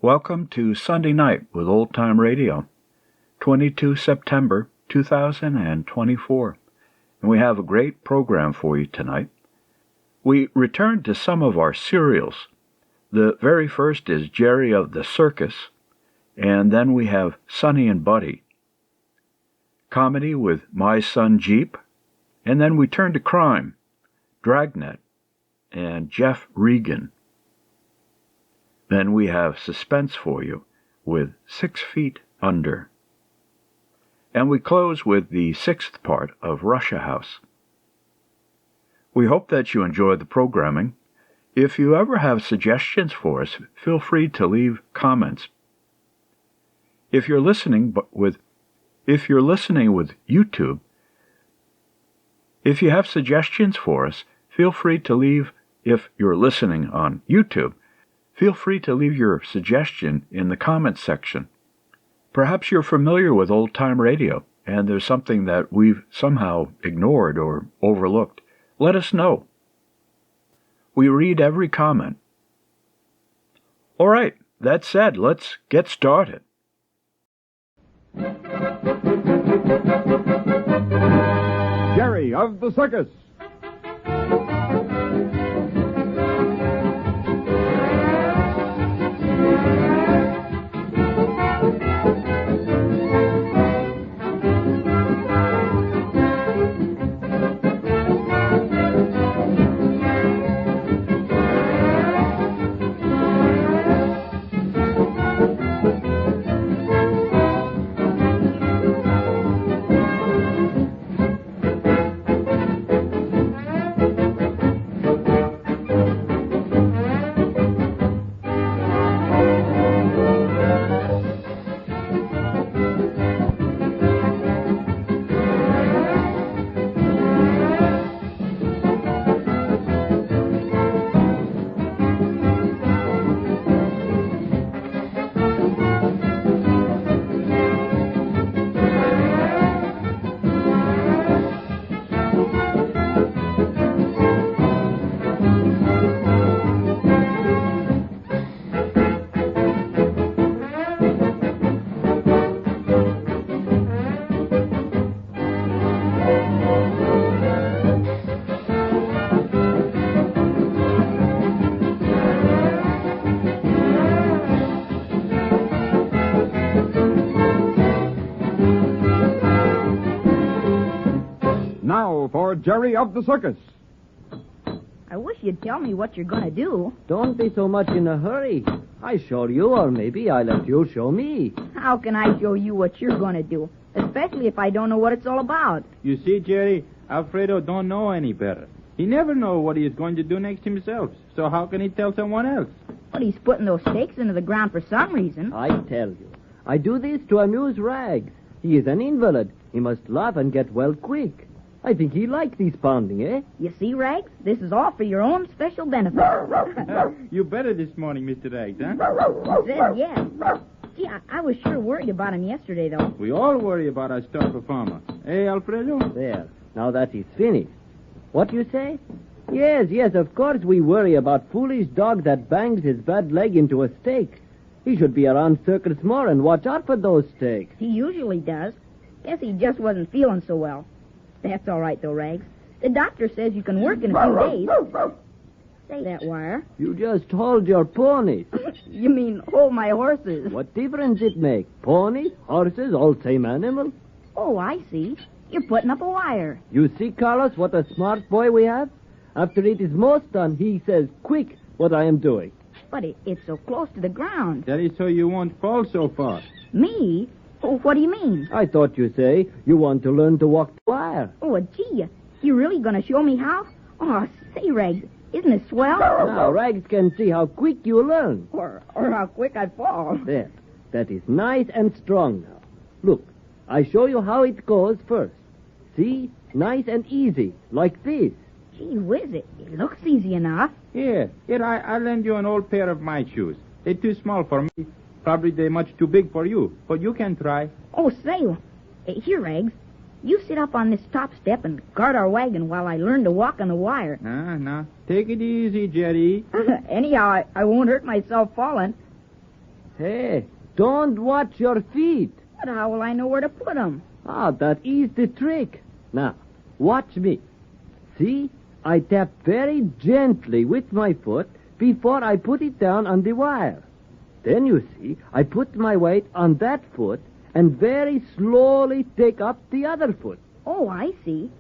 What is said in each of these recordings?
Welcome to Sunday Night with Old Time Radio, 22 September 2024. And we have a great program for you tonight. We return to some of our serials. The very first is Jerry of the Circus, and then we have Sonny and Buddy. Comedy with My Son Jeep, and then we turn to crime, Dragnet, and Jeff Regan. Then we have suspense for you with 6 Feet Under. And we close with the 6th part of Russia House. We hope that you enjoy the programming. If you ever have suggestions for us, feel free to leave comments. If you're listening with YouTube, if you have suggestions for us, feel free to leave. If you're listening on YouTube, feel free to leave your suggestion in the comments section. Perhaps you're familiar with Old Time Radio, and there's something that we've somehow ignored or overlooked. Let us know. We read every comment. All right, that said, let's get started. Jerry of the Circus. Now for Jerry of the Circus. I wish you'd tell me what you're going to do. Don't be so much in a hurry. I show you, or maybe I let you show me. How can I show you what you're going to do? Especially if I don't know what it's all about. You see, Jerry, Alfredo don't know any better. He never knows what he is going to do next himself. So how can he tell someone else? But he's putting those stakes into the ground for some reason. I tell you, I do this to amuse Rags. He is an invalid. He must laugh and get well quick. I think he likes these pounding, eh? You see, Rags? This is all for your own special benefit. You better this morning, Mr. Rags, huh? Says yes. Gee, I was sure worried about him yesterday, though. We all worry about our star performer. Eh, Alfredo? There. Now that is finished. What you say? Yes, of course we worry about foolish dog that bangs his bad leg into a stake. He should be around circus more and watch out for those stakes. He usually does. Guess he just wasn't feeling so well. That's all right, though, Rags. The doctor says you can work in a few days. Say that, Wire. You just hold your ponies. You mean hold my horses? What difference it make? Ponies, horses, all same animal. Oh, I see. You're putting up a wire. You see, Carlos, what a smart boy we have? After it is most done, he says, quick, what I am doing. But it's so close to the ground. That is so you won't fall so far. Me? Oh, what do you mean? I thought you say you want to learn to walk the wire. Oh, gee, you really going to show me how? Oh, say, Rags, isn't it swell? Now, Rags can see how quick you learn. Or how quick I fall. There. That is nice and strong now. Look, I show you how it goes first. See? Nice and easy, like this. Gee whiz, it looks easy enough. Here, I'll lend you an old pair of my shoes. They're too small for me. Probably they're much too big for you, but you can try. Oh, say, here, Rags. You sit up on this top step and guard our wagon while I learn to walk on the wire. Now, take it easy, Jerry. Anyhow, I won't hurt myself falling. Hey, don't watch your feet. But how will I know where to put them? Ah, that is the trick. Now, watch me. See, I tap very gently with my foot before I put it down on the wire. Then you see, I put my weight on that foot and very slowly take up the other foot. Oh, I see.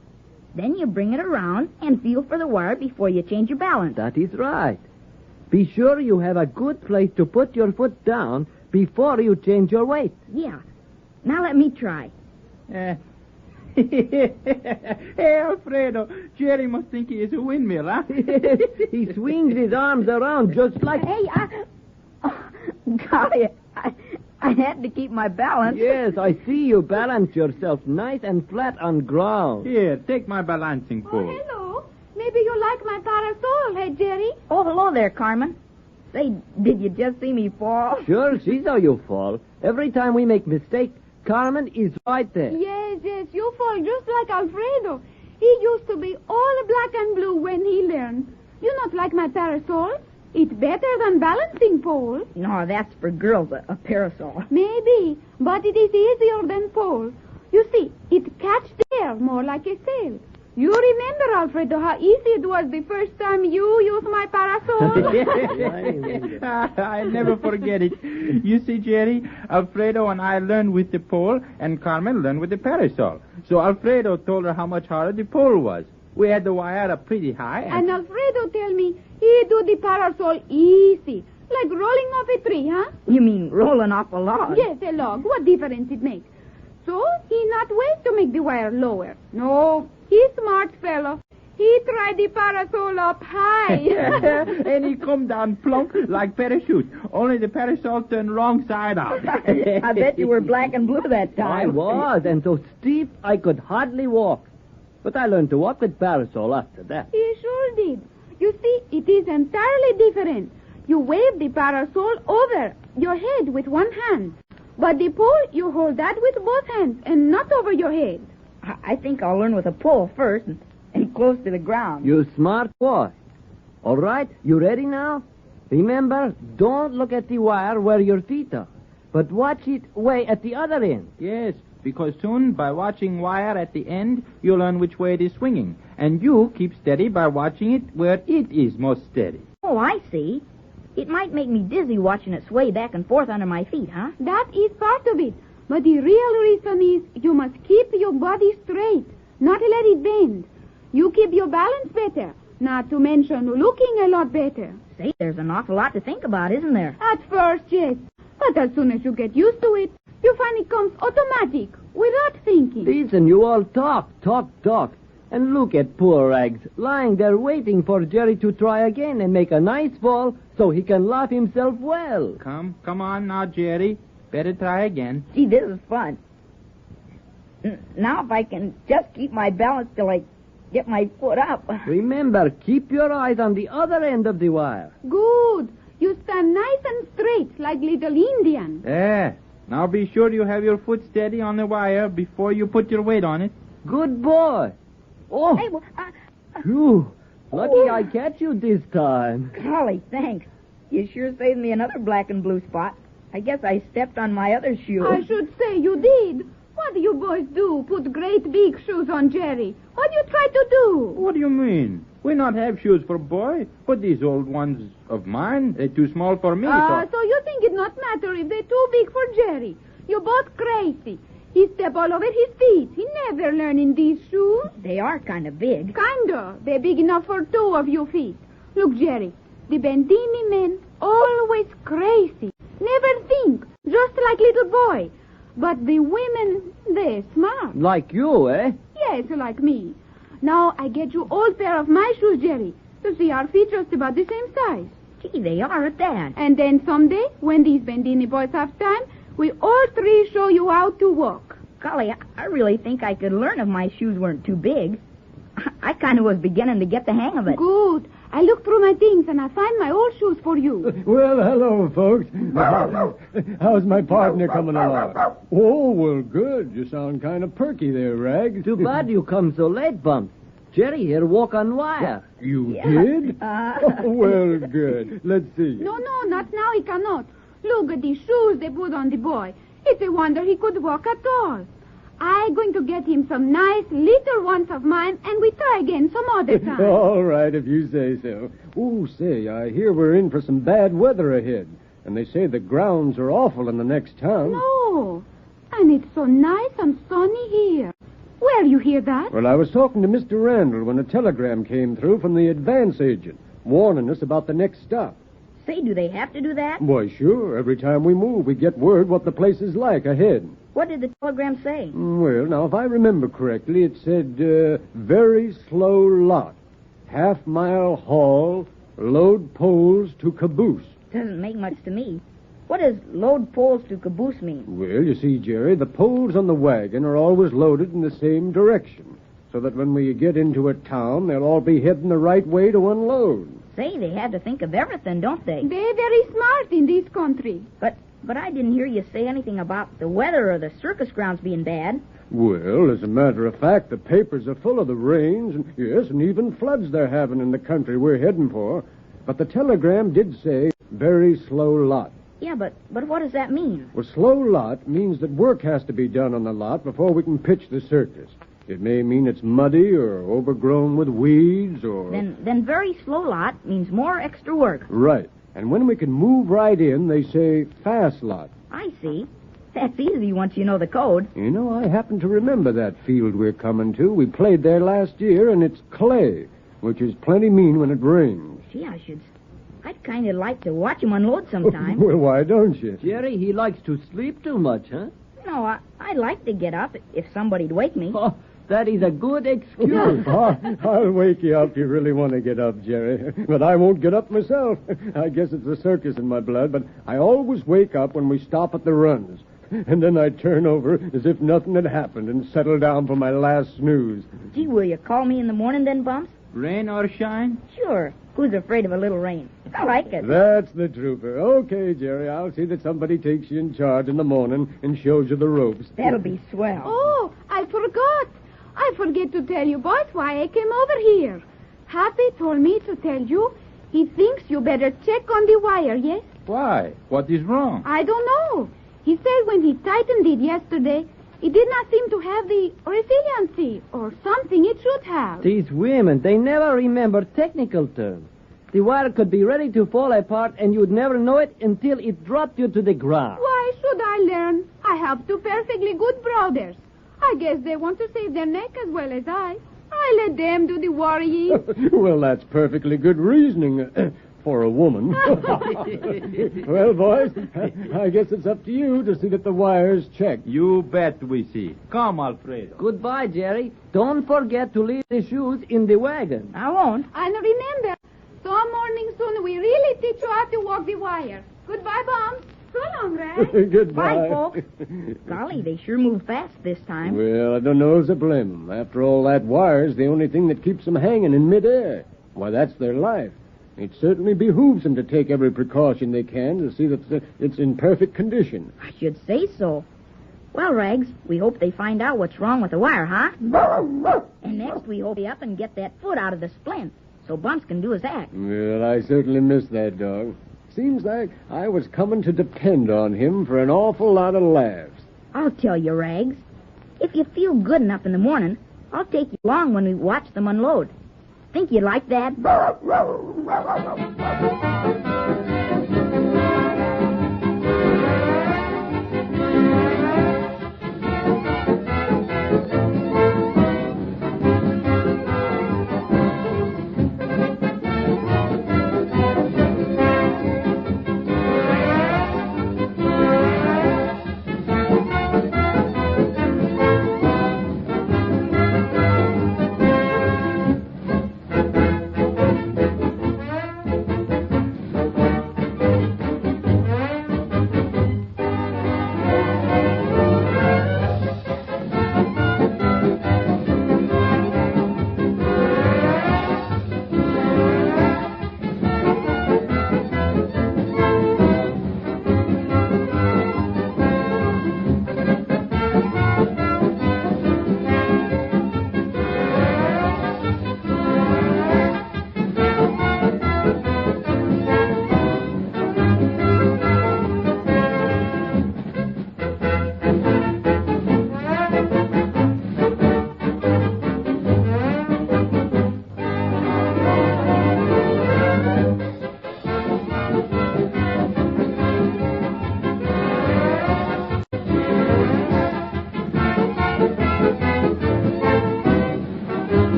Then you bring it around and feel for the wire before you change your balance. That is right. Be sure you have a good place to put your foot down before you change your weight. Yeah. Now let me try. Hey, Alfredo, Jerry must think he is a windmill, huh? He swings his arms around just like... Hey, golly, I had to keep my balance. Yes, I see you balance yourself nice and flat on ground. Here, take my balancing pole. Oh, hello. Maybe you like my parasol, hey, Jerry? Oh, hello there, Carmen. Say, did you just see me fall? Sure, she's how you fall. Every time we make mistake, Carmen is right there. Yes, you fall just like Alfredo. He used to be all black and blue when he learned. You not like my parasol? It's better than balancing pole. No, that's for girls, a parasol. Maybe, but it is easier than pole. You see, it catch the air more like a sail. You remember, Alfredo, how easy it was the first time you used my parasol? I'll never forget it. You see, Jerry, Alfredo and I learned with the pole, and Carmen learned with the parasol. So Alfredo told her how much harder the pole was. We had the wire up pretty high. And Alfredo tell me he do the parasol easy, like rolling off a tree, huh? You mean rolling off a log? Yes, a log. What difference it makes? So he not wait to make the wire lower. No, he smart fellow. He tried the parasol up high. And he come down plump like parachute. Only the parasol turned wrong side out. I bet you were black and blue that time. I was, and so stiff I could hardly walk. But I learned to walk with parasol after that. He sure did. You see, it is entirely different. You wave the parasol over your head with one hand. But the pole, you hold that with both hands and not over your head. I think I'll learn with a pole first and close to the ground. You smart boy. All right, you ready now? Remember, don't look at the wire where your feet are, but watch it way at the other end. Yes, because soon, by watching wire at the end, you'll learn which way it is swinging. And you keep steady by watching it where it is most steady. Oh, I see. It might make me dizzy watching it sway back and forth under my feet, huh? That is part of it. But the real reason is you must keep your body straight, not let it bend. You keep your balance better, not to mention looking a lot better. Say, there's an awful lot to think about, isn't there? At first, yes. But as soon as you get used to it, you find it comes automatic, without thinking. Listen, you all talk. And look at poor Rags, lying there waiting for Jerry to try again and make a nice fall so he can laugh himself well. Come on now, Jerry. Better try again. Gee, this is fun. Now if I can just keep my balance till I get my foot up. Remember, keep your eyes on the other end of the wire. Good. You stand nice and straight like little Indian. Now be sure you have your foot steady on the wire before you put your weight on it. Good boy. Oh, Hey, well, phew. Lucky I catch you this time. golly, thanks. You sure saved me another black and blue spot. I guess I stepped on my other shoe. I should say you did. What do you boys do? Put great big shoes on Jerry. What do you try to do? What do you mean? We not have shoes for boy, but these old ones of mine, they're too small for me. So you think it not matter if they're too big for Jerry. You both crazy. He step all over his feet. He never learn in these shoes. They are kind of big. Kinda. They're big enough for two of you feet. Look, Jerry, the Bendini men always crazy. Never think. Just like little boy. But the women, they're smart. Like you, eh? Yes, like me. Now I get you all pair of my shoes, Jerry. You see our feet just about the same size. Gee, they are at that. And then someday, when these Bendini boys have time, we all three show you how to walk. Golly, I really think I could learn if my shoes weren't too big. I kind of was beginning to get the hang of it. Good. I look through my things and I find my old shoes for you. Well, hello, folks. How's my partner coming along? Oh, well, good. You sound kind of perky there, Rags. Too bad you come so late, Bumps. Jerry here walk on wire. You did? Oh, well, good. Let's see. No, not now. He cannot. Look at the shoes they put on the boy. It's a wonder he could walk at all. I'm going to get him some nice little ones of mine, and we try again some other time. All right, if you say so. Oh, say, I hear we're in for some bad weather ahead. And they say the grounds are awful in the next town. No, and it's so nice and sunny here. Where you hear that? Well, I was talking to Mr. Randall when a telegram came through from the advance agent, warning us about the next stop. Say, do they have to do that? Why, sure. Every time we move, we get word what the place is like ahead. What did the telegram say? Well, now, if I remember correctly, it said, very slow lot, half-mile haul, load poles to caboose. Doesn't make much to me. What does load poles to caboose mean? Well, you see, Jerry, the poles on the wagon are always loaded in the same direction, so that when we get into a town, they'll all be heading the right way to unload. Say, they have to think of everything, don't they? They're very smart in this country. But I didn't hear you say anything about the weather or the circus grounds being bad. Well, as a matter of fact, the papers are full of the rains, and yes, and even floods they're having in the country we're heading for. But the telegram did say, very slow lot. Yeah, but what does that mean? Well, slow lot means that work has to be done on the lot before we can pitch the circus. It may mean it's muddy or overgrown with weeds or... Then very slow lot means more extra work. Right. And when we can move right in, they say fast lot. I see. That's easy once you know the code. You know, I happen to remember that field we're coming to. We played there last year, and it's clay, which is plenty mean when it rains. Gee, I'd kind of like to watch him unload sometime. Well, why don't you? Jerry, he likes to sleep too much, huh? No, I'd like to get up if somebody'd wake me. Oh, that is a good excuse. I'll wake you up if you really want to get up, Jerry. But I won't get up myself. I guess it's the circus in my blood, but I always wake up when we stop at the runs. And then I turn over as if nothing had happened and settle down for my last snooze. Gee, will you call me in the morning then, Bumps? Rain or shine? Sure. Who's afraid of a little rain? I like it. That's the trooper. Okay, Jerry, I'll see that somebody takes you in charge in the morning and shows you the ropes. That'll be swell. Oh, I forgot. I forget to tell you, boys, why I came over here. Happy told me to tell you he thinks you better check on the wire, yes? Why? What is wrong? I don't know. He said when he tightened it yesterday, it did not seem to have the resiliency or something it should have. These women, they never remember technical terms. The wire could be ready to fall apart, and you'd never know it until it dropped you to the ground. Why should I learn? I have two perfectly good brothers. I guess they want to save their neck as well as I. I let them do the worrying. Well, that's perfectly good reasoning for a woman. Well, boys, I guess it's up to you to see that the wire's checked. You bet we see. Come, Alfredo. Goodbye, Jerry. Don't forget to leave the shoes in the wagon. I won't. And remember, some morning soon we really teach you how to walk the wire. Goodbye, Bumps. So long, Rag. Goodbye. Bye, folks. Golly, they sure move fast this time. Well, I don't know if to blame them. After all, that wire's the only thing that keeps them hanging in midair. Why, that's their life. It certainly behooves them to take every precaution they can to see that it's in perfect condition. I should say so. Well, Rags, we hope they find out what's wrong with the wire, huh? And next we hope they up and get that foot out of the splint so Bumps can do his act. Well, I certainly miss that dog. Seems like I was coming to depend on him for an awful lot of laughs. I'll tell you, Rags. If you feel good enough in the morning, I'll take you along when we watch them unload. Think you'd like that?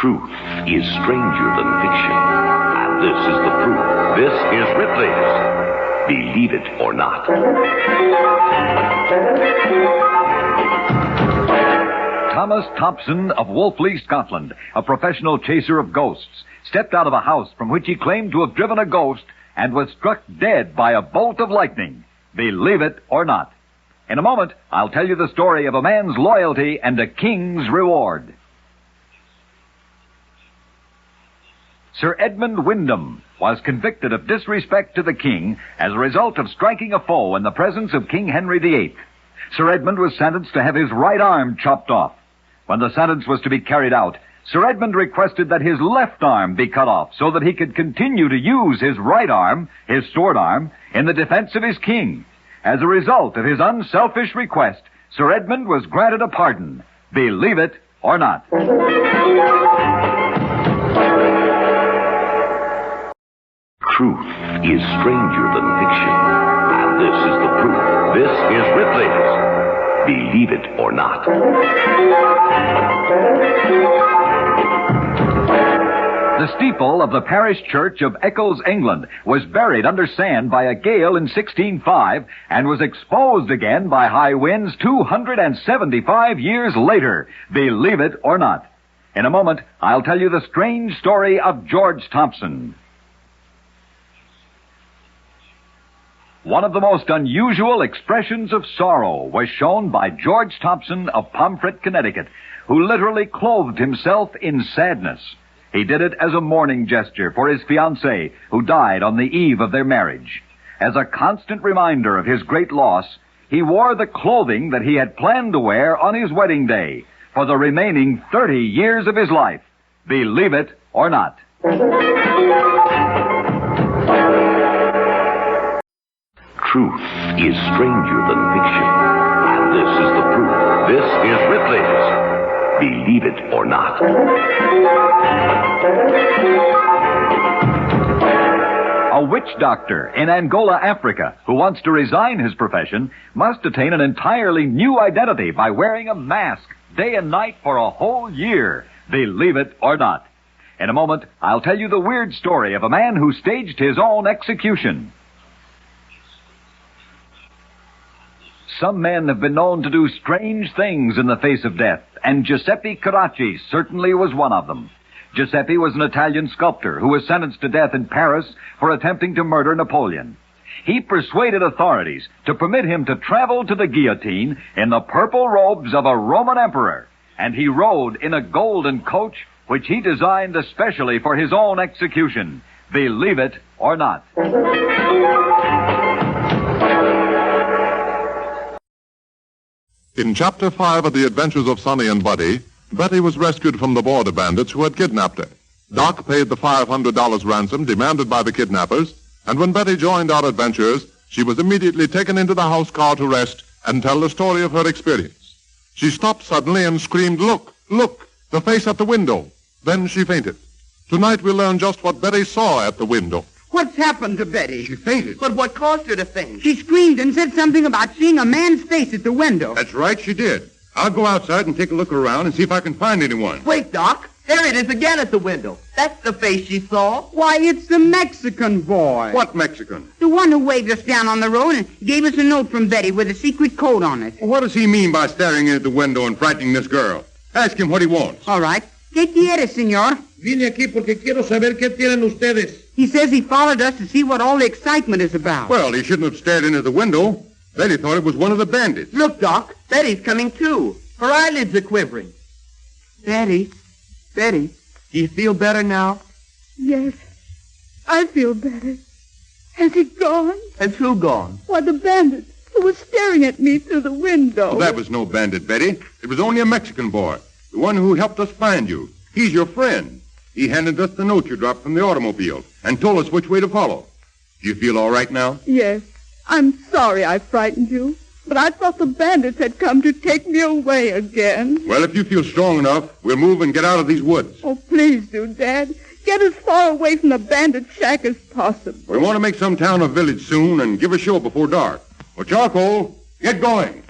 Truth is stranger than fiction. And this is the proof. This is Ripley's Believe It or Not. Thomas Thompson of Wolfley, Scotland, a professional chaser of ghosts, stepped out of a house from which he claimed to have driven a ghost and was struck dead by a bolt of lightning. Believe it or not. In a moment, I'll tell you the story of a man's loyalty and a king's reward. Sir Edmund Wyndham was convicted of disrespect to the king as a result of striking a foe in the presence of King Henry VIII. Sir Edmund was sentenced to have his right arm chopped off. When the sentence was to be carried out, Sir Edmund requested that his left arm be cut off so that he could continue to use his right arm, his sword arm, in the defense of his king. As a result of his unselfish request, Sir Edmund was granted a pardon. Believe it or not. Truth is stranger than fiction. And this is the proof. This is Ripley's Believe It or Not. The steeple of the parish church of Eccles, England, was buried under sand by a gale in 1605 and was exposed again by high winds 275 years later. Believe it or not. In a moment, I'll tell you the strange story of George Thompson. One of the most unusual expressions of sorrow was shown by George Thompson of Pomfret, Connecticut, who literally clothed himself in sadness. He did it as a mourning gesture for his fiancée, who died on the eve of their marriage. As a constant reminder of his great loss, he wore the clothing that he had planned to wear on his wedding day for the remaining 30 years of his life. Believe it or not. Truth is stranger than fiction. And this is the proof. This is Ripley's Believe It or Not. A witch doctor in Angola, Africa, who wants to resign his profession, must attain an entirely new identity by wearing a mask day and night for a whole year. Believe it or not. In a moment, I'll tell you the weird story of a man who staged his own execution. Some men have been known to do strange things in the face of death, and Giuseppe Carracci certainly was one of them. Giuseppe was an Italian sculptor who was sentenced to death in Paris for attempting to murder Napoleon. He persuaded authorities to permit him to travel to the guillotine in the purple robes of a Roman emperor, and he rode in a golden coach which he designed especially for his own execution. Believe it or not. In Chapter 5 of The Adventures of Sonny and Buddy, Betty was rescued from the border bandits who had kidnapped her. Doc paid the $500 ransom demanded by the kidnappers, and when Betty joined our adventurers, she was immediately taken into the house car to rest and tell the story of her experience. She stopped suddenly and screamed, "Look, look, the face at the window." Then she fainted. Tonight we'll learn just what Betty saw at the window. What's happened to Betty? She fainted. But what caused her to faint? She screamed and said something about seeing a man's face at the window. That's right, she did. I'll go outside and take a look around and see if I can find anyone. Wait, Doc. There it is again at the window. That's the face she saw. Why, it's the Mexican boy. What Mexican? The one who waved us down on the road and gave us a note from Betty with a secret code on it. What does he mean by staring in at the window and frightening this girl? Ask him what he wants. All right. ¿Qué quiere, señor? Vine aquí porque quiero saber qué tienen ustedes. He says he followed us to see what all the excitement is about. Well, he shouldn't have stared in at the window. Betty thought it was one of the bandits. Look, Doc. Betty's coming too. Her eyelids are quivering. Betty. Do you feel better now? Yes, I feel better. Has he gone? And who gone? Why, the bandit who was staring at me through the window. Well, that was no bandit, Betty. It was only a Mexican boy. The one who helped us find you. He's your friend. He handed us the note you dropped from the automobile and told us which way to follow. Do you feel all right now? Yes. I'm sorry I frightened you, but I thought the bandits had come to take me away again. Well, if you feel strong enough, we'll move and get out of these woods. Oh, please do, Dad. Get as far away from the bandit shack as possible. We want to make some town or village soon and give a show before dark. Well, Charcoal, get going.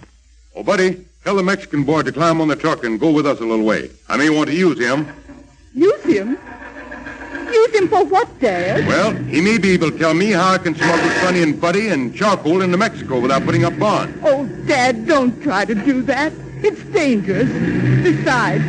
Oh, Buddy, tell the Mexican boy to climb on the truck and go with us a little way. I may want to use him. him? Use him for what, Dad? Well, he may be able to tell me how I can smuggle Sonny and Buddy and charcoal into Mexico without putting up bonds. Oh, Dad, don't try to do that. It's dangerous. Besides,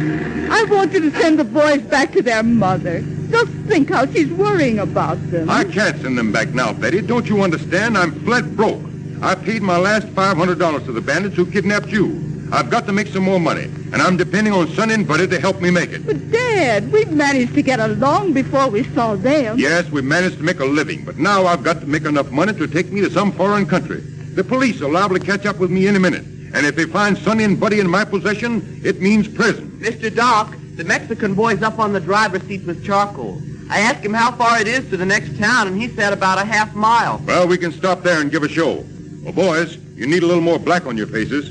I want you to send the boys back to their mother. Just think how she's worrying about them. I can't send them back now, Betty. Don't you understand? I'm flat broke. I paid my last $500 to the bandits who kidnapped you. I've got to make some more money, and I'm depending on Sonny and Buddy to help me make it. But, Dad, we managed to get along before we saw them. Yes, we managed to make a living, but now I've got to make enough money to take me to some foreign country. The police are liable to catch up with me any minute, and if they find Sonny and Buddy in my possession, it means prison. Mr. Doc, the Mexican boy's up on the driver's seat with charcoal. I asked him how far it is to the next town, and he said about a half mile. Well, we can stop there and give a show. Well, boys, you need a little more black on your faces.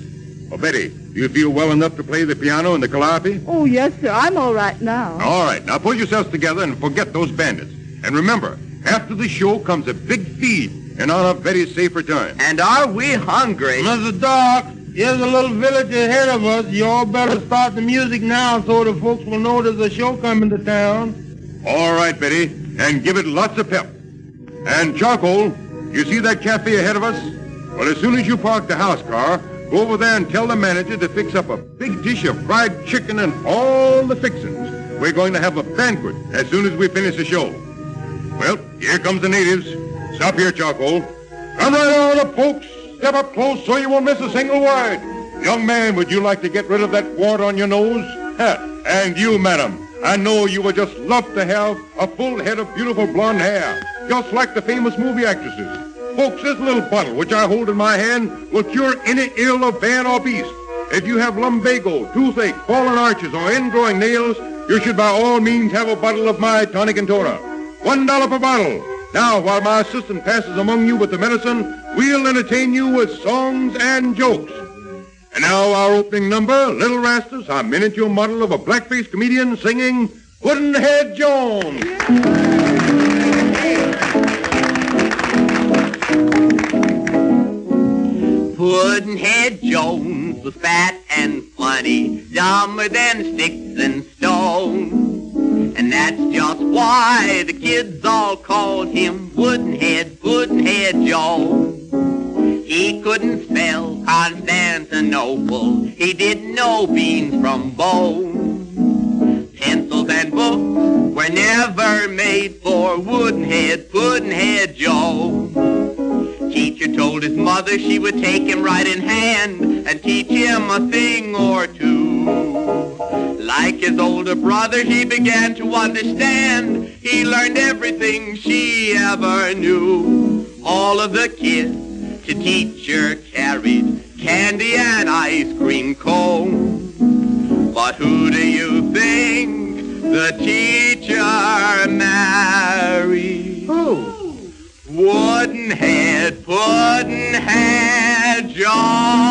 Well, Betty, do you feel well enough to play the piano and the calliope? Oh, yes, sir. I'm all right now. All right. Now pull yourselves together and forget those bandits. And remember, after the show comes a big feed in honor of Betty's safe return. And are we hungry? Mr. Doc, here's a little village ahead of us. You all better start the music now so the folks will know there's a show coming to town. All right, Betty, and give it lots of pep. And Charcoal, you see that cafe ahead of us? Well, as soon as you park the house car, go over there and tell the manager to fix up a big dish of fried chicken and all the fixings. We're going to have a banquet as soon as we finish the show. Well, here comes the natives. Stop here, Charcoal. Come right on up, folks. Step up close so you won't miss a single word. Young man, would you like to get rid of that wart on your nose? And you, madam, I know you would just love to have a full head of beautiful blonde hair, just like the famous movie actresses. Folks, this little bottle which I hold in my hand will cure any ill of man or beast. If you have lumbago, toothache, fallen arches, or ingrowing nails, you should by all means have a bottle of my tonic and toner. $1 per bottle. Now, while my assistant passes among you with the medicine, we'll entertain you with songs and jokes. And now our opening number, Little Rastas, a miniature model of a blackface comedian singing Pudd'nhead Jones. Pudd'nhead Jones was fat and funny, dumber than sticks and stones. And that's just why the kids all called him Pudd'nhead Jones. He couldn't spell Constantinople, he didn't know beans from bones. Pencils and books were never made for Pudd'nhead Jones. Teacher told his mother she would take him right in hand and teach him a thing or two. Like his older brother, he began to understand. He learned everything she ever knew. All of the kids to teacher carried candy and ice cream cones. But who do you think the teacher married? Who? Pudd'nhead Jones.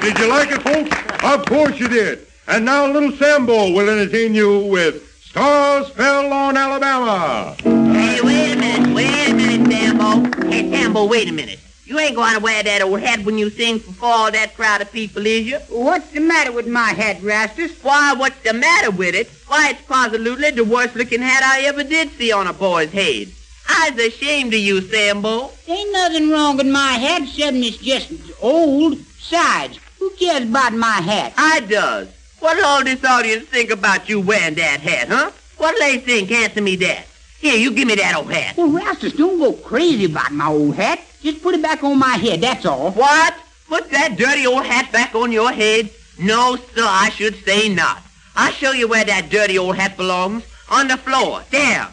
Did you like it, folks? Of course you did. And now little Sambo will entertain you with Stars Fell on Alabama. Hey, wait a minute, Sambo. Hey, Sambo, wait a minute. You ain't going to wear that old hat when you sing for all that crowd of people, is you? What's the matter with my hat, Rastus? Why, what's the matter with it? Why, it's positively the worst-looking hat I ever did see on a boy's head. I was ashamed of you, Sambo. Ain't nothing wrong with my hat, except it's just old. Besides, who cares about my hat? I does. What'll all this audience think about you wearing that hat, huh? What'll they think? Answer me that. Here, you give me that old hat. Well, Rastus, don't go crazy about my old hat. Just put it back on my head, that's all. What? Put that dirty old hat back on your head? No, sir, I should say not. I'll show you where that dirty old hat belongs. On the floor. There.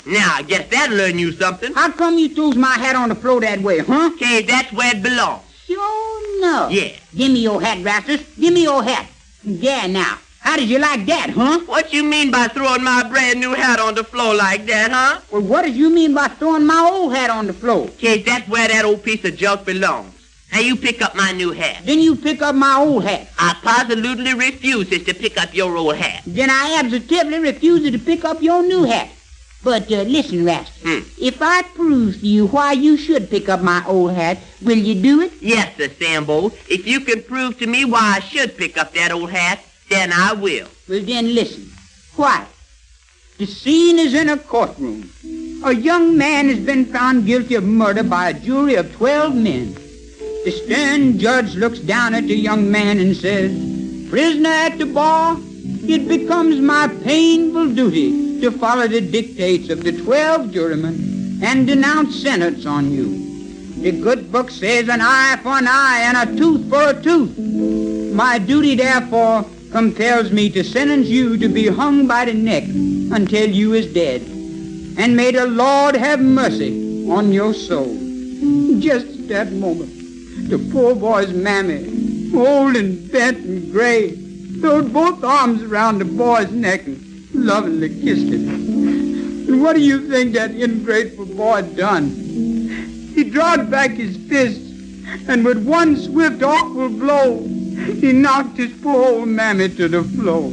Now, I guess that'll learn you something. How come you throws my hat on the floor that way, huh? Okay, that's where it belongs. Sure enough. Yeah. Give me your hat, Rastus. Give me your hat. There now. How did you like that, huh? What you mean by throwing my brand new hat on the floor like that, huh? Well, what did you mean by throwing my old hat on the floor? Okay, that's where that old piece of junk belongs. Now you pick up my new hat. Then you pick up my old hat. I positively refuse to pick up your old hat. Then I absolutely refuse to pick up your new hat. But listen, Rascal. If I prove to you why you should pick up my old hat, will you do it? Yes, Sir Sambo. If you can prove to me why I should pick up that old hat, then I will. Well, then listen. Why? The scene is in a courtroom. A young man has been found guilty of murder by a jury of 12 men. The stern judge looks down at the young man and says, "Prisoner at the bar, it becomes my painful duty to follow the dictates of the 12 jurymen and denounce sentence on you. The good book says an eye for an eye and a tooth for a tooth. My duty, therefore, compels me to sentence you to be hung by the neck until you is dead. And may the Lord have mercy on your soul." Just at that moment, the poor boy's mammy, old and bent and gray, threw both arms around the boy's neck and lovingly kissed him. And what do you think that ungrateful boy done? He drawed back his fist, and with one swift, awful blow, he knocked his poor old mammy to the floor.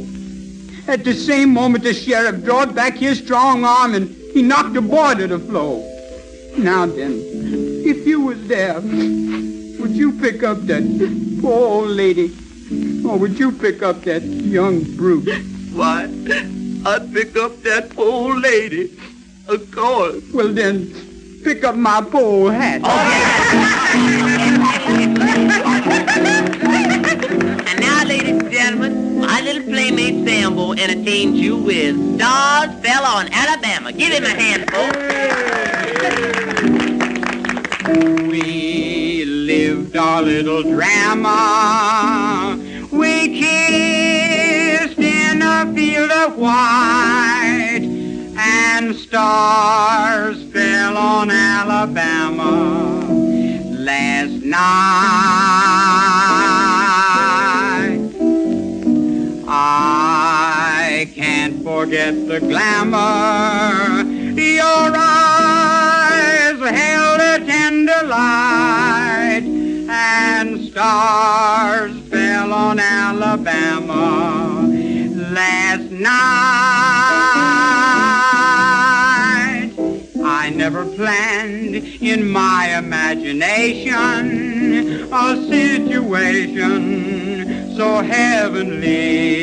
At the same moment, the sheriff drawed back his strong arm, and he knocked the boy to the floor. Now then, if you was there, would you pick up that poor old lady, or would you pick up that young brute? Why, I'd pick up that poor old lady, of course. Well, then, pick up my poor old hat. And now, ladies and gentlemen, my little playmate Sambo entertains you with Stars Fell on Alabama. Give him a hand, folks. We lived our little drama. We kissed in a field of white, and stars fell on Alabama last night. I can't forget the glamour. Your eyes held a tender light, and stars fell on Alabama last night. I never planned in my imagination a situation so heavenly,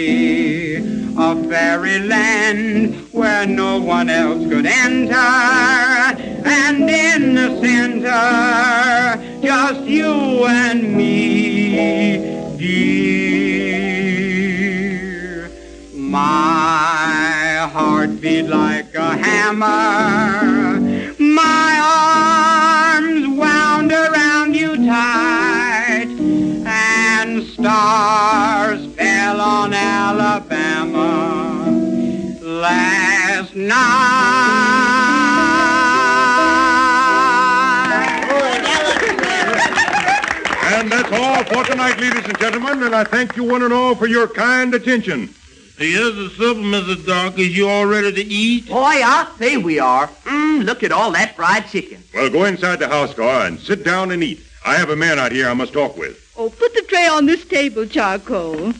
a fairyland where no one else could enter, and in the center, just you and me, dear. My heart beat like a hammer, my arms wound around you tight, and stars fell on Alabama last night. And that's all for tonight, ladies and gentlemen, and I thank you one and all for your kind attention. Here's the supper, Mr. Doc. Is you all ready to eat? Boy, I'll say we are. Look at all that fried chicken. Well, go inside the house car and sit down and eat. I have a man out here I must talk with. Oh, put the tray on this table, Charcoal.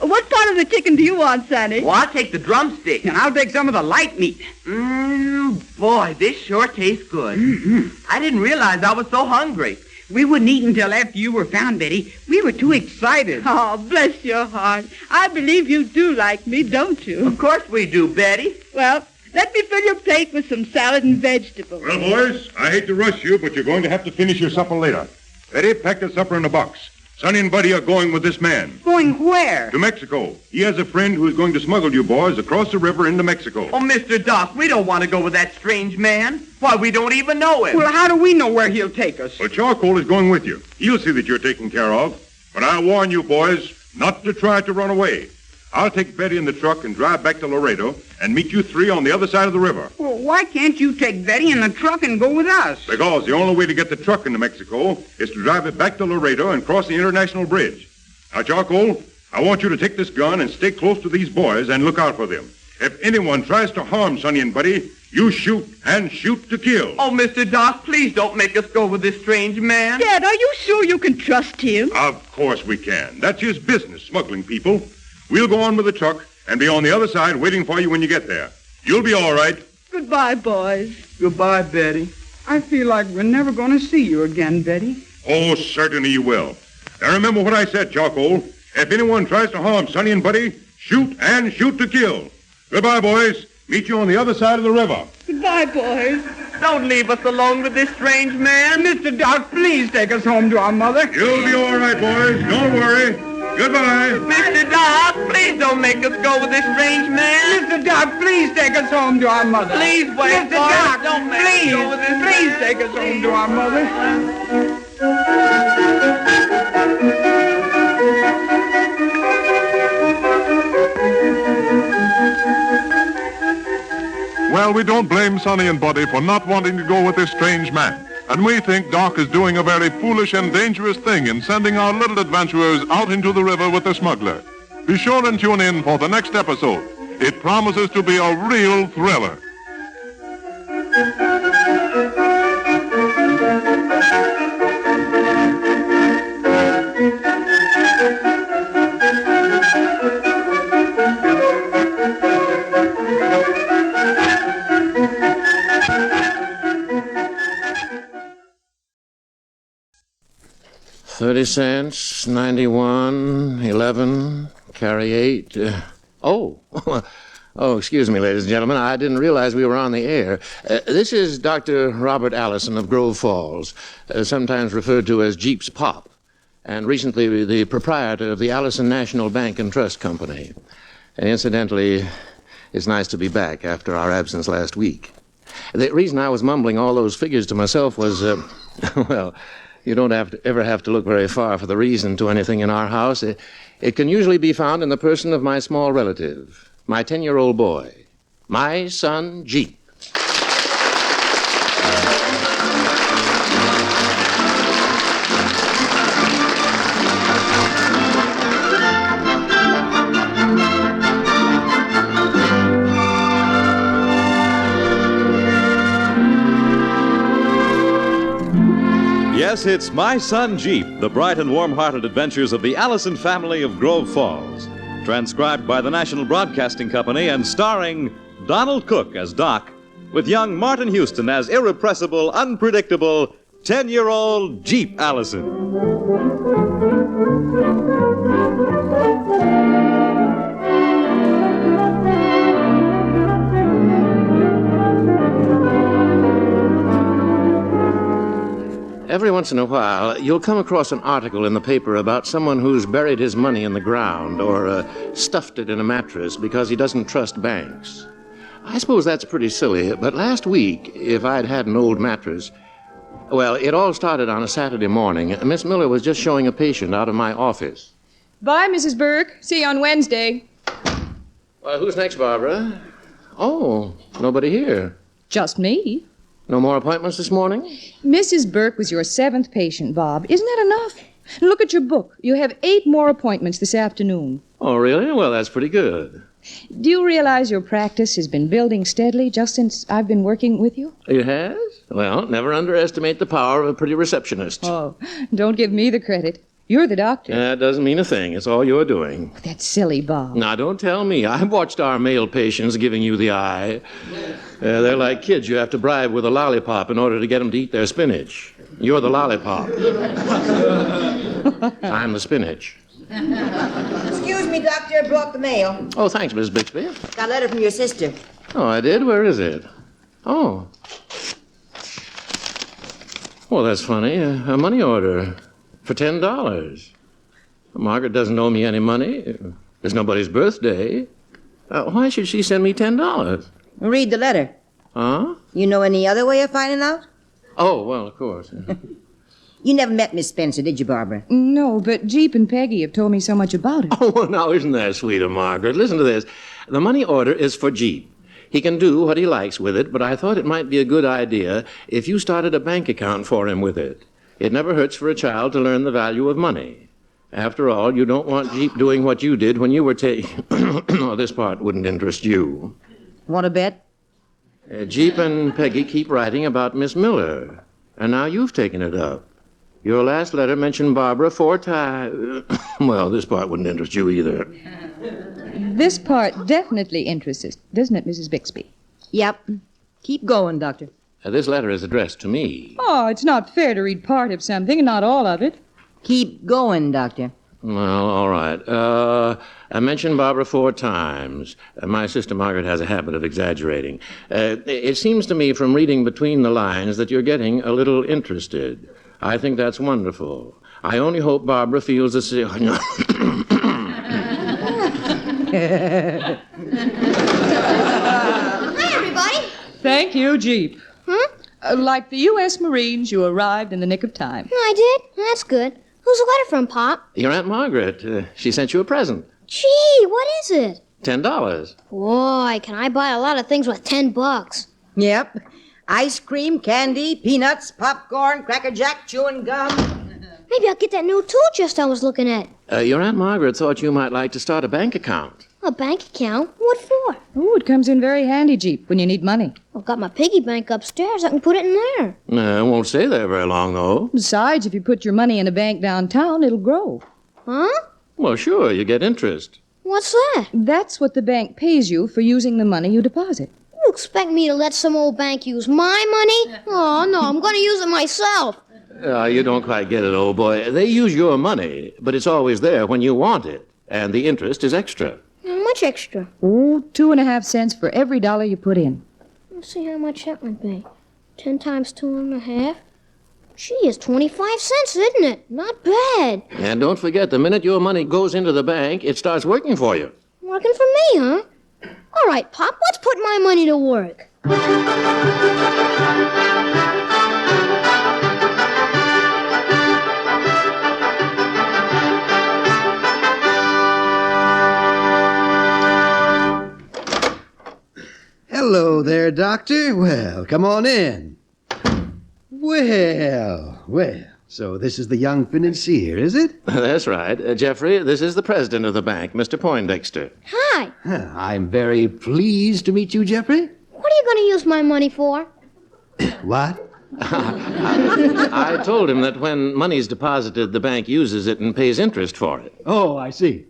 What part of the chicken do you want, Sonny? Well, I'll take the drumstick. And I'll take some of the light meat. Boy, this sure tastes good. I didn't realize I was so hungry. We wouldn't eat until after you were found, Betty. We were too excited. Oh, bless your heart. I believe you do like me, don't you? Of course we do, Betty. Well, let me fill your plate with some salad and vegetables. Well, boys, I hate to rush you, but you're going to have to finish your supper later. Betty, pack the supper in a box. Sonny and Buddy are going with this man. Going where? To Mexico. He has a friend who is going to smuggle you boys across the river into Mexico. Oh, Mr. Doc, we don't want to go with that strange man. Why, we don't even know him. Well, how do we know where he'll take us? Well, Charcoal is going with you. He'll see that you're taken care of. But I warn you, boys, not to try to run away. I'll take Betty in the truck and drive back to Laredo and meet you three on the other side of the river. Well, why can't you take Betty in the truck and go with us? Because the only way to get the truck into Mexico is to drive it back to Laredo and cross the International Bridge. Now, Charcoal, I want you to take this gun and stay close to these boys and look out for them. If anyone tries to harm Sonny and Buddy, you shoot and shoot to kill. Oh, Mr. Doc, please don't make us go with this strange man. Dad, are you sure you can trust him? Of course we can. That's his business, smuggling people. We'll go on with the truck and be on the other side waiting for you when you get there. You'll be all right. Goodbye, boys. Goodbye, Betty. I feel like we're never going to see you again, Betty. Oh, certainly you will. Now remember what I said, Charcoal. If anyone tries to harm Sonny and Buddy, shoot and shoot to kill. Goodbye, boys. Meet you on the other side of the river. Goodbye, boys. Don't leave us alone with this strange man. Mr. Doc, please take us home to our mother. You'll be all right, boys. Don't worry. Goodbye. Mr. Doc, please don't make us go with this strange man. Mr. Doc, please take us home to our mother. Please wait, Mr. Doc, don't make us go with this please man. take us home to our mother. Well, we don't blame Sonny and Buddy for not wanting to go with this strange man. And we think Doc is doing a very foolish and dangerous thing in sending our little adventurers out into the river with the smuggler. Be sure and tune in for the next episode. It promises to be a real thriller. $0.30, 91, 11, carry 8. Oh, excuse me, ladies and gentlemen. I didn't realize we were on the air. This is Dr. Robert Allison of Grove Falls, sometimes referred to as Jeep's Pop, and recently the proprietor of the Allison National Bank and Trust Company. And incidentally, it's nice to be back after our absence last week. The reason I was mumbling all those figures to myself was, well, you don't ever have to look very far for the reason to anything in our house. It can usually be found in the person of my small relative, my 10-year-old boy, my son, Jeep. Yes, it's My Son Jeep, the bright and warm-hearted adventures of the Allison family of Grove Falls. Transcribed by the National Broadcasting Company and starring Donald Cook as Doc, with young Martin Houston as irrepressible, unpredictable 10-year-old Jeep Allison. Every once in a while, you'll come across an article in the paper about someone who's buried his money in the ground or stuffed it in a mattress because he doesn't trust banks. I suppose that's pretty silly, but last week, if I'd had an old mattress... Well, it all started on a Saturday morning. Miss Miller was just showing a patient out of my office. Bye, Mrs. Burke. See you on Wednesday. Well, who's next, Barbara? Oh, nobody here. Just me. No more appointments this morning? Mrs. Burke was your 7th patient, Bob. Isn't that enough? Look at your book. You have 8 more appointments this afternoon. Oh, really? Well, that's pretty good. Do you realize your practice has been building steadily just since I've been working with you? It has? Well, never underestimate the power of a pretty receptionist. Oh, don't give me the credit. You're the doctor. That doesn't mean a thing. It's all you're doing. That's silly, Bob. Now, don't tell me. I've watched our male patients giving you the eye. They're like kids you have to bribe with a lollipop in order to get them to eat their spinach. You're the lollipop. I'm the spinach. Excuse me, Doctor. I brought the mail. Oh, thanks, Miss Bixby. Got a letter from your sister. Oh, I did? Where is it? Oh. Well, that's funny. A money order for $10. Margaret doesn't owe me any money. It's nobody's birthday. Why should she send me $10? Read the letter. Huh? You know any other way of finding out? Oh, well, of course. You never met Miss Spencer, did you, Barbara? No, but Jeep and Peggy have told me so much about it. Oh, well, now, isn't that sweet of Margaret? Listen to this. The money order is for Jeep. He can do what he likes with it, but I thought it might be a good idea if you started a bank account for him with it. It never hurts for a child to learn the value of money. After all, you don't want Jeep doing what you did when you were Oh, this part wouldn't interest you. Want to bet? Jeep and Peggy keep writing about Miss Miller, and now you've taken it up. Your last letter mentioned Barbara 4 times. Well, this part wouldn't interest you either. This part definitely interests us, doesn't it, Mrs. Bixby? Yep. Keep going, Doctor. This letter is addressed to me. Oh, it's not fair to read part of something and not all of it. Keep going, Doctor. Well, all right. I mentioned Barbara 4 times. My sister Margaret has a habit of exaggerating. It seems to me from reading between the lines that you're getting a little interested. I think that's wonderful. I only hope Barbara feels the same. Hi, everybody. Thank you, Jeep. Huh? Like the U.S. Marines, you arrived in the nick of time. I did? That's good. Who's the letter from, Pop? Your Aunt Margaret. She sent you a present. Gee, what is it? $10. Boy, can I buy a lot of things with $10. Yep. Ice cream, candy, peanuts, popcorn, Cracker Jack, chewing gum. Maybe I'll get that new tool chest I was looking at. Your Aunt Margaret thought you might like to start a bank account. A bank account? What for? Oh, it comes in very handy, Jeep, when you need money. I've got my piggy bank upstairs. I can put it in there. It won't stay there very long, though. Besides, if you put your money in a bank downtown, it'll grow. Huh? Well, sure, you get interest. What's that? That's what the bank pays you for using the money you deposit. You expect me to let some old bank use my money? Oh, no, I'm going to use it myself. You don't quite get it, old boy. They use your money, but it's always there when you want it, and the interest is extra. How much extra? Oh, 2.5 cents for every dollar you put in. Let's see how much that would be. 10 times 2.5. Gee, it's 25 cents, isn't it? Not bad. And don't forget, the minute your money goes into the bank, it starts working for you. Working for me, huh? All right, Pop, let's put my money to work. Hello there, Doctor. Well, come on in. Well. So this is the young financier, is it? That's right. Jeffrey, this is the president of the bank, Mr. Poindexter. Hi. I'm very pleased to meet you, Jeffrey. What are you going to use my money for? What? I told him that when money's deposited, the bank uses it and pays interest for it. Oh, I see.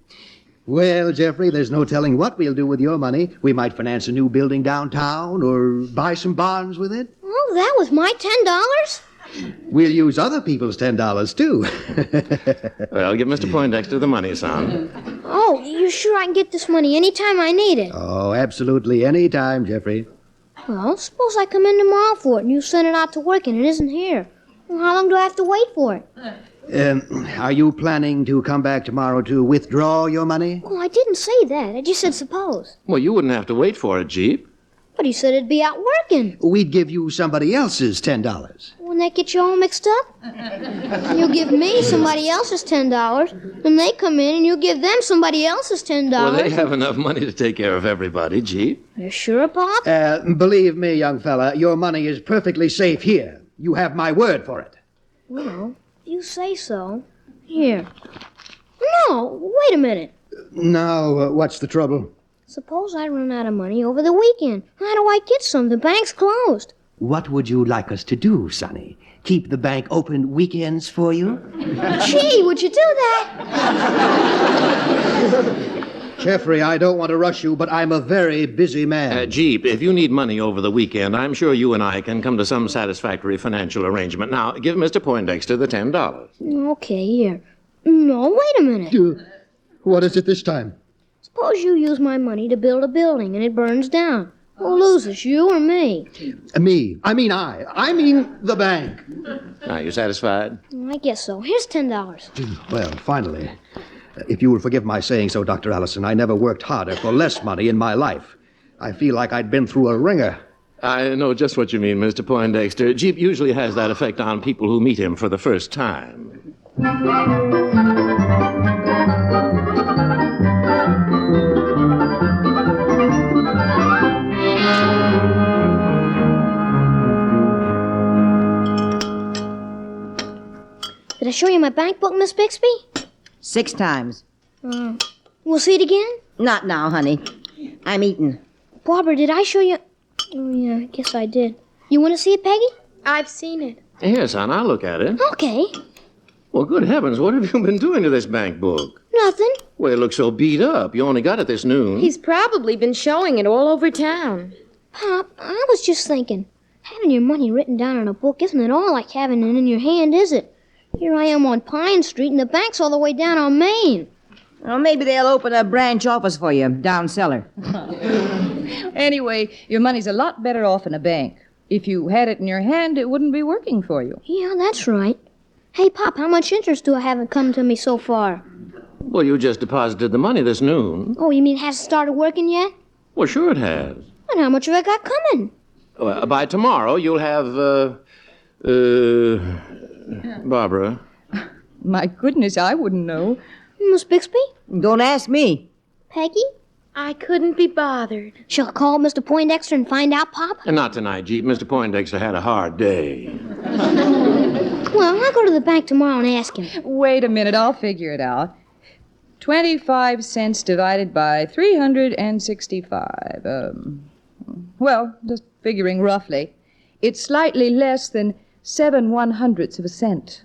Well, Jeffrey, there's no telling what we'll do with your money. We might finance a new building downtown or buy some bonds with it. Oh, that was my $10? We'll use other people's $10, too. Well, give Mr. Poindexter the money, son. Oh, you sure I can get this money anytime I need it? Oh, absolutely any time, Jeffrey. Well, suppose I come in tomorrow for it and you send it out to work and it isn't here. Well, how long do I have to wait for it? Are you planning to come back tomorrow to withdraw your money? Well, I didn't say that. I just said suppose. Well, you wouldn't have to wait for it, Jeep. But he said it'd be out working. We'd give you somebody else's $10. Wouldn't that get you all mixed up? You give me somebody else's $10, then they come in and you give them somebody else's $10. Well, they have enough money to take care of everybody, Jeep. You sure, Pop? Believe me, young fella, your money is perfectly safe here. You have my word for it. Well, if you say so. Here. No, wait a minute. Now, what's the trouble? Suppose I run out of money over the weekend. How do I get some? The bank's closed. What would you like us to do, Sonny? Keep the bank open weekends for you? Gee, would you do that? Jeffrey, I don't want to rush you, but I'm a very busy man. Jeep, if you need money over the weekend, I'm sure you and I can come to some satisfactory financial arrangement. Now, give Mr. Poindexter the $10. Okay, here. No, wait a minute. What is it this time? Suppose you use my money to build a building and it burns down. Who loses, you or me? Me. I mean the bank. Are you satisfied? I guess so. Here's $10. Well, finally. If you will forgive my saying so, Dr. Allison, I never worked harder for less money in my life. I feel like I'd been through a ringer. I know just what you mean, Mr. Poindexter. Jeep usually has that effect on people who meet him for the first time. Did I show you my bank book, Miss Bixby? 6 times. We'll see it again? Not now, honey. I'm eating. Barbara, did I show you? Oh, yeah, I guess I did. You want to see it, Peggy? I've seen it. Here, son, I'll look at it. Okay. Well, good heavens, what have you been doing to this bank book? Nothing. Well, it looks so beat up. You only got it this noon. He's probably been showing it all over town. Pop, I was just thinking, having your money written down in a book isn't at all like having it in your hand, is it? Here I am on Pine Street, and the bank's all the way down on Main. Well, maybe they'll open a branch office for you down cellar. Anyway, your money's a lot better off in a bank. If you had it in your hand, it wouldn't be working for you. Yeah, that's right. Hey, Pop, how much interest do I have come to me so far? Well, you just deposited the money this noon. Oh, you mean it hasn't started working yet? Well, sure it has. And how much have I got coming? By tomorrow, you'll have, Barbara. My goodness, I wouldn't know. Miss Bixby? Don't ask me. Peggy? I couldn't be bothered. Shall I call Mr. Poindexter and find out, Pop? And not tonight, Jeep. Mr. Poindexter had a hard day. Well, I'll go to the bank tomorrow and ask him. Wait a minute, I'll figure it out. 25 cents divided by 365. Well, just figuring roughly. It's slightly less than 7/100ths of a cent.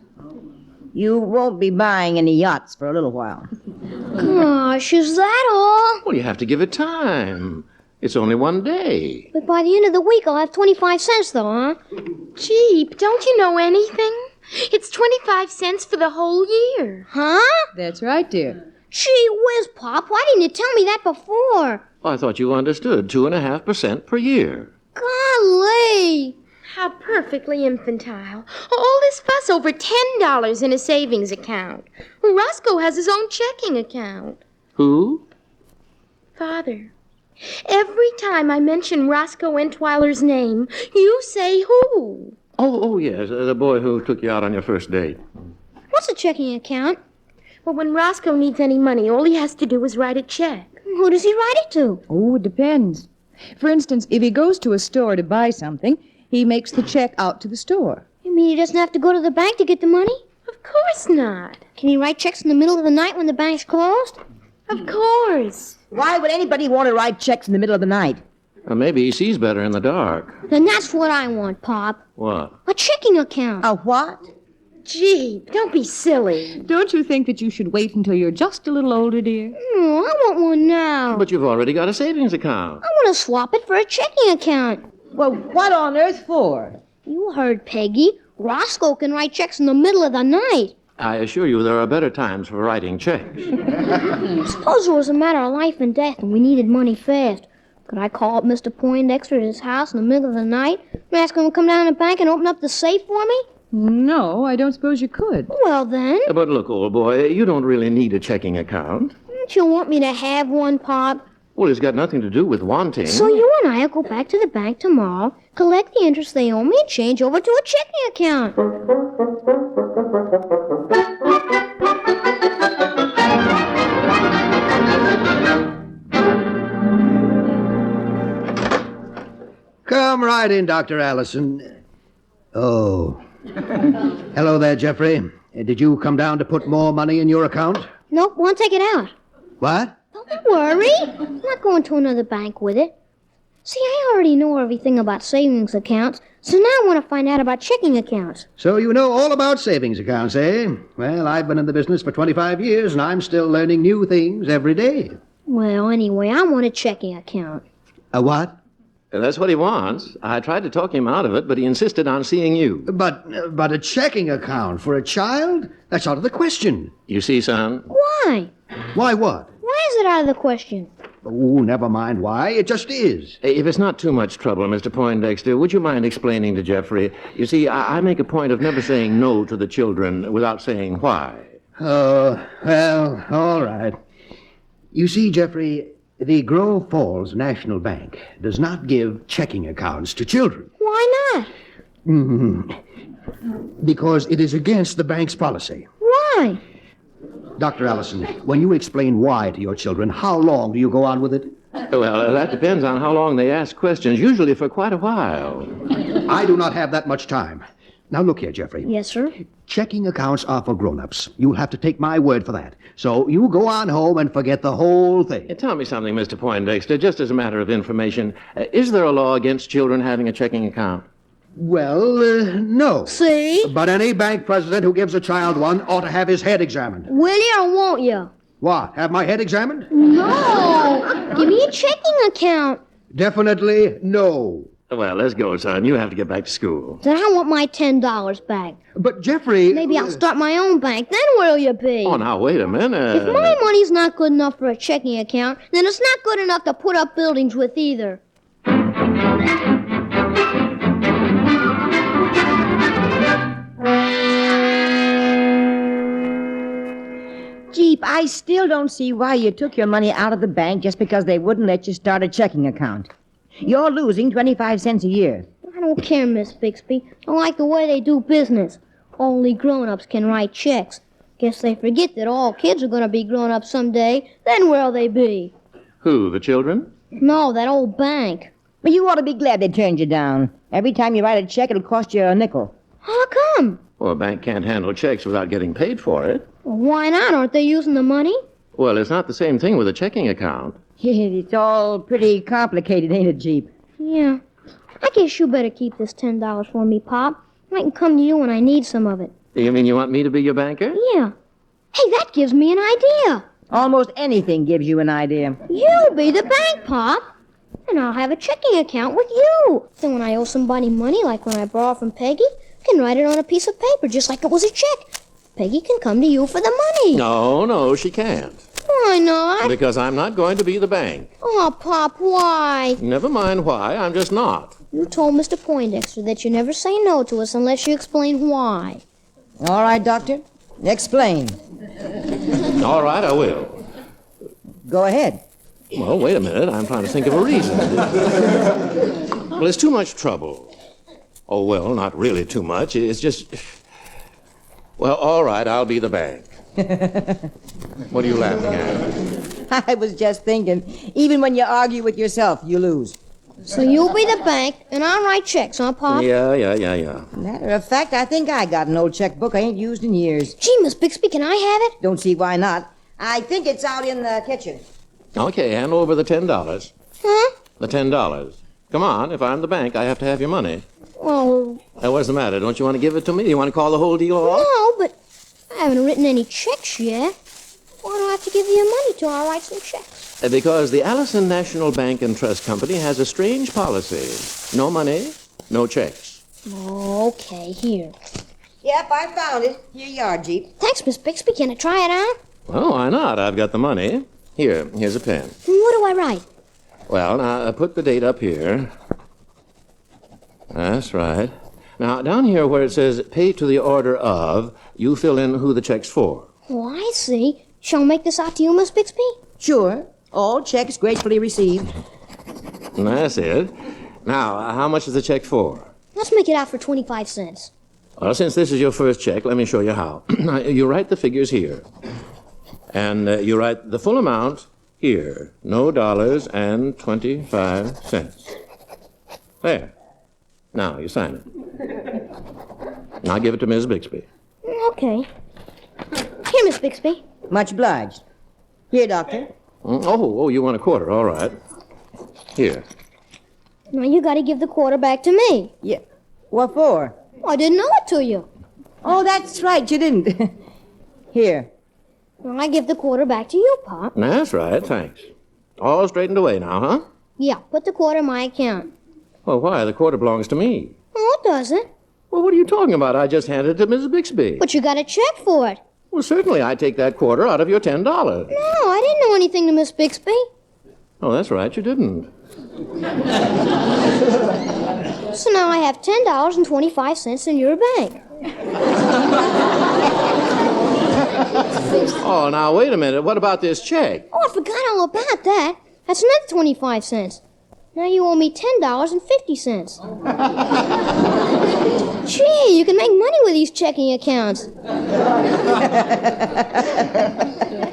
You won't be buying any yachts for a little while. Gosh, is that all? Well, you have to give it time. It's only one day. But by the end of the week, I'll have 25 cents, though, huh? Jeep, don't you know anything? It's 25 cents for the whole year. Huh? That's right, dear. Gee whiz, Pop, why didn't you tell me that before? I thought you understood 2.5% per year. Golly! How perfectly infantile. All this fuss over $10 in a savings account. Roscoe has his own checking account. Who? Father, every time I mention Roscoe Entweiler's name, you say who? Oh, yes, the boy who took you out on your first date. What's a checking account? Well, when Roscoe needs any money, all he has to do is write a check. Who does he write it to? Oh, it depends. For instance, if he goes to a store to buy something, he makes the check out to the store. You mean he doesn't have to go to the bank to get the money? Of course not. Can he write checks in the middle of the night when the bank's closed? Of course. Why would anybody want to write checks in the middle of the night? Maybe he sees better in the dark. Then that's what I want, Pop. What? A checking account. A what? Gee, don't be silly. Don't you think that you should wait until you're just a little older, dear? No, I want one now. But you've already got a savings account. I want to swap it for a checking account. Well, what on earth for? You heard Peggy. Roscoe can write checks in the middle of the night. I assure you there are better times for writing checks. Suppose it was a matter of life and death and we needed money fast. Could I call up Mr. Poindexter at his house in the middle of the night and ask him to come down to the bank and open up the safe for me? No, I don't suppose you could. Well, then. But look, old boy, you don't really need a checking account. Don't you want me to have one, Pop? Well, it's got nothing to do with wanting. So you and I will go back to the bank tomorrow, collect the interest they owe me, and change over to a checking account. Come right in, Dr. Allison. Oh. Hello there, Jeffrey. Did you come down to put more money in your account? Nope, won't take it out. What? Don't worry. I'm not going to another bank with it. See, I already know everything about savings accounts, so now I want to find out about checking accounts. So you know all about savings accounts, eh? Well, I've been in the business for 25 years, and I'm still learning new things every day. Well, anyway, I want a checking account. A what? That's what he wants. I tried to talk him out of it, but he insisted on seeing you. But a checking account for a child? That's out of the question. You see, son? Why? Why what? Why is it out of the question? Oh, never mind why. It just is. If it's not too much trouble, Mr. Poindexter, would you mind explaining to Jeffrey? You see, I make a point of never saying no to the children without saying why. Oh, well, all right. You see, Jeffrey, the Grove Falls National Bank does not give checking accounts to children. Why not? Because it is against the bank's policy. Why? Dr. Allison, when you explain why to your children, how long do you go on with it? Well, that depends on how long they ask questions, usually for quite a while. I do not have that much time. Now, look here, Jeffrey. Yes, sir? Checking accounts are for grown-ups. You'll have to take my word for that. So you go on home and forget the whole thing. Tell me something, Mr. Poindexter, just as a matter of information. Is there a law against children having a checking account? Well, no. See? But any bank president who gives a child one ought to have his head examined. Will you or won't you? What, have my head examined? No! Give me a checking account. Definitely no. Well, let's go, son. You have to get back to school. Then I want my $10 back. But, Jeffrey... Maybe I'll start my own bank. Then where'll you be? Oh, now, wait a minute. If my money's not good enough for a checking account, then it's not good enough to put up buildings with either. Jeep, I still don't see why you took your money out of the bank just because they wouldn't let you start a checking account. You're losing 25 cents a year. I don't care, Miss Bixby. I like the way they do business. Only grown-ups can write checks. Guess they forget that all kids are going to be grown up someday. Then where'll they be? Who, the children? No, that old bank. But you ought to be glad they turned you down. Every time you write a check, it'll cost you a nickel. How come? Well, a bank can't handle checks without getting paid for it. Well, why not? Aren't they using the money? Well, it's not the same thing with a checking account. It's all pretty complicated, ain't it, Jeep? Yeah. I guess you better keep this $10 for me, Pop. I can come to you when I need some of it. You mean you want me to be your banker? Yeah. Hey, that gives me an idea. Almost anything gives you an idea. You'll be the bank, Pop. And I'll have a checking account with you. Then when I owe somebody money, like when I borrow from Peggy, I can write it on a piece of paper just like it was a check. Peggy can come to you for the money. No, she can't. Why not? Because I'm not going to be the bank. Oh, Pop, why? Never mind why, I'm just not. You told Mr. Poindexter that you never say no to us unless you explain why. All right, Doctor. Explain. All right, I will. Go ahead. Well, wait a minute. I'm trying to think of a reason. Well, it's too much trouble. Oh, well, not really too much. It's just... Well, all right, I'll be the bank. What are you laughing at? I was just thinking, even when you argue with yourself, you lose. So you'll be the bank, and I'll write checks, huh, Pop? Yeah. Matter of fact, I think I got an old checkbook I ain't used in years. Gee, Miss Bixby, can I have it? Don't see why not. I think it's out in the kitchen. Okay, hand over the $10. Huh? The $10. Come on, if I'm the bank, I have to have your money. Oh. What's the matter? Don't you want to give it to me? You want to call the whole deal off? No, but I haven't written any checks yet. Why do I have to give you your money till I write some checks? Because the Allison National Bank and Trust Company has a strange policy. No money, no checks. Okay, here. Yep, I found it. Here you are, Jeep. Thanks, Miss Bixby. Can I try it out? Well, why not? I've got the money. Here's a pen. What do I write? Well, now, put the date up here. That's right. Now, down here where it says pay to the order of, you fill in who the check's for. Oh, I see. Shall I make this out to you, Miss Bixby? Sure. All checks gratefully received. That's it. Now, how much is the check for? Let's make it out for 25 cents. Well, since this is your first check, let me show you how. Now, you write the figures here. And you write the full amount here. No dollars and 25 cents. There. Now, you sign it. Now, give it to Miss Bixby. Okay. Here, Miss Bixby. Much obliged. Here, Doctor. Oh, you want a quarter. All right. Here. Now, you got to give the quarter back to me. Yeah. What for? I didn't know it to you. Oh, that's right. You didn't. Here. Well, I give the quarter back to you, Pop. That's right. Thanks. All straightened away now, huh? Yeah, put the quarter in my account. Well, why? The quarter belongs to me. Oh, it doesn't. Well, what are you talking about? I just handed it to Mrs. Bixby. But you got a check for it. Well, certainly I take that quarter out of your $10. No, I didn't know anything to Miss Bixby. Oh, that's right. You didn't. So now I have $10.25 in your bank. Oh, now, wait a minute. What about this check? Oh, I forgot all about that. That's another 25 cents. Now you owe me $10.50. Gee, you can make money with these checking accounts.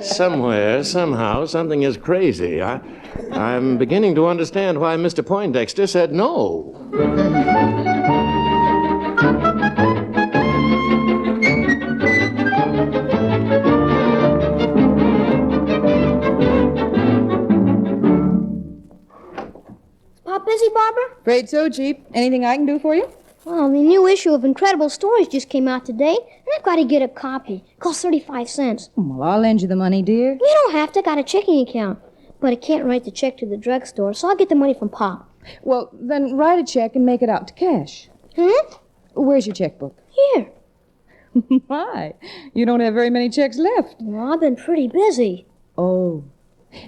Somewhere, somehow, something is crazy. I'm beginning to understand why Mr. Poindexter said no. Busy, Barbara? Afraid so, Jeep. Anything I can do for you? Well, the new issue of Incredible Stories just came out today, and I've got to get a copy. It costs 35 cents. Well, I'll lend you the money, dear. You don't have to. Got a checking account. But I can't write the check to the drugstore, so I'll get the money from Pop. Well, then write a check and make it out to cash. Where's your checkbook? Here. My, you don't have very many checks left. Well, I've been pretty busy. Oh.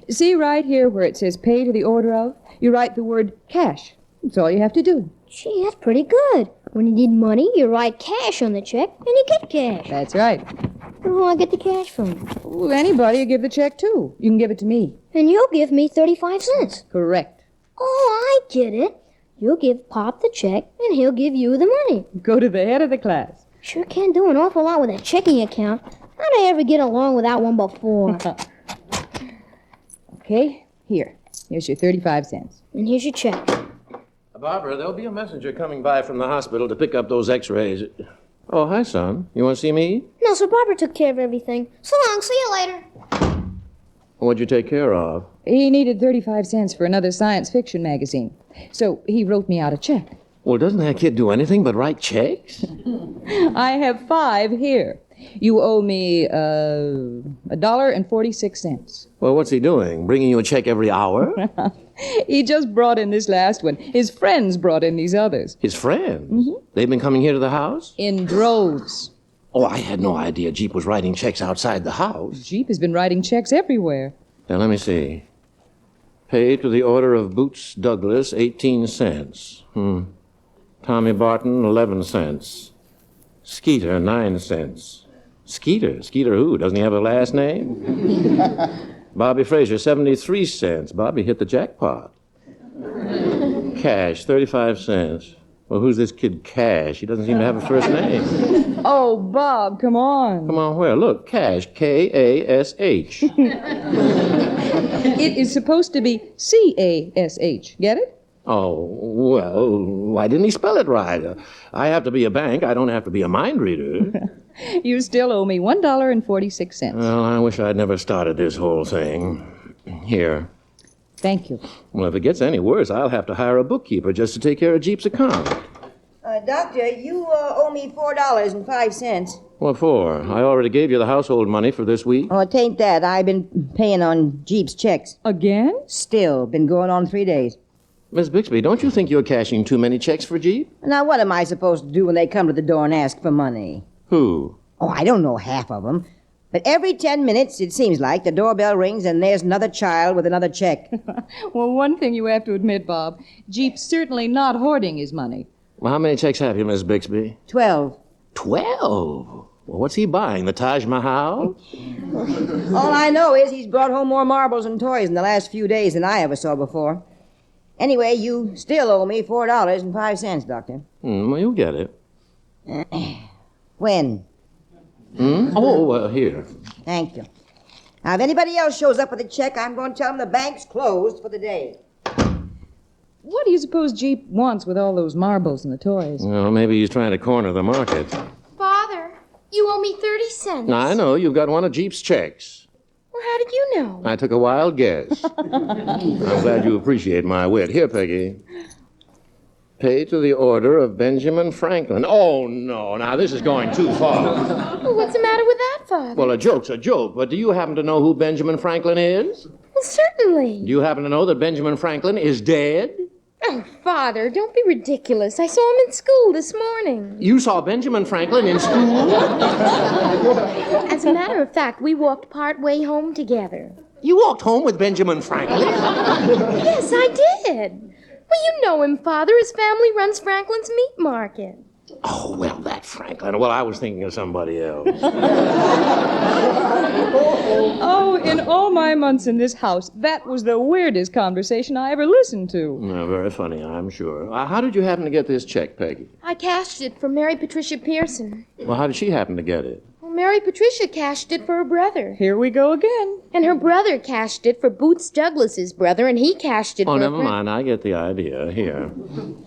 See right here where it says pay to the order of? You write the word cash. That's all you have to do. Gee, that's pretty good. When you need money, you write cash on the check, and you get cash. That's right. Where will I get the cash from? Well, anybody you give the check to. You can give it to me. And you'll give me 35 cents. Correct. Oh, I get it. You'll give Pop the check, and he'll give you the money. Go to the head of the class. Sure can do an awful lot with a checking account. How'd I ever get along without one before? Okay, here. Here's your 35 cents. And here's your check. Barbara, there'll be a messenger coming by from the hospital to pick up those x-rays. Oh, hi, son. You want to see me? No, so Barbara took care of everything. So long, see you later. What'd you take care of? He needed 35 cents for another science fiction magazine. So he wrote me out a check. Well, doesn't that kid do anything but write checks? I have 5 here. You owe me $1.46. Well, what's he doing? Bringing you a check every hour? He just brought in this last one. His friends brought in these others. His friends? They've been coming here to the house? In droves. Oh, I had no idea Jeep was writing checks outside the house. Jeep has been writing checks everywhere. Now, let me see. Pay to the order of Boots Douglas, 18 cents. Tommy Barton, 11 cents. Skeeter, 9 cents. Skeeter? Skeeter who? Doesn't he have a last name? Bobby Frazier, 73 cents. Bobby hit the jackpot. Cash, 35 cents. Well, who's this kid Cash? He doesn't seem to have a first name. Oh, Bob, come on. Come on, where? Look, Cash, K-A-S-H. It is supposed to be C-A-S-H. Get it? Oh, well, why didn't he spell it right? I have to be a bank. I don't have to be a mind reader. You still owe me $1.46. Well, I wish I'd never started this whole thing. Here. Thank you. Well, if it gets any worse, I'll have to hire a bookkeeper just to take care of Jeep's account. Doctor, you owe me $4.05. What for? I already gave you the household money for this week. Oh, it ain't that. I've been paying on Jeep's checks. Again? Still. Been going on 3 days. Miss Bixby, don't you think you're cashing too many checks for Jeep? Now, what am I supposed to do when they come to the door and ask for money? Who? Oh, I don't know half of them. But every 10 minutes, it seems like, the doorbell rings and there's another child with another check. Well, one thing you have to admit, Bob, Jeep's certainly not hoarding his money. Well, how many checks have you, Miss Bixby? 12. 12? Well, what's he buying, the Taj Mahal? All I know is he's brought home more marbles and toys in the last few days than I ever saw before. Anyway, you still owe me $4.05, Doctor. Well, you'll get it. When? Oh, here. Thank you. Now, if anybody else shows up with a check, I'm going to tell them the bank's closed for the day. What do you suppose Jeep wants with all those marbles and the toys? Well, maybe he's trying to corner the market. Father, you owe me 30 cents. Now, I know you've got one of Jeep's checks. Well, how did you know? I took a wild guess. I'm glad you appreciate my wit. Here, Peggy. Pay to the order of Benjamin Franklin. Oh, no. Now, this is going too far. Well, what's the matter with that, Father? Well, a joke's a joke, but do you happen to know who Benjamin Franklin is? Well, certainly. Do you happen to know that Benjamin Franklin is dead? Oh, Father, don't be ridiculous. I saw him in school this morning. You saw Benjamin Franklin in school? As a matter of fact, we walked part way home together. You walked home with Benjamin Franklin? Yes, I did. Well, you know him, Father. His family runs Franklin's Meat Market. Oh, well, that Franklin. Well, I was thinking of somebody else. Oh, in all my months in this house, that was the weirdest conversation I ever listened to. Very funny, I'm sure. How did you happen to get this check, Peggy? I cashed it for Mary Patricia Pearson. Well, how did she happen to get it? Well, Mary Patricia cashed it for her brother. Here we go again. And her brother cashed it for Boots Douglas's brother, and he cashed it for... Oh, never mind. I get the idea. Here.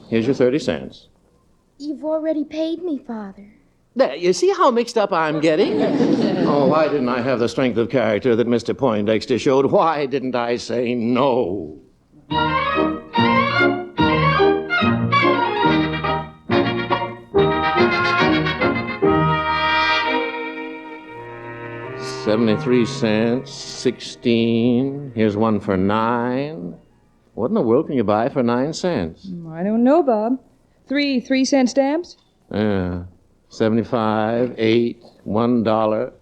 Here's your 30 cents. You've already paid me, Father. There, you see how mixed up I'm getting? Oh, why didn't I have the strength of character that Mr. Poindexter showed? Why didn't I say no? 73 cents, 16. Here's one for 9. What in the world can you buy for 9 cents? I don't know, Bob. 3-cent stamps? 75, 8, $1.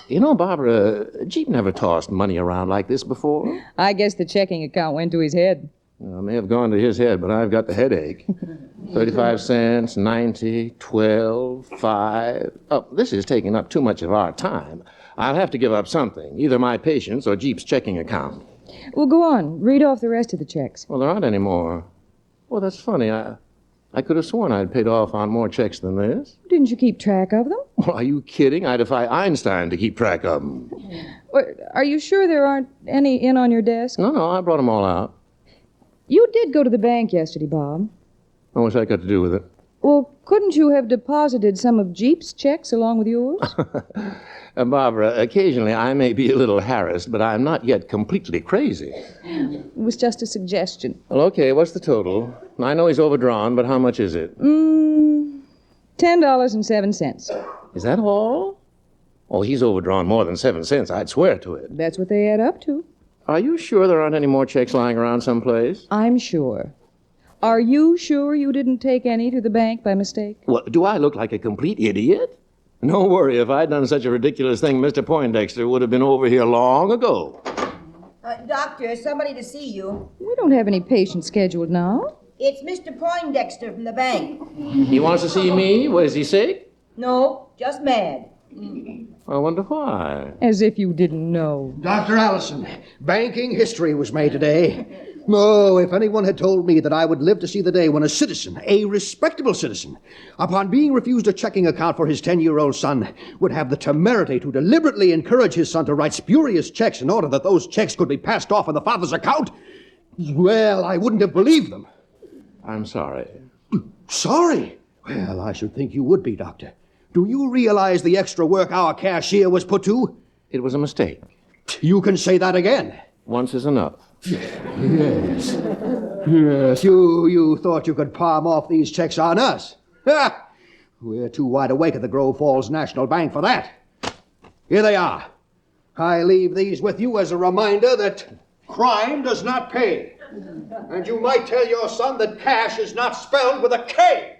You know, Barbara, Jeep never tossed money around like this before. I guess the checking account went to his head. Well, it may have gone to his head, but I've got the headache. 35 cents, 90, 12, 5. Oh, this is taking up too much of our time. I'll have to give up something, either my patience or Jeep's checking account. Well, go on. Read off the rest of the checks. Well, there aren't any more. Well, that's funny. I could have sworn I'd paid off on more checks than this. Didn't you keep track of them? Well, are you kidding? I defy Einstein to keep track of them. Are you sure there aren't any in on your desk? No, I brought them all out. You did go to the bank yesterday, Bob. What's that got to do with it? Well, couldn't you have deposited some of Jeep's checks along with yours? Barbara, occasionally I may be a little harassed, but I'm not yet completely crazy. It was just a suggestion. Well, okay, what's the total? I know he's overdrawn, but how much is it? $10.07. Is that all? Oh, he's overdrawn more than 7 cents. I'd swear to it. That's what they add up to. Are you sure there aren't any more checks lying around someplace? I'm sure. Are you sure you didn't take any to the bank by mistake? Well, do I look like a complete idiot? No worry, if I'd done such a ridiculous thing, Mr. Poindexter would have been over here long ago. Doctor, somebody to see you. We don't have any patients scheduled now. It's Mr. Poindexter from the bank. He wants to see me? What, is he sick? No, just mad. I wonder why. As if you didn't know. Dr. Allison, banking history was made today. Oh, if anyone had told me that I would live to see the day when a citizen, a respectable citizen, upon being refused a checking account for his 10-year-old son, would have the temerity to deliberately encourage his son to write spurious checks in order that those checks could be passed off on the father's account, well, I wouldn't have believed them. I'm sorry. Sorry? Well, I should think you would be, Doctor. Do you realize the extra work our cashier was put to? It was a mistake. You can say that again. Once is enough. Yes. Yes, you thought you could palm off these checks on us. Ha! We're too wide awake at the Grove Falls National Bank for that. Here they are. I leave these with you as a reminder that crime does not pay. And you might tell your son that cash is not spelled with a K.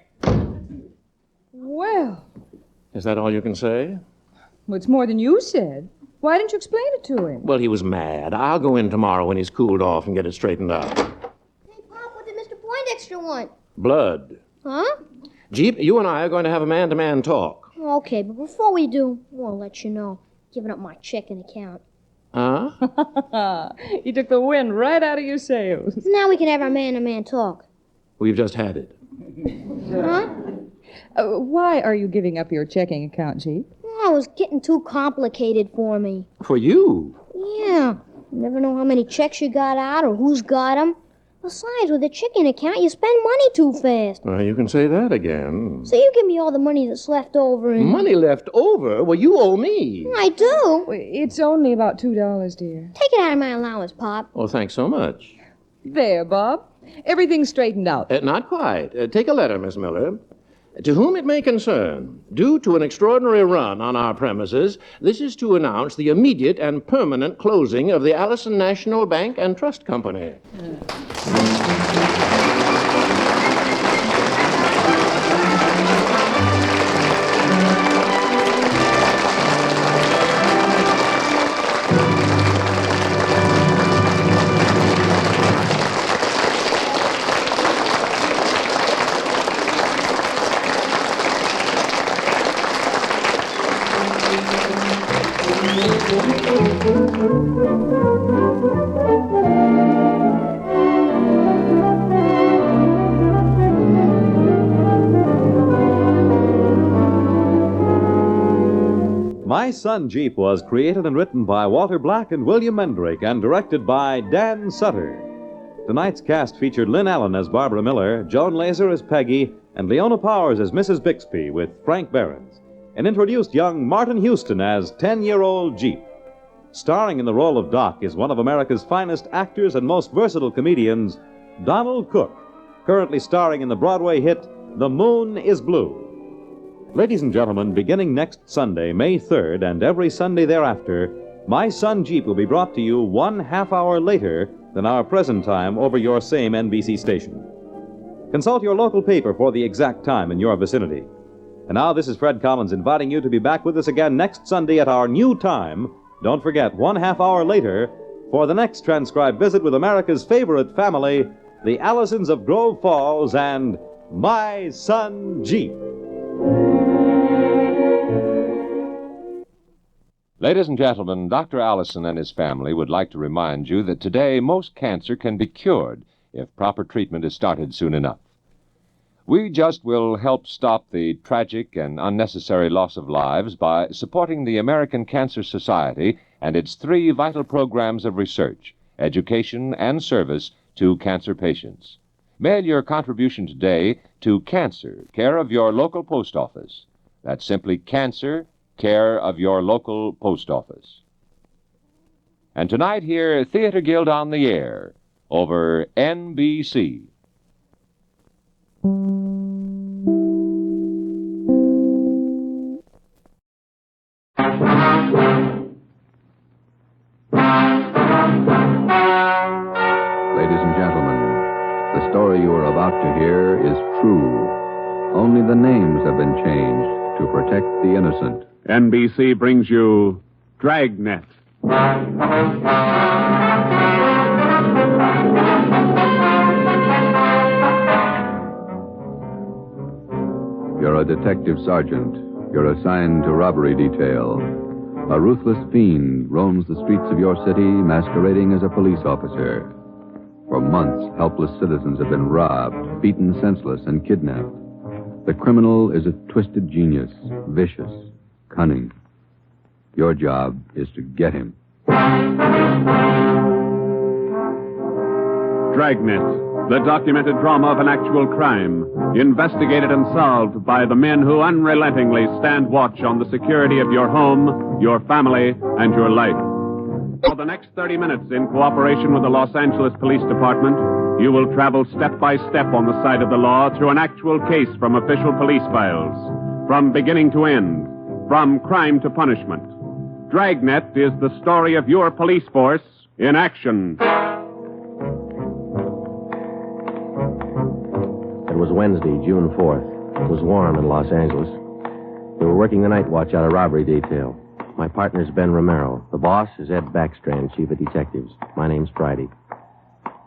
Well. Is that all you can say? Well, it's more than you said. Why didn't you explain it to him? Well, he was mad. I'll go in tomorrow when he's cooled off and get it straightened out. Hey, Pop, what did Mr. Poindexter want? Blood. Huh? Jeep, you and I are going to have a man-to-man talk. Okay, but before we do, I want to let you know, giving up my checking account. Huh? You took the wind right out of your sails. Now we can have our man-to-man talk. We've just had it. Huh? Why are you giving up your checking account, Jeep? Oh, it was getting too complicated for me. For you? Yeah. You never know how many checks you got out or who's got them. Besides, with a checking account, you spend money too fast. Well, you can say that again. So you give me all the money that's left over and... Money left over? Well, you owe me. I do. It's only about $2, dear. Take it out of my allowance, Pop. Well, thanks so much. There, Bob. Everything's straightened out. Not quite. Take a letter, Miss Miller. To whom it may concern, due to an extraordinary run on our premises, this is to announce the immediate and permanent closing of the Allison National Bank and Trust Company. My Son Jeep was created and written by Walter Black and William Mendrake and directed by Dan Sutter. Tonight's cast featured Lynn Allen as Barbara Miller, Joan Laser as Peggy, and Leona Powers as Mrs. Bixby with Frank Behrens, and introduced young Martin Houston as 10-year-old Jeep. Starring in the role of Doc is one of America's finest actors and most versatile comedians, Donald Cook, currently starring in the Broadway hit The Moon is Blue. Ladies and gentlemen, beginning next Sunday, May 3rd, and every Sunday thereafter, My Son Jeep will be brought to you 1 half-hour later than our present time over your same NBC station. Consult your local paper for the exact time in your vicinity. And now this is Fred Collins inviting you to be back with us again next Sunday at our new time. Don't forget, 1 half-hour later, for the next transcribed visit with America's favorite family, the Allisons of Grove Falls and My Son Jeep. Ladies and gentlemen, Dr. Allison and his family would like to remind you that today most cancer can be cured if proper treatment is started soon enough. We just will help stop the tragic and unnecessary loss of lives by supporting the American Cancer Society and its 3 vital programs of research, education, and service to cancer patients. Mail your contribution today to Cancer, care of your local post office. That's simply Cancer, care of your local post office. And tonight here, Theater Guild on the Air over NBC. Ladies and gentlemen, the story you are about to hear is true. Only the names have been changed to protect the innocent. NBC brings you Dragnet. You're a detective sergeant. You're assigned to robbery detail. A ruthless fiend roams the streets of your city masquerading as a police officer. For months, helpless citizens have been robbed, beaten senseless, and kidnapped. The criminal is a twisted genius, vicious, cunning. Your job is to get him. Dragnet, the documented drama of an actual crime, investigated and solved by the men who unrelentingly stand watch on the security of your home, your family, and your life. For the next 30 minutes, in cooperation with the Los Angeles Police Department, you will travel step by step on the side of the law through an actual case from official police files, from beginning to end, from crime to punishment. Dragnet is the story of your police force in action. It was Wednesday, June 4th. It was warm in Los Angeles. We were working the night watch out of robbery detail. My partner's Ben Romero. The boss is Ed Backstrand, chief of detectives. My name's Friday.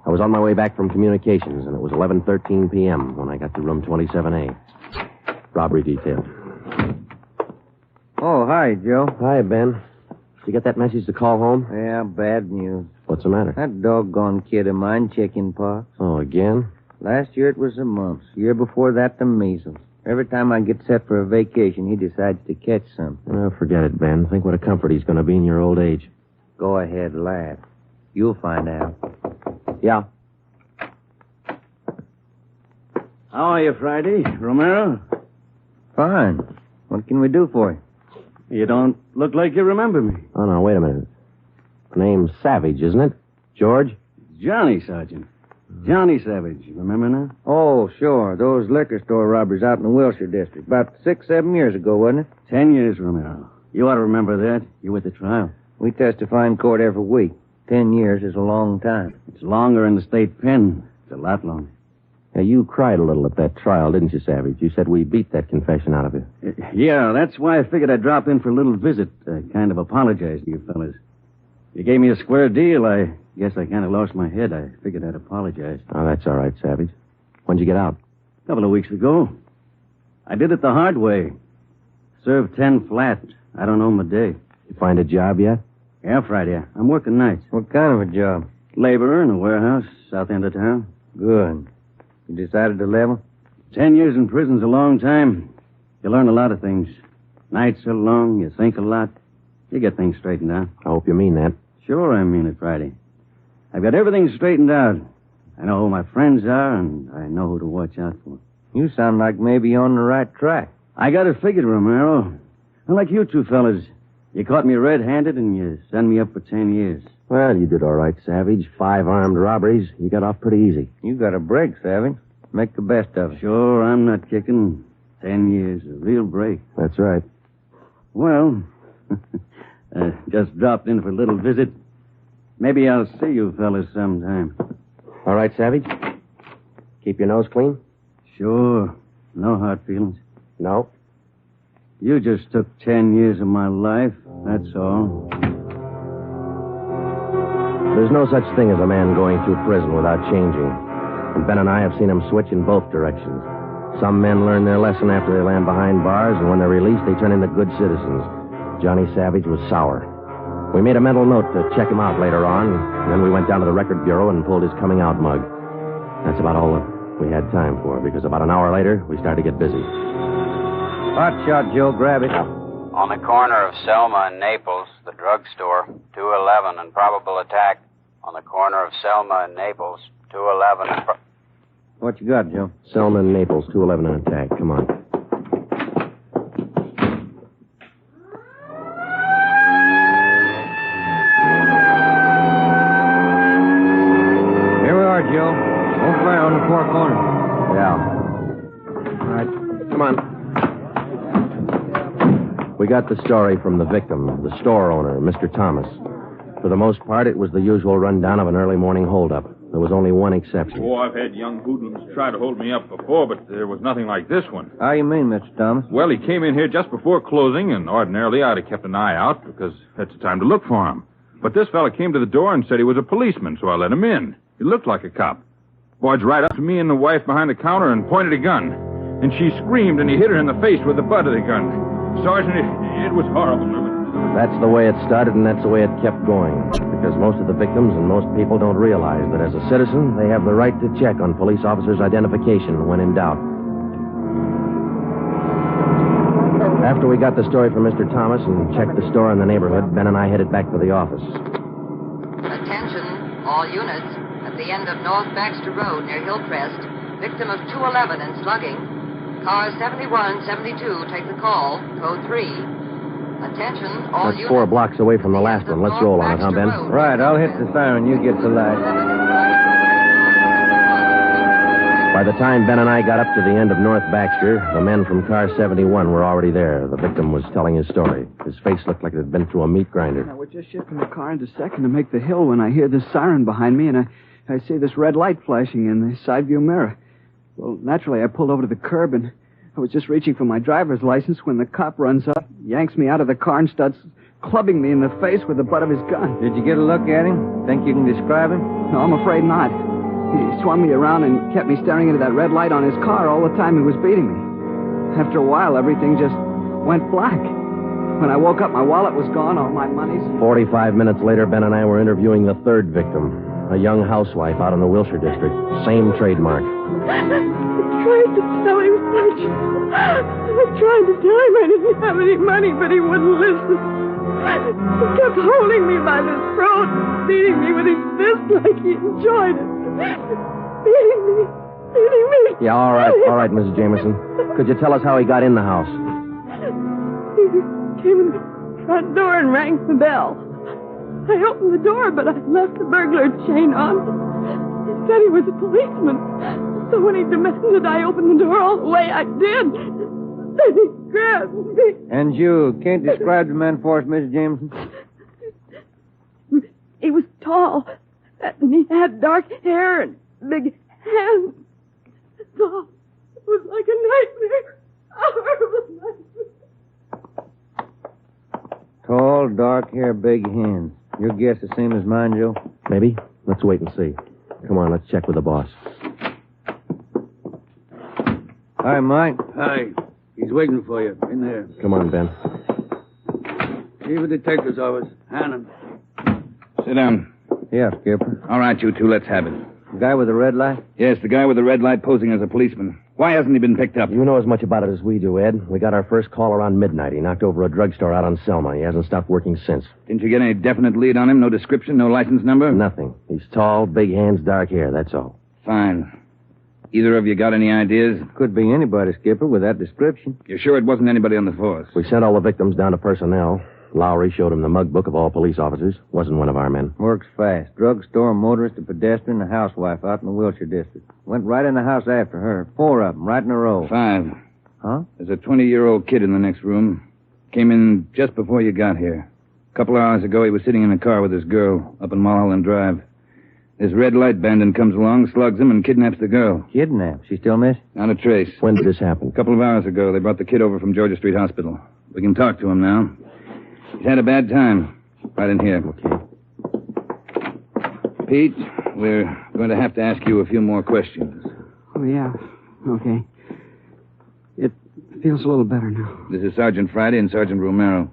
I was on my way back from communications, and it was 11:13 p.m. when I got to room 27A. Robbery detail. Oh, hi, Joe. Hi, Ben. Did you get that message to call home? Yeah, bad news. What's the matter? That doggone kid of mine, chicken pox. Oh, again? Last year it was the mumps. Year before that, the measles. Every time I get set for a vacation, he decides to catch something. Oh, forget it, Ben. Think what a comfort he's going to be in your old age. Go ahead, laugh. You'll find out. Yeah. How are you, Friday? Romero? Fine. What can we do for you? You don't look like you remember me. Oh, no, wait a minute. Name's Savage, isn't it? George? Johnny, Sergeant. Johnny Savage. Remember now? Oh, sure. Those liquor store robberies out in the Wilshire district. About 6-7 years ago, wasn't it? 10 years, Romero. You ought to remember that. You were at the trial. We testify in court every week. 10 years is a long time. It's longer in the state pen. It's a lot longer. Now, you cried a little at that trial, didn't you, Savage? You said we beat that confession out of you. Yeah, that's why I figured I'd drop in for a little visit. Kind of apologize to you fellas. You gave me a square deal. I guess I kind of lost my head. I figured I'd apologize. Oh, that's all right, Savage. When'd you get out? A couple of weeks ago. I did it the hard way. Served 10 flat. I don't know my day. You find a job yet? Yeah, Friday. I'm working nights. What kind of a job? Laborer in a warehouse, south end of town. Good. You decided to level? 10 years in prison's a long time. You learn a lot of things. Nights are long, you think a lot. You get things straightened out. I hope you mean that. Sure I mean it, Friday. I've got everything straightened out. I know who my friends are, and I know who to watch out for. You sound like maybe you're on the right track. I got it figured, Romero. Unlike you two fellas, you caught me red-handed, and you sent me up for 10 years. Well, you did all right, Savage. 5 armed robberies. You got off pretty easy. You got a break, Savage. Make the best of it. Sure, I'm not kicking. 10 years, a real break. That's right. Well, just dropped in for a little visit. Maybe I'll see you fellas sometime. All right, Savage? Keep your nose clean? Sure. No hard feelings. No. You just took 10 years of my life, that's all. There's no such thing as a man going through prison without changing. And Ben and I have seen him switch in both directions. Some men learn their lesson after they land behind bars, and when they're released, they turn into good citizens. Johnny Savage was sour. We made a mental note to check him out later on, and then we went down to the record bureau and pulled his coming out mug. That's about all that we had time for, because about an hour later, we started to get busy. Hot shot, Joe. Grab it. On the corner of Selma and Naples, the drugstore, 211 and probable attack. On the corner of Selma and Naples, 211 and... What you got, Joe? Selma and Naples, 211 and attack. Come on. Here we are, Joe. Over there on the far corner. Yeah. All right. Come on. We got the story from the victim, the store owner, Mr. Thomas. For the most part, it was the usual rundown of an early morning holdup. There was only one exception. Oh, I've had young hoodlums try to hold me up before, but there was nothing like this one. How you mean, Mr. Thomas? Well, he came in here just before closing, and ordinarily I'd have kept an eye out, because that's the time to look for him. But this fella came to the door and said he was a policeman, so I let him in. He looked like a cop. Barged right up to me and the wife behind the counter and pointed a gun. And she screamed, and he hit her in the face with the butt of the gun. Sergeant, it was horrible. That's the way it started, and that's the way it kept going. Because most of the victims and most people don't realize that as a citizen, they have the right to check on police officers' identification when in doubt. After we got the story from Mr. Thomas and checked the store in the neighborhood, Ben and I headed back for the office. Attention, all units. At the end of North Baxter Road near Hillcrest, victim of 211 and slugging. Car 7172, take the call. Code 3. Attention, all That's units. 4 blocks away from the last one. Let's roll on it, huh, Ben? Right, I'll hit the siren. You get the light. By the time Ben and I got up to the end of North Baxter, the men from car 71 were already there. The victim was telling his story. His face looked like it had been through a meat grinder. I was just shifting the car into second to make the hill when I hear this siren behind me, and I see this red light flashing in the side view mirror. Well, naturally, I pulled over to the curb, and I was just reaching for my driver's license when the cop runs up, yanks me out of the car, and starts clubbing me in the face with the butt of his gun. Did you get a look at him? Think you can describe him? No, I'm afraid not. He swung me around and kept me staring into that red light on his car all the time he was beating me. After a while, everything just went black. When I woke up, my wallet was gone, all my money's... 45 minutes later, Ben and I were interviewing the third victim, a young housewife out in the Wilshire district. Same trademark. I tried to tell him much. I tried to tell him I didn't have any money, but he wouldn't listen. He kept holding me by the throat, beating me with his fist like he enjoyed it. Beating me. Yeah, all right, Mrs. Jameson. Could you tell us how he got in the house? He came in the front door and rang the bell. I opened the door, but I left the burglar chain on. He said he was a policeman. So when he demanded I open the door all the way, I did. Then he grabbed me. And you can't describe the man for us, Mrs. Jameson? He was tall, and he had dark hair and big hands. That's all. It was like a nightmare. A horrible nightmare. Tall, dark hair, big hands. Your guess the same as mine, Joe? Maybe. Let's wait and see. Come on, let's check with the boss. Hi, Mike. Hi. He's waiting for you in there. Come on, Ben. Chief of Detective's office. Hannon. Sit down. Yeah, Skipper. All right, you two, let's have it. The guy with the red light? Yes, the guy with the red light posing as a policeman. Why hasn't he been picked up? You know as much about it as we do, Ed. We got our first call around midnight. He knocked over a drugstore out on Selma. He hasn't stopped working since. Didn't you get any definite lead on him? No description, no license number? Nothing. He's tall, big hands, dark hair, that's all. Fine. Either of you got any ideas? Could be anybody, Skipper, with that description. You're sure it wasn't anybody on the force? We sent all the victims down to personnel. Lowry showed him the mug book of all police officers. Wasn't one of our men. Works fast. Drugstore, motorist, a pedestrian, a housewife out in the Wilshire district. Went right in the house after her. 4 of them, right in a row. 5. Huh? There's a 20-year-old kid in the next room. Came in just before you got here. A couple of hours ago, he was sitting in a car with his girl up in Mulholland Drive. This red light bandit comes along, slugs him, and kidnaps the girl. Kidnapped? She still missing? Not a trace. When did this happen? A couple of hours ago, they brought the kid over from Georgia Street Hospital. We can talk to him now. He's had a bad time. Right in here. Okay. Pete, we're going to have to ask you a few more questions. Oh, yeah. Okay. It feels a little better now. This is Sergeant Friday and Sergeant Romero.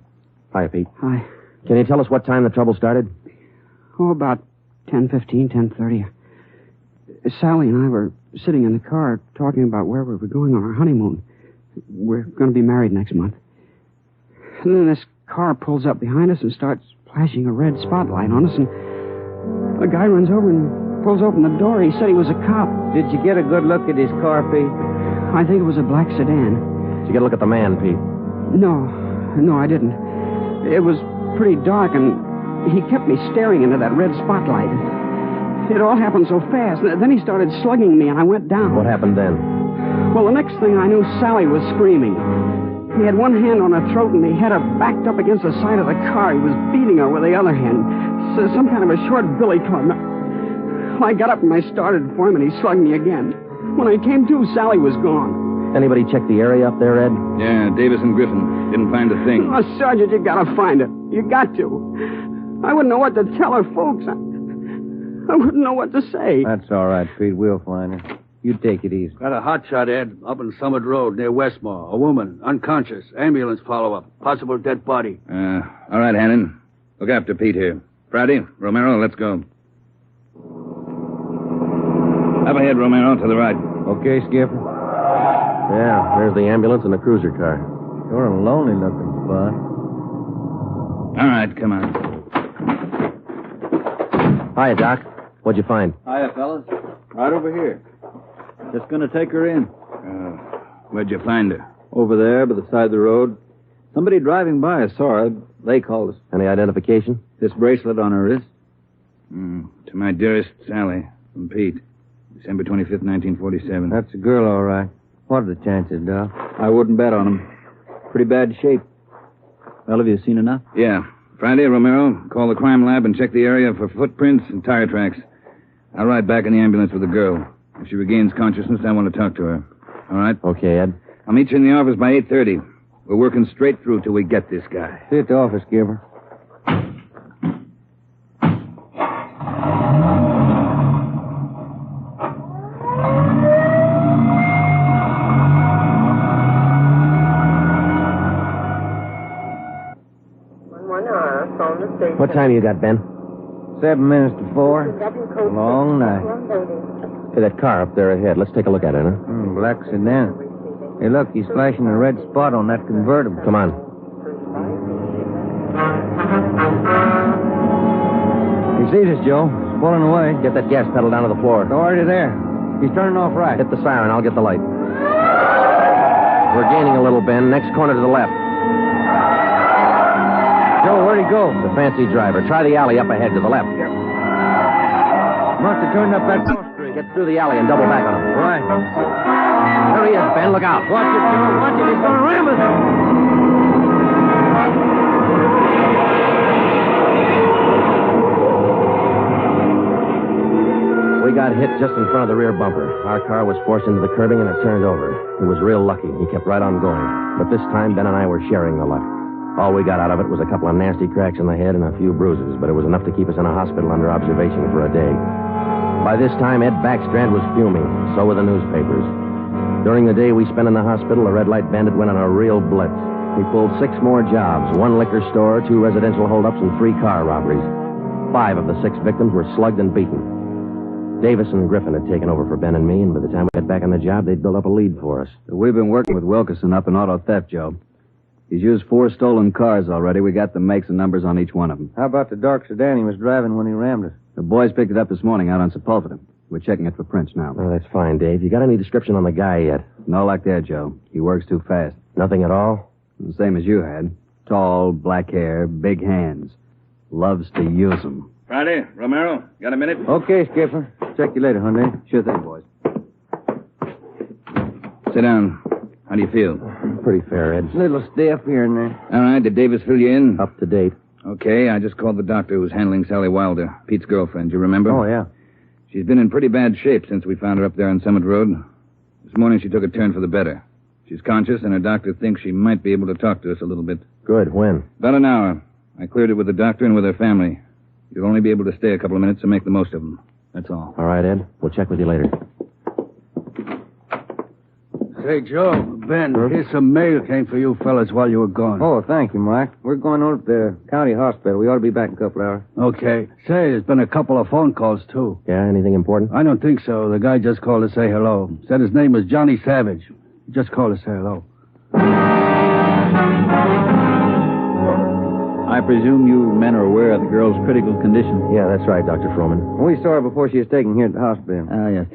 Hi, Pete. Hi. Can you tell us what time the trouble started? Oh, about 10:15, 10:30. Sally and I were sitting in the car talking about where we were going on our honeymoon. We're going to be married next month. And then this car pulls up behind us and starts flashing a red spotlight on us, and a guy runs over and pulls open the door. He said he was a cop. Did you get a good look at his car, Pete? I think it was a black sedan. Did you get a look at the man, Pete? No, I didn't. It was pretty dark, and he kept me staring into that red spotlight. It all happened so fast. Then he started slugging me, and I went down. What happened then? Well, the next thing I knew, Sally was screaming. He had one hand on her throat, and he had her backed up against the side of the car. He was beating her with the other hand. Some kind of a short billy club. Well, I got up and I started for him, and he slugged me again. When I came to, Sally was gone. Anybody check the area up there, Ed? Yeah, Davis and Griffin. Didn't find a thing. Oh, Sergeant, you gotta find her. You got to. I wouldn't know what to tell her folks. I wouldn't know what to say. That's all right, Pete. We'll find her. You take it easy. Got a hotshot, Ed, up in Summit Road near Westmore. A woman, unconscious. Ambulance follow-up. Possible dead body. All right, Hannon. Look after Pete here. Friday, Romero, let's go. Up ahead, Romero, to the right. Okay, Skipper. Yeah, there's the ambulance and the cruiser car. You're a lonely-looking spot. All right, come on. Hiya, Doc. What'd you find? Hiya, fellas. Right over here. Just gonna take her in. Where'd you find her? Over there, by the side of the road. Somebody driving by saw her. They called us. Any identification? This bracelet on her wrist. To my dearest Sally, from Pete. December 25th, 1947. That's a girl, all right. What are the chances, Doc? I wouldn't bet on them. Pretty bad shape. Well, have you seen enough? Yeah. Friday, Romero, call the crime lab and check the area for footprints and tire tracks. I'll ride back in the ambulance with the girl. If she regains consciousness, I want to talk to her. All right? Okay, Ed. I'll meet you in the office by 8:30. We're working straight through till we get this guy. See you at the office, Skipper. What time you got, Ben? 7 minutes to 4. Long night. Hey, that car up there ahead. Let's take a look at it, huh? Black sedan. Hey, look, he's flashing a red spot on that convertible. Come on. You see this, Joe? It's pulling away. Get that gas pedal down to the floor. It's already there. He's turning off right. Hit the siren. I'll get the light. We're gaining a little, Ben. Next corner to the left. Joe, where'd he go? The fancy driver. Try the alley up ahead to the left. Must have turned up that cross street. Get through the alley and double back on him. Right. There he is, Ben. Look out. Watch it, Joe. Watch it. He's going to ram us. We got hit just in front of the rear bumper. Our car was forced into the curbing and it turned over. He was real lucky. He kept right on going. But this time, Ben and I were sharing the luck. All we got out of it was a couple of nasty cracks in the head and a few bruises, but it was enough to keep us in a hospital under observation for a day. By this time, Ed Backstrand was fuming. So were the newspapers. During the day we spent in the hospital, the red light bandit went on a real blitz. He pulled 6 more jobs, 1 liquor store, 2 residential holdups, and 3 car robberies. 5 of the 6 victims were slugged and beaten. Davis and Griffin had taken over for Ben and me, and by the time we got back on the job, they'd built up a lead for us. We've been working with Wilkerson up in auto theft, Joe. He's used 4 stolen cars already. We got the makes and numbers on each one of them. How about the dark sedan he was driving when he rammed us? The boys picked it up this morning out on Sepulveda. We're checking it for prints now. Oh, that's fine, Dave. You got any description on the guy yet? No luck there, Joe. He works too fast. Nothing at all? The same as you had. Tall, black hair, big hands. Loves to use them. Friday, Romero, got a minute? Okay, Skipper. Check you later, Hyundai. Sure thing, boys. Sit down. How do you feel? Pretty fair, Ed. Little stiff here and there. All right, did Davis fill you in? Up to date. Okay, I just called the doctor who's handling Sally Wilder, Pete's girlfriend. You remember? Oh, yeah. She's been in pretty bad shape since we found her up there on Summit Road. This morning she took a turn for the better. She's conscious, and her doctor thinks she might be able to talk to us a little bit. Good. When? About an hour. I cleared it with the doctor and with her family. You'll only be able to stay a couple of minutes, so make the most of them. That's all. All right, Ed. We'll check with you later. Say, Joe, Ben, here's some mail came for you fellas while you were gone. Oh, thank you, Mike. We're going over to the county hospital. We ought to be back in a couple hours. Okay. Say, there's been a couple of phone calls, too. Yeah, anything important? I don't think so. The guy just called to say hello. Said his name was Johnny Savage. He just called to say hello. I presume you men are aware of the girl's critical condition. Yeah, that's right, Dr. Froman. We saw her before she was taken here at the hospital. Yes.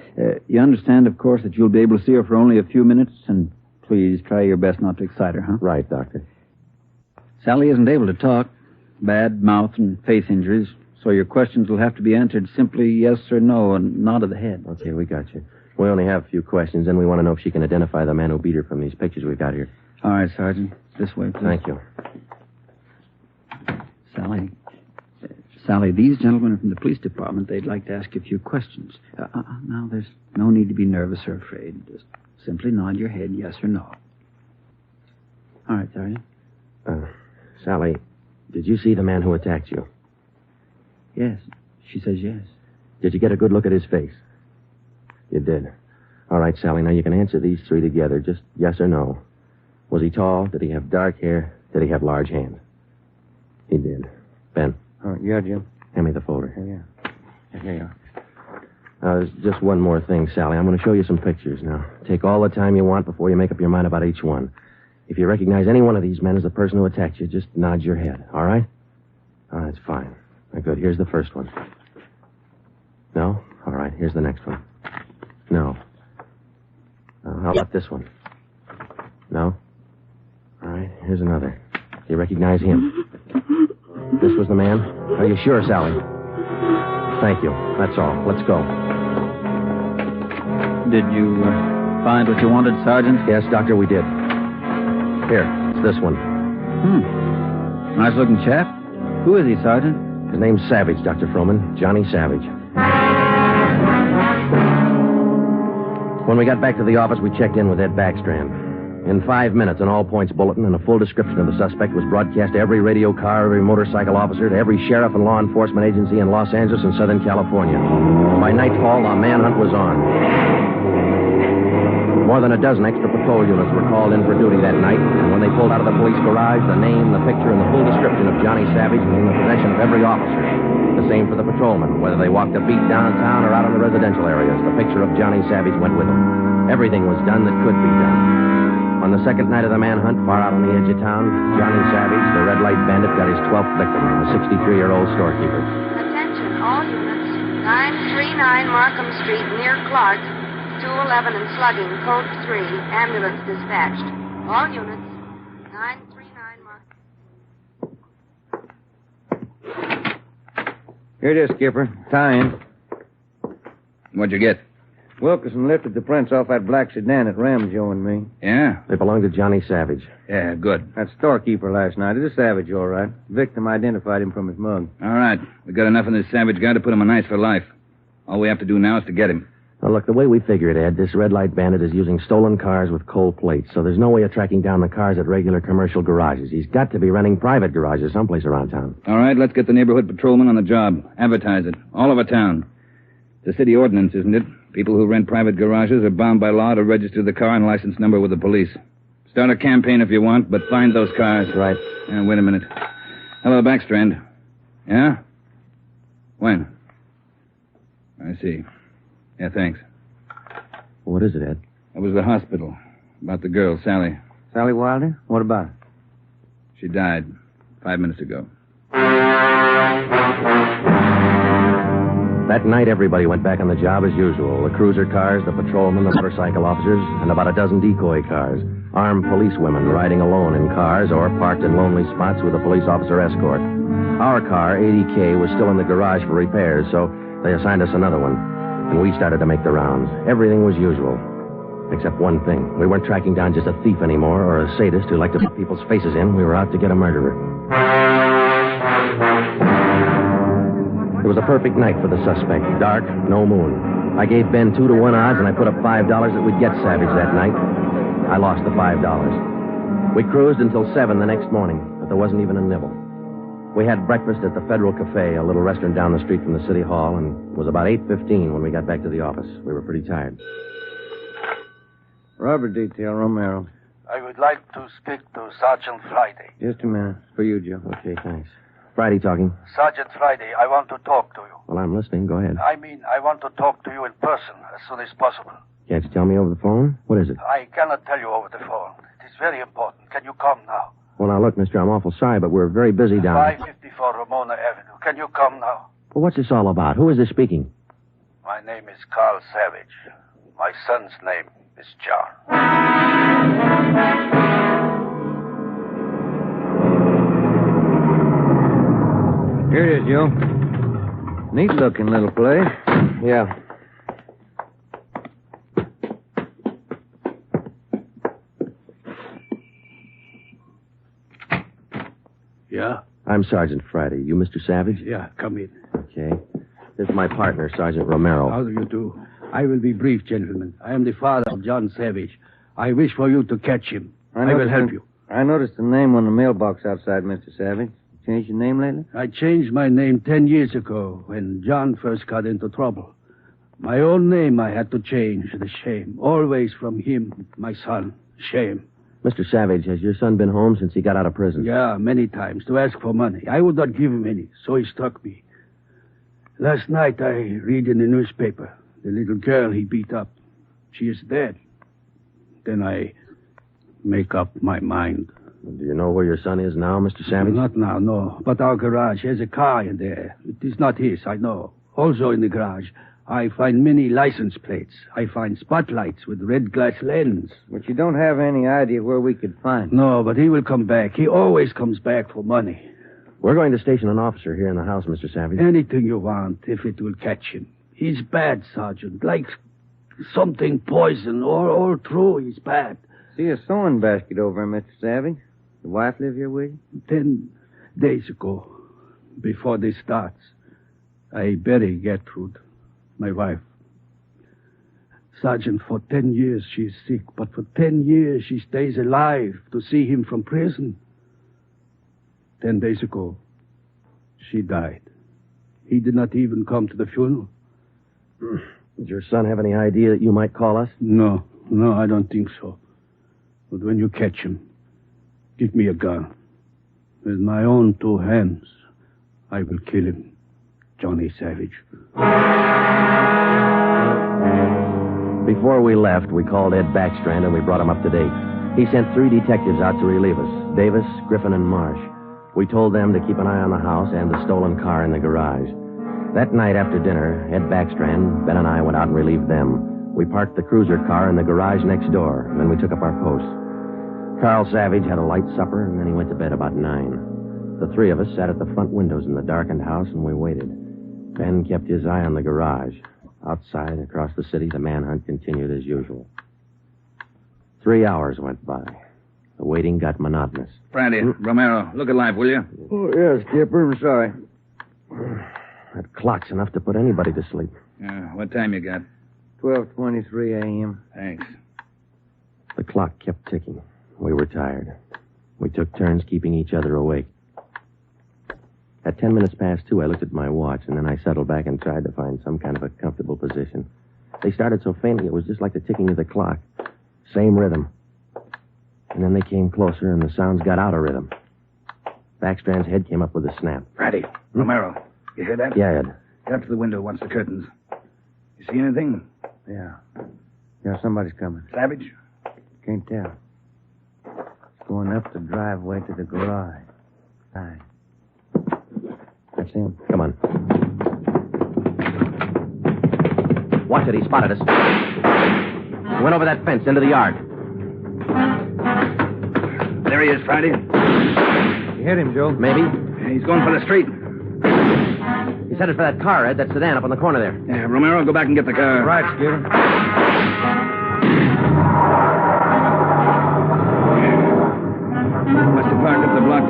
You understand, of course, that you'll be able to see her for only a few minutes, and please try your best not to excite her, huh? Right, Doctor. Sally isn't able to talk. Bad mouth and face injuries, so your questions will have to be answered simply yes or no and nod of the head. Okay, we got you. We only have a few questions, and we want to know if she can identify the man who beat her from these pictures we've got here. All right, Sergeant. This way, please. Thank you. Sally, these gentlemen are from the police department. They'd like to ask you a few questions. Now, there's no need to be nervous or afraid. Just simply nod your head yes or no. All right, Sergeant. Sally, did you see the man who attacked you? Yes. She says yes. Did you get a good look at his face? You did. All right, Sally, now you can answer these three together, just yes or no. Was he tall? Did he have dark hair? Did he have large hands? He did. Ben. Oh, yeah, Jim. Hand me the folder. Yeah. Here you are. There's just one more thing, Sally. I'm going to show you some pictures now. Take all the time you want before you make up your mind about each one. If you recognize any one of these men as the person who attacked you, just nod your head, all right? All right, that's fine. Good. Here's the first one. No? All right, here's the next one. No. How about this one? No? All right, here's another. You recognize him? This was the man? Are you sure, Sally? Thank you. That's all. Let's go. Did you find what you wanted, Sergeant? Yes, Doctor, we did. Here, it's this one. Nice-looking chap. Who is he, Sergeant? His name's Savage, Dr. Froman. Johnny Savage. When we got back to the office, we checked in with Ed Backstrand. In 5 minutes, an all-points bulletin and a full description of the suspect was broadcast to every radio car, every motorcycle officer, to every sheriff and law enforcement agency in Los Angeles and Southern California. By nightfall, the manhunt was on. More than a dozen extra patrol units were called in for duty that night, and when they pulled out of the police garage, the name, the picture, and the full description of Johnny Savage was in the possession of every officer. The same for the patrolmen. Whether they walked a beat downtown or out in the residential areas, the picture of Johnny Savage went with them. Everything was done that could be done. On the second night of the manhunt, far out on the edge of town, Johnny Savage, the red light bandit, got his 12th victim, a 63-year-old storekeeper. Attention, all units. 939 Markham Street, near Clark. 211 and slugging, code 3. Ambulance dispatched. All units. 939 Markham. Here it is, Skipper. Tie in. What'd you get? Wilkerson lifted the prints off that black sedan that rammed Joe and me. Yeah? They belong to Johnny Savage. Yeah, good. That storekeeper last night. It is Savage, all right. Victim identified him from his mug. All right. We got enough of this Savage guy to put him on ice for life. All we have to do now is to get him. Well, look, the way we figure it, Ed, this red light bandit is using stolen cars with cold plates, so there's no way of tracking down the cars at regular commercial garages. He's got to be renting private garages someplace around town. All right, let's get the neighborhood patrolman on the job. Advertise it. All over town. It's a city ordinance, isn't it? People who rent private garages are bound by law to register the car and license number with the police. Start a campaign if you want, but find those cars. Right. Wait a minute. Hello, Backstrand. Yeah? When? I see. Yeah, thanks. What is it, Ed? It was the hospital. About the girl, Sally. Sally Wilder? What about her? She died 5 minutes ago. That night, everybody went back on the job as usual. The cruiser cars, the patrolmen, the motorcycle officers, and about a dozen decoy cars. Armed policewomen riding alone in cars or parked in lonely spots with a police officer escort. Our car, 80K, was still in the garage for repairs, so they assigned us another one. And we started to make the rounds. Everything was usual. Except one thing. We weren't tracking down just a thief anymore or a sadist who liked to put people's faces in. We were out to get a murderer. It was a perfect night for the suspect. Dark, no moon. I gave Ben 2-to-1 odds, and I put up $5 that we'd get Savage that night. I lost the $5. We cruised until 7 the next morning, but there wasn't even a nibble. We had breakfast at the Federal Cafe, a little restaurant down the street from the city hall, and it was about 8:15 when we got back to the office. We were pretty tired. Robbery detail, Romero. I would like to speak to Sergeant Friday. Just a minute. For you, Joe. Okay, thanks. Friday talking. Sergeant Friday, I want to talk to you. Well, I'm listening. Go ahead. I want to talk to you in person as soon as possible. Can't you tell me over the phone? What is it? I cannot tell you over the phone. It is very important. Can you come now? Well, now, look, mister, I'm awful sorry, but we're very busy down 554 Ramona Avenue. Can you come now? Well, what's this all about? Who is this speaking? My name is Carl Savage. My son's name is John. Here it is, Joe. Neat-looking little place. Yeah. Yeah? I'm Sergeant Friday. You Mr. Savage? Yeah, come in. Okay. This is my partner, Sergeant Romero. How do you do? I will be brief, gentlemen. I am the father of John Savage. I wish for you to catch him. I will help you. I noticed the name on the mailbox outside, Mr. Savage. Changed your name lately? I changed my name 10 years ago when John first got into trouble. My own name I had to change. The shame. Always from him, my son. Shame. Mr. Savage, has your son been home since he got out of prison? Yeah, many times to ask for money. I would not give him any, so he struck me. Last night I read in the newspaper the little girl he beat up. She is dead. Then I make up my mind. Do you know where your son is now, Mr. Savage? Not now, no. But our garage has a car in there. It is not his, I know. Also in the garage, I find many license plates. I find spotlights with red glass lens. But you don't have any idea where we could find him. No, but he will come back. He always comes back for money. We're going to station an officer here in the house, Mr. Savage. Anything you want, if it will catch him. He's bad, Sergeant. Like something poison. All through, he's bad. See a sewing basket over him, Mr. Savage. The wife live here with you? 10 days ago, before this starts, I buried Gertrude, my wife. Sergeant, for 10 years she's sick, but for 10 years she stays alive to see him from prison. 10 days ago, she died. He did not even come to the funeral. Did your son have any idea that you might call us? No, I don't think so. But when you catch him, give me a gun. With my own 2 hands, I will kill him. Johnny Savage. Before we left, we called Ed Backstrand and we brought him up to date. He sent 3 detectives out to relieve us, Davis, Griffin, and Marsh. We told them to keep an eye on the house and the stolen car in the garage. That night after dinner, Ed Backstrand, Ben, and I went out and relieved them. We parked the cruiser car in the garage next door, and then we took up our posts. Carl Savage had a light supper, and then he went to bed about 9. The 3 of us sat at the front windows in the darkened house, and we waited. Ben kept his eye on the garage. Outside, across the city, the manhunt continued as usual. 3 hours went by. The waiting got monotonous. Friday, Romero, look alive, will you? Oh, yes, Skipper. I'm sorry. That clock's enough to put anybody to sleep. What time you got? 12:23 a.m. Thanks. The clock kept ticking. We were tired. We took turns keeping each other awake. At 10 minutes past 2, I looked at my watch, and then I settled back and tried to find some kind of a comfortable position. They started so faintly, it was just like the ticking of the clock. Same rhythm. And then they came closer, and the sounds got out of rhythm. Backstrand's head came up with a snap. Friday, Romero, you hear that? Yeah, Ed. Get up to the window once the curtains. You see anything? Yeah. Yeah, somebody's coming. Savage? Can't tell. It's going up the driveway to the garage. Aye. That's him. Come on. Watch it, he spotted us. He went over that fence into the yard. There he is, Friday. You hit him, Joe? Maybe. He's going for the street. He's headed for that car, Ed, that sedan up on the corner there. Yeah, Romero, go back and get the car. Right, Skipper.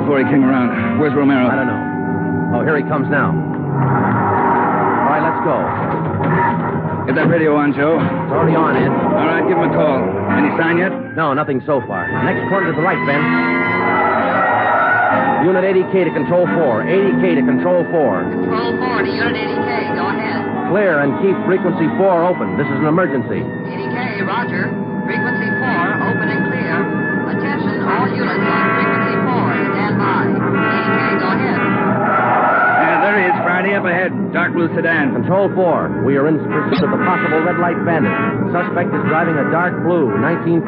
before he came around. Where's Romero? I don't know. Oh, here he comes now. All right, let's go. Get that radio on, Joe. It's already on, Ed. All right, give him a call. Any sign yet? No, nothing so far. Next corner to the right, Ben. Unit 80K to Control 4. 80K to Control 4. Control 4 to Unit 80K. Go ahead. Clear and keep frequency 4 open. This is an emergency. 80K, roger. Frequency 4, open and clear. Attention, all units on frequency 4. Stand by. 80K, go ahead. Yeah, there he is, Friday, up ahead. Dark blue sedan. Control 4. We are in pursuit of the possible red light bandit. Suspect is driving a dark blue 1949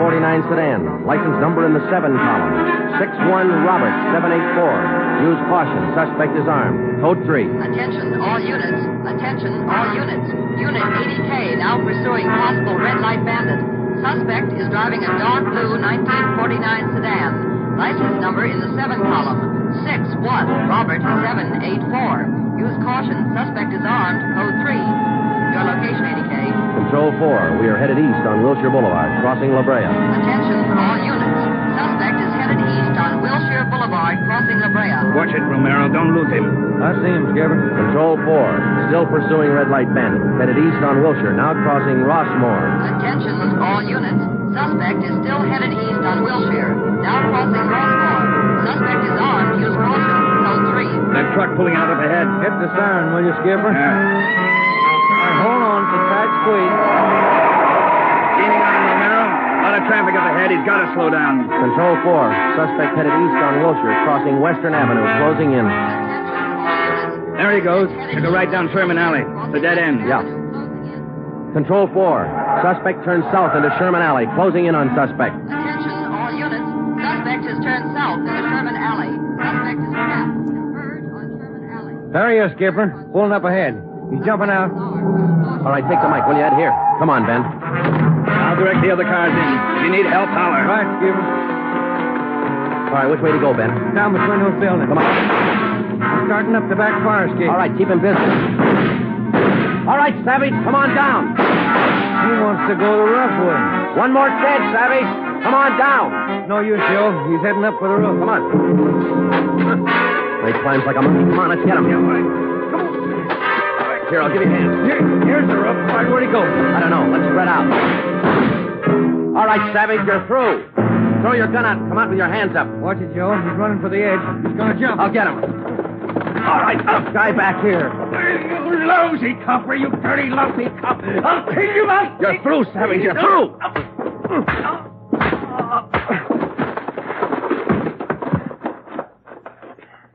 sedan. License number in the 7 column. 61 Robert 784. Use caution. Suspect is armed. Code 3. Attention, all units. Attention, all units. Unit 80K now pursuing possible red light bandit. Suspect is driving a dark blue 1949 sedan. License number in the 7 column. 61 Robert 784. Use caution. Suspect is armed. Code 3. Your location, 80K. Control 4. We are headed east on Wilshire Boulevard, crossing La Brea. Attention, all units. Suspect is headed east on Wilshire Boulevard, crossing La Brea. Watch it, Romero. Don't lose him. I see him, Skipper. Control 4. Still pursuing red light bandit. Headed east on Wilshire, now crossing Rossmore. Attention, all units. Suspect is still headed east on Wilshire, now crossing Rossmore. Suspect is armed. Use caution. Code 3. That truck pulling out up ahead. Hit the siren, will you, Skipper? Hold on, it's a tight squeeze. Gaining on him, Romero. A lot of traffic up ahead. He's got to slow down. Control 4. Suspect headed east on Wilshire, crossing Western Avenue, closing in. There he goes. Took a right down Sherman Alley. It's a dead end. Yeah. Control 4. Suspect turns south into Sherman Alley, closing in on suspect. Attention, all units. Suspect has turned south into Sherman Alley. Suspect is trapped. Converge on Sherman Alley. There he is, Skipper. Pulling up ahead. He's jumping out. All right, take the mic, will you, Ed? Here. Come on, Ben. I'll direct the other cars in. If you need help, holler. Right, Skipper. All right, which way to go, Ben? Down between those buildings. Come on. Starting up the back fire escape. All right, keep him busy. All right, Savage, come on down. He wants to go the rough way. One more chance, Savage. Come on down. No use, Joe. He's heading up for the roof. Come on. He climbs like a monkey. Come on, let's get him. Yeah, right. Come on. All right, here, I'll give you a hand. Here's the roof. All right, where'd he go? I don't know. Let's spread out. All right, Savage, you're through. Throw your gun out. Come out with your hands up. Watch it, Joe. He's running for the edge. He's going to jump. I'll get him. All right, up, guy back here. You lousy copper, you dirty, lousy cop. I'll kill you out. You're through, Savage. You're through.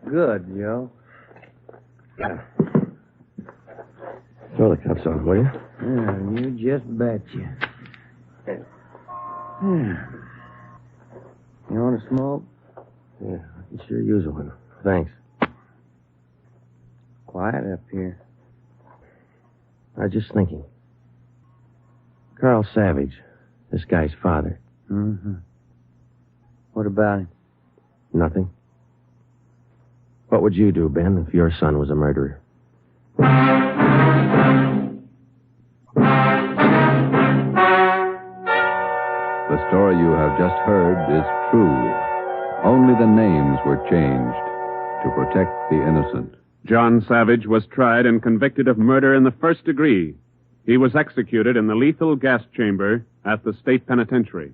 Good, Joe. Throw the cuffs on, will you? Yeah, you just betcha. You want to smoke? Yeah, I can sure use one. Thanks. Quiet up here. I was just thinking. Carl Savage, this guy's father. Mm-hmm. What about him? Nothing. What would you do, Ben, if your son was a murderer? The story you have just heard is true. Only the names were changed to protect the innocent. John Savage was tried and convicted of murder in the first degree. He was executed in the lethal gas chamber at the state penitentiary.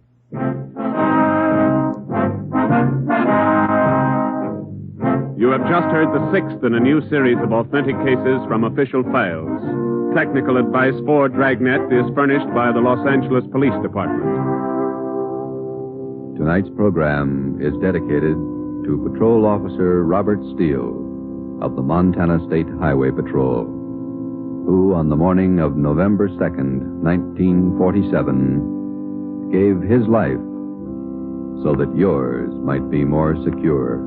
You have just heard the sixth in a new series of authentic cases from official files. Technical advice for Dragnet is furnished by the Los Angeles Police Department. Tonight's program is dedicated to Patrol Officer Robert Steele of the Montana State Highway Patrol, who on the morning of November 2nd, 1947, gave his life so that yours might be more secure.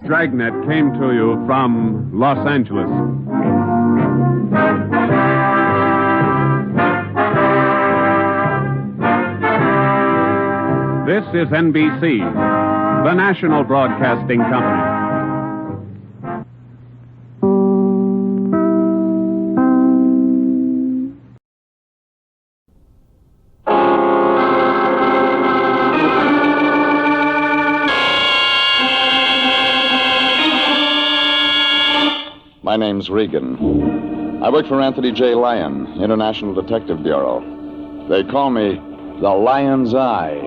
Dragnet came to you from Los Angeles. This is NBC, the national broadcasting company. My name's Regan. I work for Anthony J. Lyon, International Detective Bureau. They call me the Lion's Eye.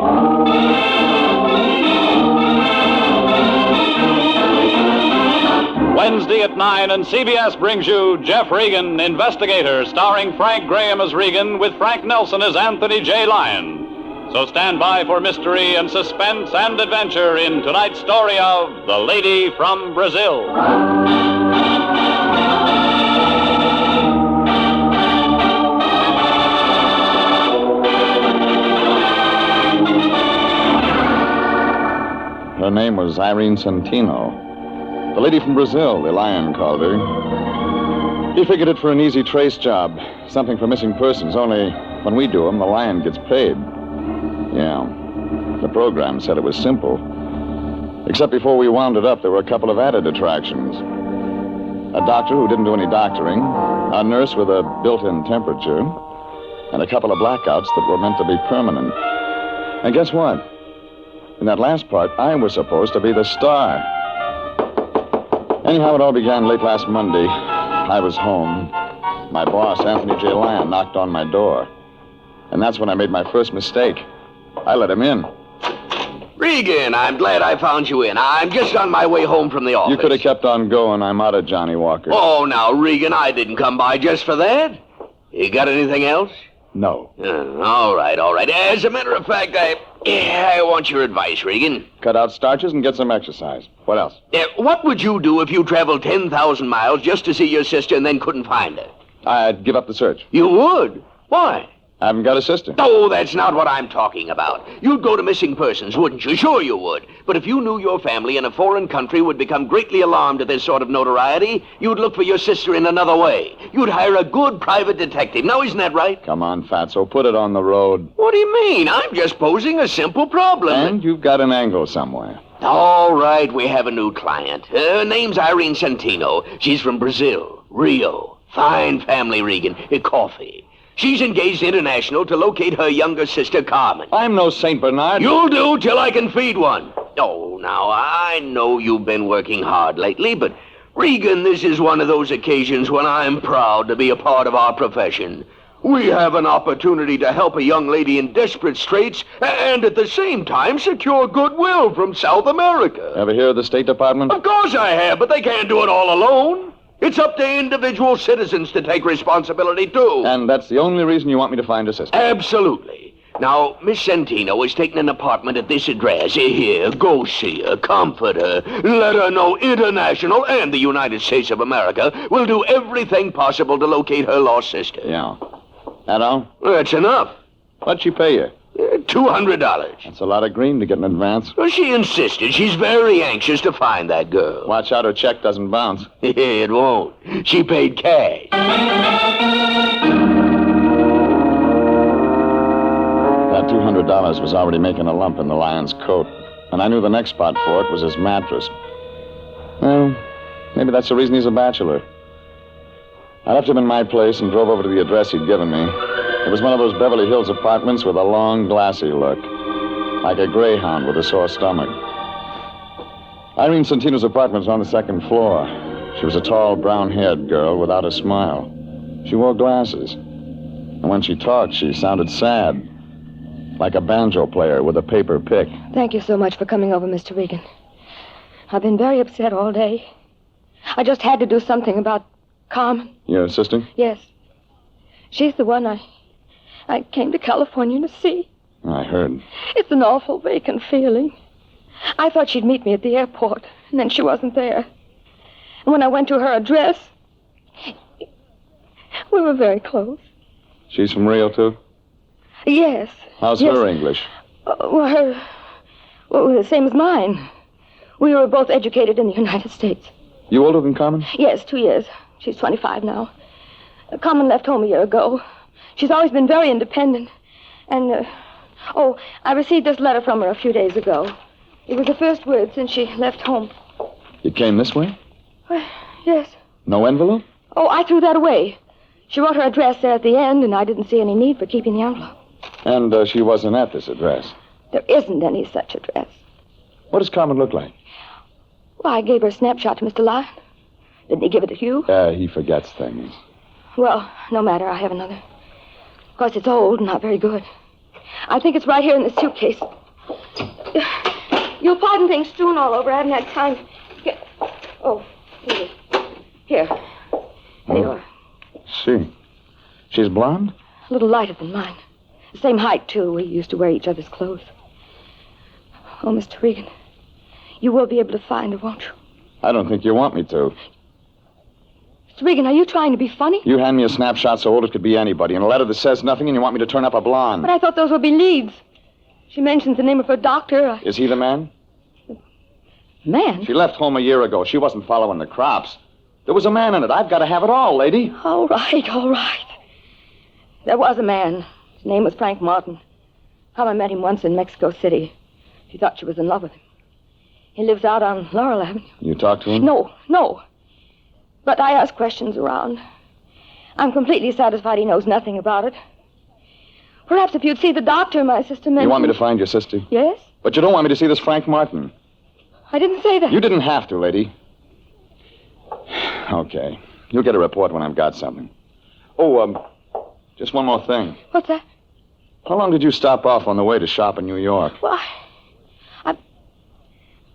Wednesday at 9, and CBS brings you Jeff Regan, Investigator, starring Frank Graham as Regan with Frank Nelson as Anthony J. Lyon. So stand by for mystery and suspense and adventure in tonight's story of The Lady from Brazil. Her name was Irene Centino. The lady from Brazil, the Lion called her. He figured it for an easy trace job, something for missing persons, only when we do them, the Lion gets paid. Yeah, the program said it was simple. Except before we wound it up, there were a couple of added attractions. A doctor who didn't do any doctoring, a nurse with a built-in temperature, and a couple of blackouts that were meant to be permanent. And guess what? In that last part, I was supposed to be the star. Anyhow, it all began late last Monday. I was home. My boss, Anthony J. Lyon, knocked on my door. And that's when I made my first mistake. I let him in. Regan, I'm glad I found you in. I'm just on my way home from the office. You could have kept on going. I'm out of Johnny Walker. Oh, now, Regan, I didn't come by just for that. You got anything else? No. All right. As a matter of fact, I want your advice, Regan. Cut out starches and get some exercise. What else? What would you do if you traveled 10,000 miles just to see your sister and then couldn't find her? I'd give up the search. You would? Why? I haven't got a sister. Oh, that's not what I'm talking about. You'd go to missing persons, wouldn't you? Sure you would. But if you knew your family in a foreign country would become greatly alarmed at this sort of notoriety, you'd look for your sister in another way. You'd hire a good private detective. Now, isn't that right? Come on, Fatso, put it on the road. What do you mean? I'm just posing a simple problem. And you've got an angle somewhere. All right, we have a new client. Her name's Irene Centino. She's from Brazil, Rio. Fine family, Regan. Coffee. She's engaged international to locate her younger sister, Carmen. I'm no St. Bernard. You'll do till I can feed one. Oh, now, I know you've been working hard lately, but, Regan, this is one of those occasions when I'm proud to be a part of our profession. We have an opportunity to help a young lady in desperate straits and at the same time secure goodwill from South America. Ever hear of the State Department? Of course I have, but they can't do it all alone. It's up to individual citizens to take responsibility, too. And that's the only reason you want me to find a sister? Absolutely. Now, Miss Centino is taking an apartment at this address. Here, go see her, comfort her, let her know International and the United States of America will do everything possible to locate her lost sister. Yeah. That all? That's enough. What'd she pay you? $200. That's a lot of green to get in advance. Well, she insisted. She's very anxious to find that girl. Watch out her check doesn't bounce. It won't. She paid cash. That $200 was already making a lump in the Lion's coat. And I knew the next spot for it was his mattress. Well, maybe that's the reason he's a bachelor. I left him in my place and drove over to the address he'd given me. It was one of those Beverly Hills apartments with a long, glassy look. Like a greyhound with a sore stomach. Irene Centino's apartment was on the second floor. She was a tall, brown-haired girl without a smile. She wore glasses. And when she talked, she sounded sad. Like a banjo player with a paper pick. Thank you so much for coming over, Mr. Regan. I've been very upset all day. I just had to do something about Carmen. Your sister? Yes. She's the one I came to California to see. I heard. It's an awful vacant feeling. I thought she'd meet me at the airport, and then she wasn't there. And when I went to her address, we were very close. She's from Rio, too? Yes. How's her English? Well, the same as mine. We were both educated in the United States. You older than Carmen? Yes, 2 years. She's 25 now. Carmen left home a year ago. She's always been very independent. And, I received this letter from her a few days ago. It was the first word since she left home. You came this way? Yes. No envelope? Oh, I threw that away. She wrote her address there at the end, and I didn't see any need for keeping the envelope. And she wasn't at this address? There isn't any such address. What does Carmen look like? Well, I gave her a snapshot to Mr. Lyon. Didn't he give it to you? He forgets things. Well, no matter. I have another. Of course, it's old and not very good. I think it's right here in the suitcase. You'll pardon things strewn all over. I haven't had time to get... Oh, here it is. Here. There you are. See. She's blonde? A little lighter than mine. The same height, too. We used to wear each other's clothes. Oh, Mr. Regan, you will be able to find her, won't you? I don't think you want me to. Mr. Regan, are you trying to be funny? You hand me a snapshot so old it could be anybody, and a letter that says nothing, and you want me to turn up a blonde. But I thought those would be leads. She mentions the name of her doctor. Is he the man? Man? She left home a year ago. She wasn't following the crops. There was a man in it. I've got to have it all, lady. All right, all right. There was a man. His name was Frank Martin. Carmen met him once in Mexico City. She thought she was in love with him. He lives out on Laurel Avenue. You talked to him? No. But I asked questions around. I'm completely satisfied he knows nothing about it. Perhaps if you'd see the doctor, my sister mentioned... You want me to find your sister? Yes? But you don't want me to see this Frank Martin. I didn't say that. You didn't have to, lady. Okay. You'll get a report when I've got something. Oh, just one more thing. What's that? How long did you stop off on the way to shop in New York? Why?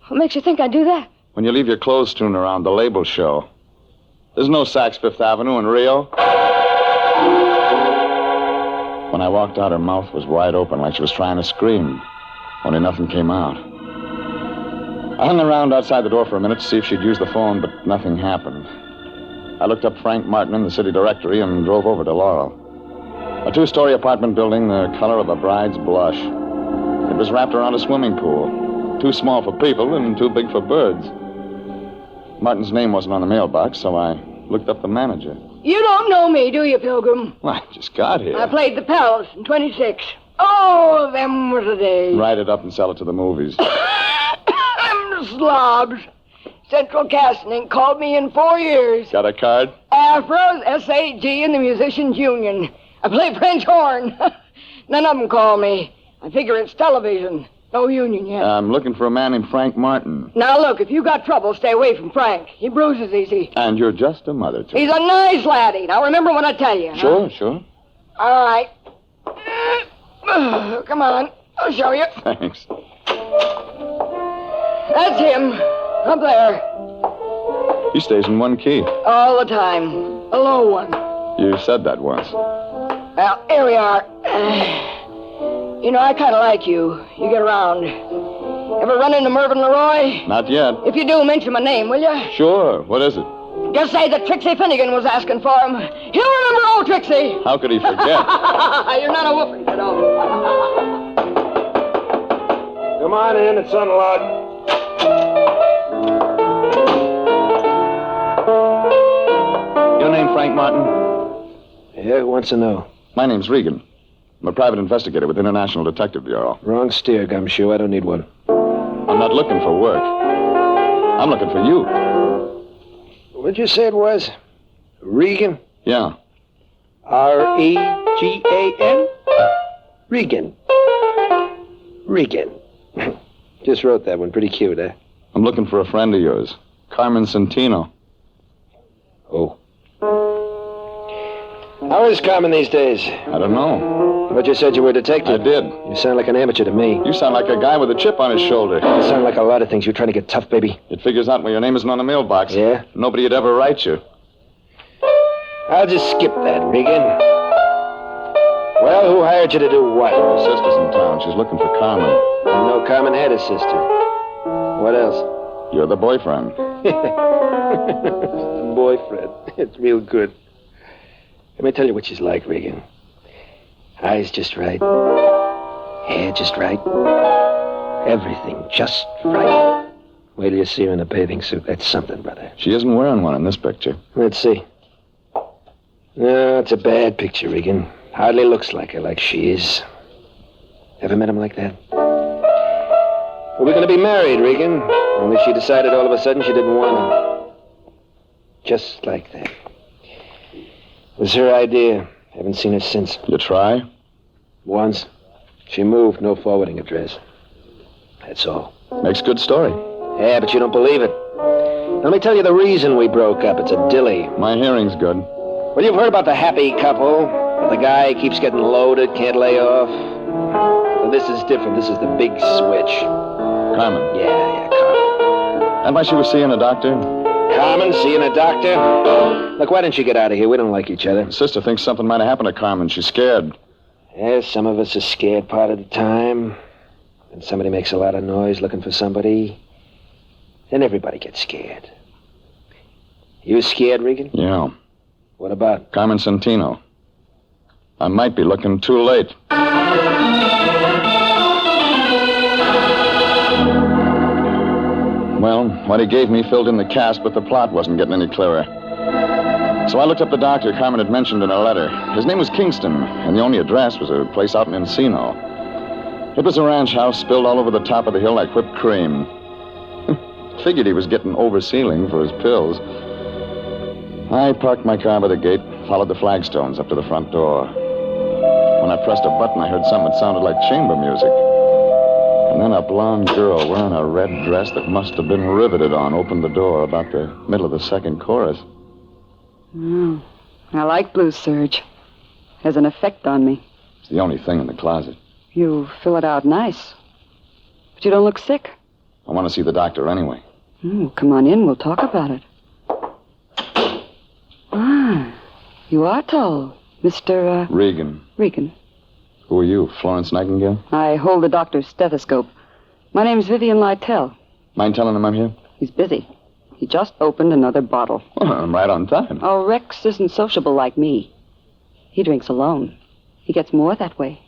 What makes you think I'd do that? When you leave your clothes strewn around the label show. There's no Saks Fifth Avenue in Rio. When I walked out, her mouth was wide open like she was trying to scream. Only nothing came out. I hung around outside the door for a minute to see if she'd use the phone, but nothing happened. I looked up Frank Martin in the city directory and drove over to Laurel. A 2-story apartment building the color of a bride's blush. It was wrapped around a swimming pool. Too small for people and too big for birds. Martin's name wasn't on the mailbox, so I looked up the manager. You don't know me, do you, Pilgrim? Well, I just got here. I played the Palace in 26. Oh, them was the days. Write it up and sell it to the movies. Them slobs. Central Casting ain't called me in 4 years. Got a card? Afros, SAG, and the Musicians Union. I play French horn. None of them call me. I figure it's television. No union yet. I'm looking for a man named Frank Martin. Now, look, if you got trouble, stay away from Frank. He bruises easy. And you're just a mother to He's a nice laddie. Now, remember when I tell you. Sure, sure. All right. Come on. I'll show you. Thanks. That's him. Up there. He stays in one key. All the time. A low one. You said that once. Well, here we are. You know, I kind of like you. You get around. Ever run into Mervyn Leroy? Not yet. If you do, mention my name, will you? Sure. What is it? Just say that Trixie Finnegan was asking for him. He'll remember old Trixie. How could he forget? You're not a whooping, you know. Come on in, it's unlocked. Your name Frank Martin? Yeah, who wants to know? My name's Regan. I'm a private investigator with International Detective Bureau. Wrong steer, Gumshoe. I don't need one. I'm not looking for work. I'm looking for you. What'd you say it was? Regan? Yeah. R-E-G-A-N? Regan. Regan. Just wrote that one. Pretty cute, eh? I'm looking for a friend of yours. Carmen Centino. Oh. How is Carmen these days? I don't know. But you said you were a detective. I did. You sound like an amateur to me. You sound like a guy with a chip on his shoulder. You sound like a lot of things. You're trying to get tough, baby. It figures out when your name isn't on the mailbox. Yeah? Nobody would ever write you. I'll just skip that, Regan. Well, who hired you to do what? My sister's in town. She's looking for Carmen. I know Carmen had a sister. What else? You're the boyfriend. Boyfriend. It's real good. Let me tell you what she's like, Regan. Eyes just right. Hair just right. Everything just right. Wait till you see her in a bathing suit. That's something, brother. She isn't wearing one in this picture. Let's see. No, it's a bad picture, Regan. Hardly looks like her, like she is. Ever met him like that? Well, we're going to be married, Regan. Only she decided all of a sudden she didn't want him. Just like that. It was her idea. Haven't seen her since. You try? Once. She moved, no forwarding address. That's all. Makes good story. Yeah, but you don't believe it. Let me tell you the reason we broke up. It's a dilly. My hearing's good. Well, you've heard about the happy couple. The guy keeps getting loaded, can't lay off. Well, this is different. This is the big switch. Carmen. Yeah, Carmen. And why she was seeing a doctor? Carmen, seeing a doctor? Look, why didn't you get out of here? We don't like each other. Sister thinks something might have happened to Carmen. She's scared. Yes, some of us are scared part of the time. And somebody makes a lot of noise looking for somebody. Then everybody gets scared. You scared, Regan? Yeah. What about? Carmen Santino. I might be looking too late. Well, what he gave me filled in the cast, but the plot wasn't getting any clearer. So I looked up the doctor Carmen had mentioned in her letter. His name was Kingston, and the only address was a place out in Encino. It was a ranch house spilled all over the top of the hill like whipped cream. Figured he was getting oversealing for his pills. I parked my car by the gate, followed the flagstones up to the front door. When I pressed a button, I heard something that sounded like chamber music. And then a blonde girl wearing a red dress that must have been riveted on opened the door about the middle of the second chorus. I like blue serge. Has an effect on me. It's the only thing in the closet. You fill it out nice. But you don't look sick. I want to see the doctor anyway. Come on in. We'll talk about it. You are tall, Mr. Regan. Regan. Who are you, Florence Nightingale? I hold the doctor's stethoscope. My name's Vivian Lytell. Mind telling him I'm here? He's busy. He just opened another bottle. Well, I'm right on time. Oh, Rex isn't sociable like me. He drinks alone. He gets more that way.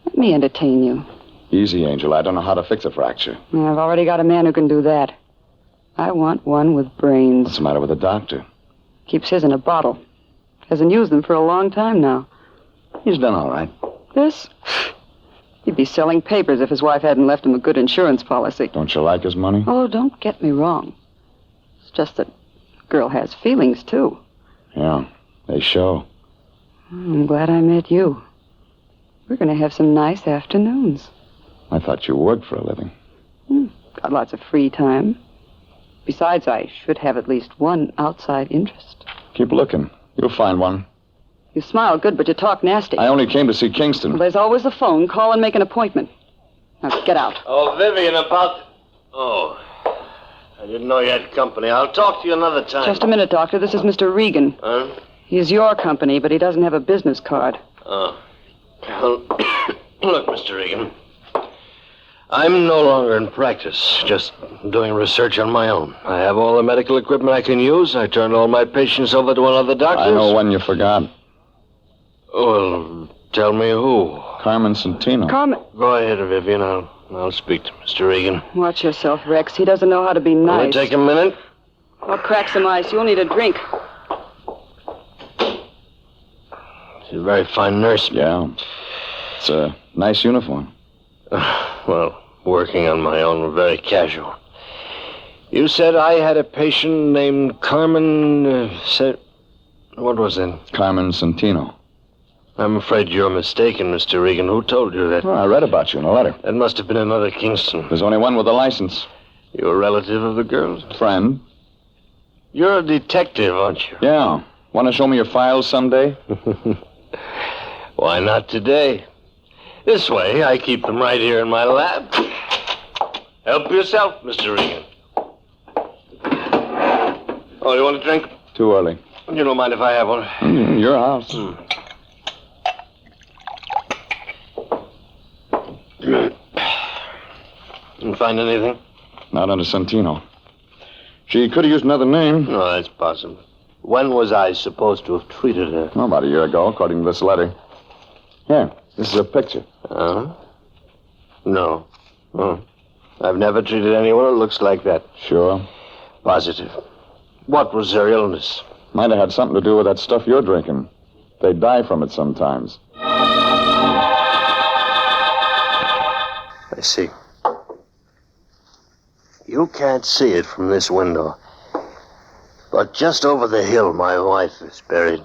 Let me entertain you. Easy, Angel. I don't know how to fix a fracture. I've already got a man who can do that. I want one with brains. What's the matter with the doctor? Keeps his in a bottle. Hasn't used them for a long time now. He's done all right. This? He'd be selling papers if his wife hadn't left him a good insurance policy. Don't you like his money? Oh, don't get me wrong. It's just that the girl has feelings, too. Yeah, they show. I'm glad I met you. We're going to have some nice afternoons. I thought you worked for a living. Got lots of free time. Besides, I should have at least one outside interest. Keep looking. You'll find one. You smile good, but you talk nasty. I only came to see Kingston. Well, there's always the phone. Call and make an appointment. Now, get out. Oh, Vivian, about... Oh, I didn't know you had company. I'll talk to you another time. Just a minute, Doctor. This is Mr. Regan. Huh? He's your company, but he doesn't have a business card. Oh. Well, look, Mr. Regan. I'm no longer in practice, just doing research on my own. I have all the medical equipment I can use. I turned all my patients over to another doctor. I know one you forgot. Well, tell me who. Carmen Santino. Carmen. Go ahead, Vivian. I'll speak to Mr. Regan. Watch yourself, Rex. He doesn't know how to be nice. Will it take a minute? I'll crack some ice. You'll need a drink. She's a very fine nurse. Yeah. It's a nice uniform. Well, working on my own, very casual. You said I had a patient named Carmen... What was it? Carmen Santino. I'm afraid you're mistaken, Mr. Regan. Who told you that? Well, I read about you in a letter. That must have been another Kingston. There's only one with a license. You're a relative of the girl's? Friend. You're a detective, aren't you? Yeah. Want to show me your files someday? Why not today? This way, I keep them right here in my lab. Help yourself, Mr. Regan. Oh, you want a drink? Too early. You don't mind if I have one? Your house. Didn't find anything? Not under Santino. She could have used another name. No, that's possible. When was I supposed to have treated her? Oh, about a year ago, according to this letter. Here, this is a picture. No. Oh. I've never treated anyone who looks like that. Sure. Positive. What was their illness? Might have had something to do with that stuff you're drinking. They die from it sometimes. I see. You can't see it from this window. But just over the hill, my wife is buried.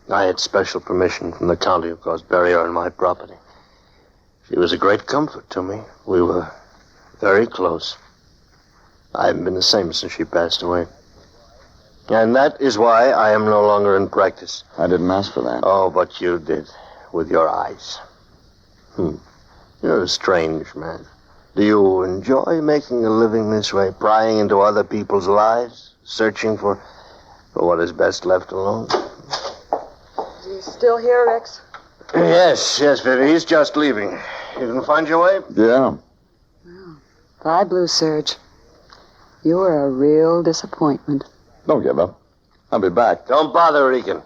I had special permission from the county, of course, bury her on my property. She was a great comfort to me. We were very close. I haven't been the same since she passed away. And that is why I am no longer in practice. I didn't ask for that. Oh, but you did. With your eyes. You're a strange man. Do you enjoy making a living this way? Prying into other people's lives? Searching for what is best left alone? Is he still here, Rex? Yes, Vivi. He's just leaving. You can find your way? Yeah. Bye, Blue Surge. You were a real disappointment. Don't give up. I'll be back. Don't bother, Regan.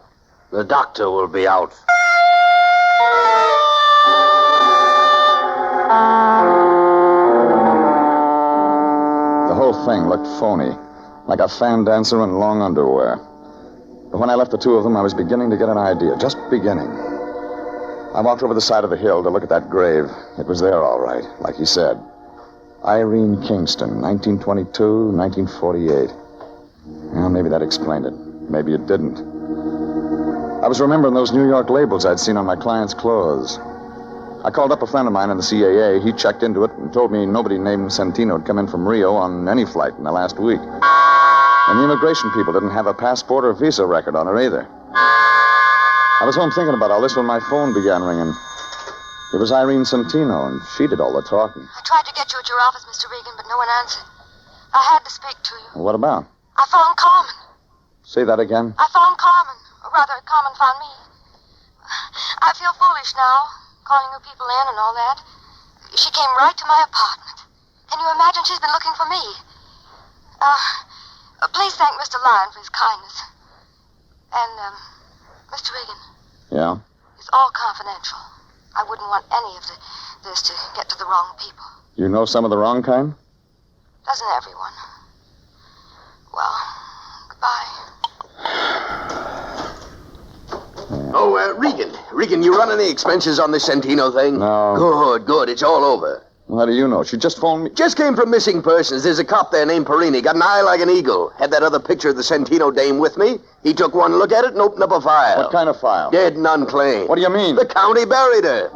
The doctor will be out. The whole thing looked phony, like a fan dancer in long underwear. But when I left the two of them, I was beginning to get an idea, just beginning. I walked over the side of the hill to look at that grave. It was there, all right, like he said. Irene Kingston, 1922, 1948. Well, maybe that explained it. Maybe it didn't. I was remembering those New York labels I'd seen on my clients' clothes. I called up a friend of mine in the CAA. He checked into it and told me nobody named Santino had come in from Rio on any flight in the last week. And the immigration people didn't have a passport or visa record on her either. I was home thinking about all this when my phone began ringing. It was Irene Santino, and she did all the talking. I tried to get you at your office, Mr. Regan, but no one answered. I had to speak to you. What about? I phoned Carmen. Say that again. I phoned Carmen. Or rather, Carmen found me. I feel foolish now, calling you people in and all that. She came right to my apartment. Can you imagine she's been looking for me? Please thank Mr. Lyon for his kindness. And, Mr. Regan. Yeah? It's all confidential. I wouldn't want any of this to get to the wrong people. You know some of the wrong kind? Doesn't everyone? Well, goodbye. Oh, Regan, you run any expenses on this Santino thing? No. Good. It's all over. How do you know? She just phoned me. Just came from missing persons. There's a cop there named Perini. Got an eye like an eagle. Had that other picture of the Santino dame with me. He took one look at it and opened up a file. What kind of file? Dead and unclaimed. What do you mean? The county buried her.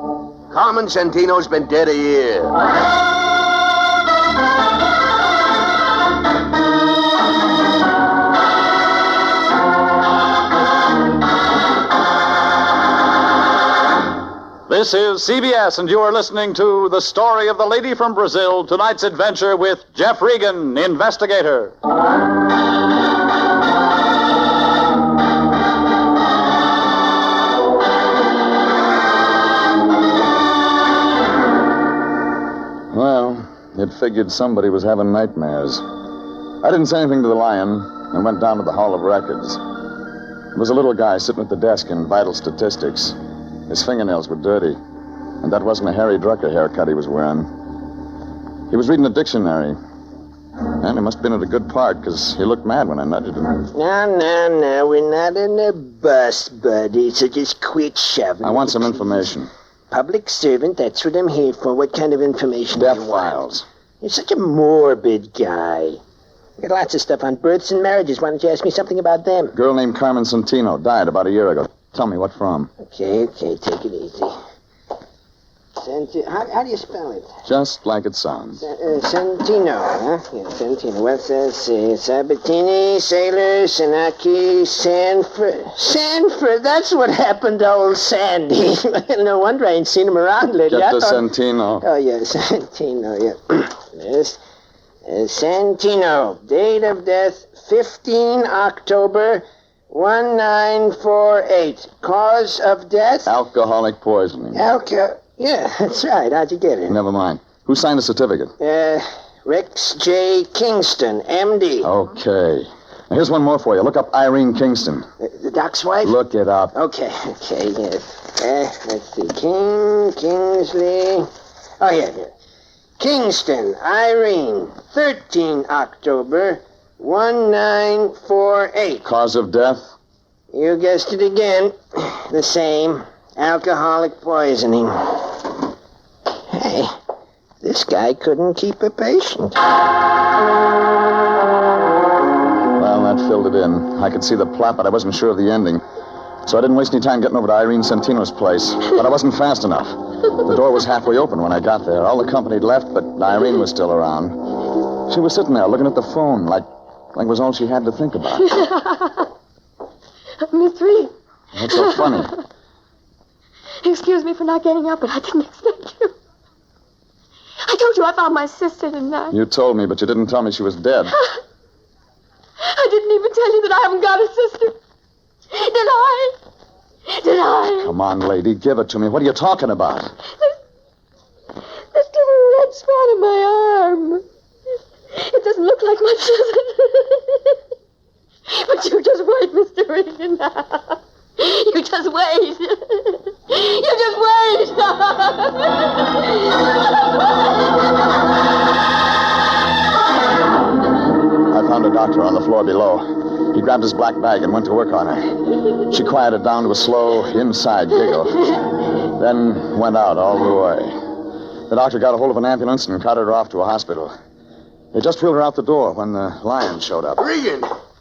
Carmen Santino's been dead a year. This is CBS, and you are listening to The Story of the Lady from Brazil, tonight's adventure with Jeff Regan, investigator. Well, it figured somebody was having nightmares. I didn't say anything to the Lion and went down to the Hall of Records. There was a little guy sitting at the desk in vital statistics. His fingernails were dirty, and that wasn't a Harry Drucker haircut he was wearing. He was reading a dictionary, and he must have been at a good part, because he looked mad when I nudged him. No, we're not in a bus, buddy, so just quit shoving. I want some information. Public servant, that's what I'm here for. What kind of information do you want? Death files. You're such a morbid guy. I got lots of stuff on births and marriages. Why don't you ask me something about them? Girl named Carmen Santino died about a year ago. Tell me what from. Okay, take it easy. How do you spell it? Just like it sounds. Santino, huh? Yeah, Santino. What's that say? Sabatini, Sailor, Sanaki, Sanford. That's what happened to old Sandy. No wonder I ain't seen him around lately. Get to Santino. Oh, yeah, Santino, yeah. Yes. Santino. Date of death, 15 October 1948. Cause of death? Alcoholic poisoning. Yeah, that's right. How'd you get it? Never mind. Who signed the certificate? Rex J. Kingston, M.D. Okay. Now, here's one more for you. Look up Irene Kingston. The doc's wife? Look it up. Okay, yes. Let's see. Kingsley. Oh, yeah. Kingston, Irene, 13 October 1948. Cause of death? You guessed it again. The same. Alcoholic poisoning. Hey, this guy couldn't keep a patient. Well, that filled it in. I could see the plot, but I wasn't sure of the ending. So I didn't waste any time getting over to Irene Santino's place. But I wasn't fast enough. The door was halfway open when I got there. All the company had left, but Irene was still around. She was sitting there looking at the phone like it was all she had to think about. Miss Reed. What's so funny? Excuse me for not getting up, but I didn't expect you. I told you I found my sister, didn't I? You told me, but you didn't tell me she was dead. I didn't even tell you that I haven't got a sister. Did I? Did I? Come on, lady, give it to me. What are you talking about? This little red spot on my arm. It doesn't look like my sister. But you just wait, Mr. Regan. You just wait. You just wait. I found a doctor on the floor below. He grabbed his black bag and went to work on her. She quieted down to a slow, inside giggle. Then went out all the way. The doctor got a hold of an ambulance and carted her off to a hospital. They just wheeled her out the door when the lion showed up.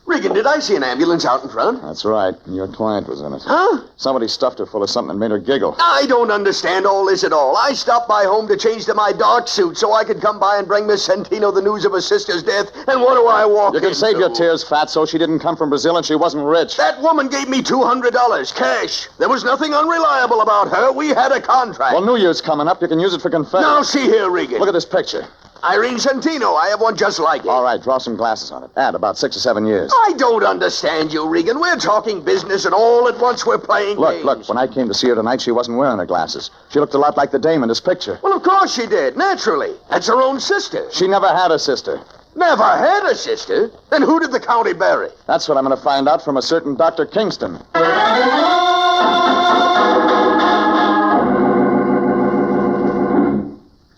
Regan, did I see an ambulance out in front? That's right. Your client was in it. Huh? Somebody stuffed her full of something that made her giggle. I don't understand all this at all. I stopped by home to change to my dark suit so I could come by and bring Miss Santino the news of her sister's death. And what do I walk You can into? save your tears, Fatso. She didn't come from Brazil and she wasn't rich. That woman gave me $200 cash. There was nothing unreliable about her. We had a contract. Well, New Year's coming up. You can use it for confetti. Now, see here, Regan. Look at this picture. Irene Santino. I have one just like it. All right, draw some glasses on it. Add about 6 or 7 years. I don't understand you, Regan. We're talking business, and all at once we're playing games. Look, when I came to see her tonight, she wasn't wearing her glasses. She looked a lot like the dame in this picture. Well, of course she did, naturally. That's her own sister. She never had a sister. Never had a sister? Then who did the county bury? That's what I'm going to find out from a certain Dr. Kingston.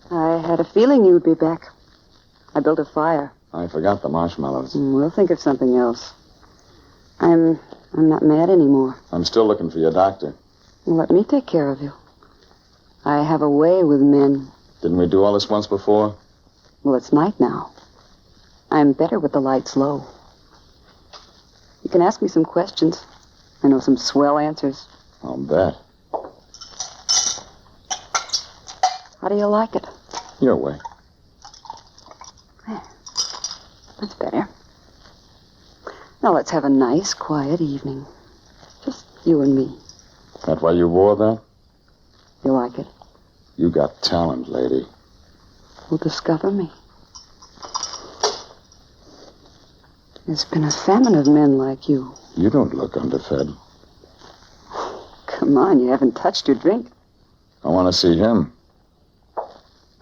I had a feeling you'd be back. I built a fire. I forgot the marshmallows. We'll think of something else. I'm not mad anymore. I'm still looking for your doctor. Let me take care of you. I have a way with men. Didn't we do all this once before? Well, it's night now. I'm better with the lights low. You can ask me some questions. I know some swell answers. I'll bet. How do you like it? Your way. That's better. Now let's have a nice, quiet evening. Just you and me. That why you wore that? You like it? You got talent, lady. Well, discover me. There's been a famine of men like you. You don't look underfed. Come on, you haven't touched your drink. I want to see him.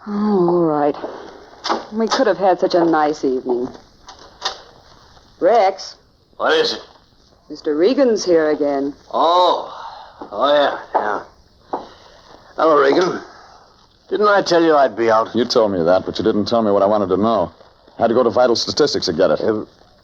Oh, all right. We could have had such a nice evening. Rex. What is it? Mr. Regan's here again. Oh, yeah. Hello, Regan. Didn't I tell you I'd be out? You told me that, but you didn't tell me what I wanted to know. Had to go to Vital Statistics to get it.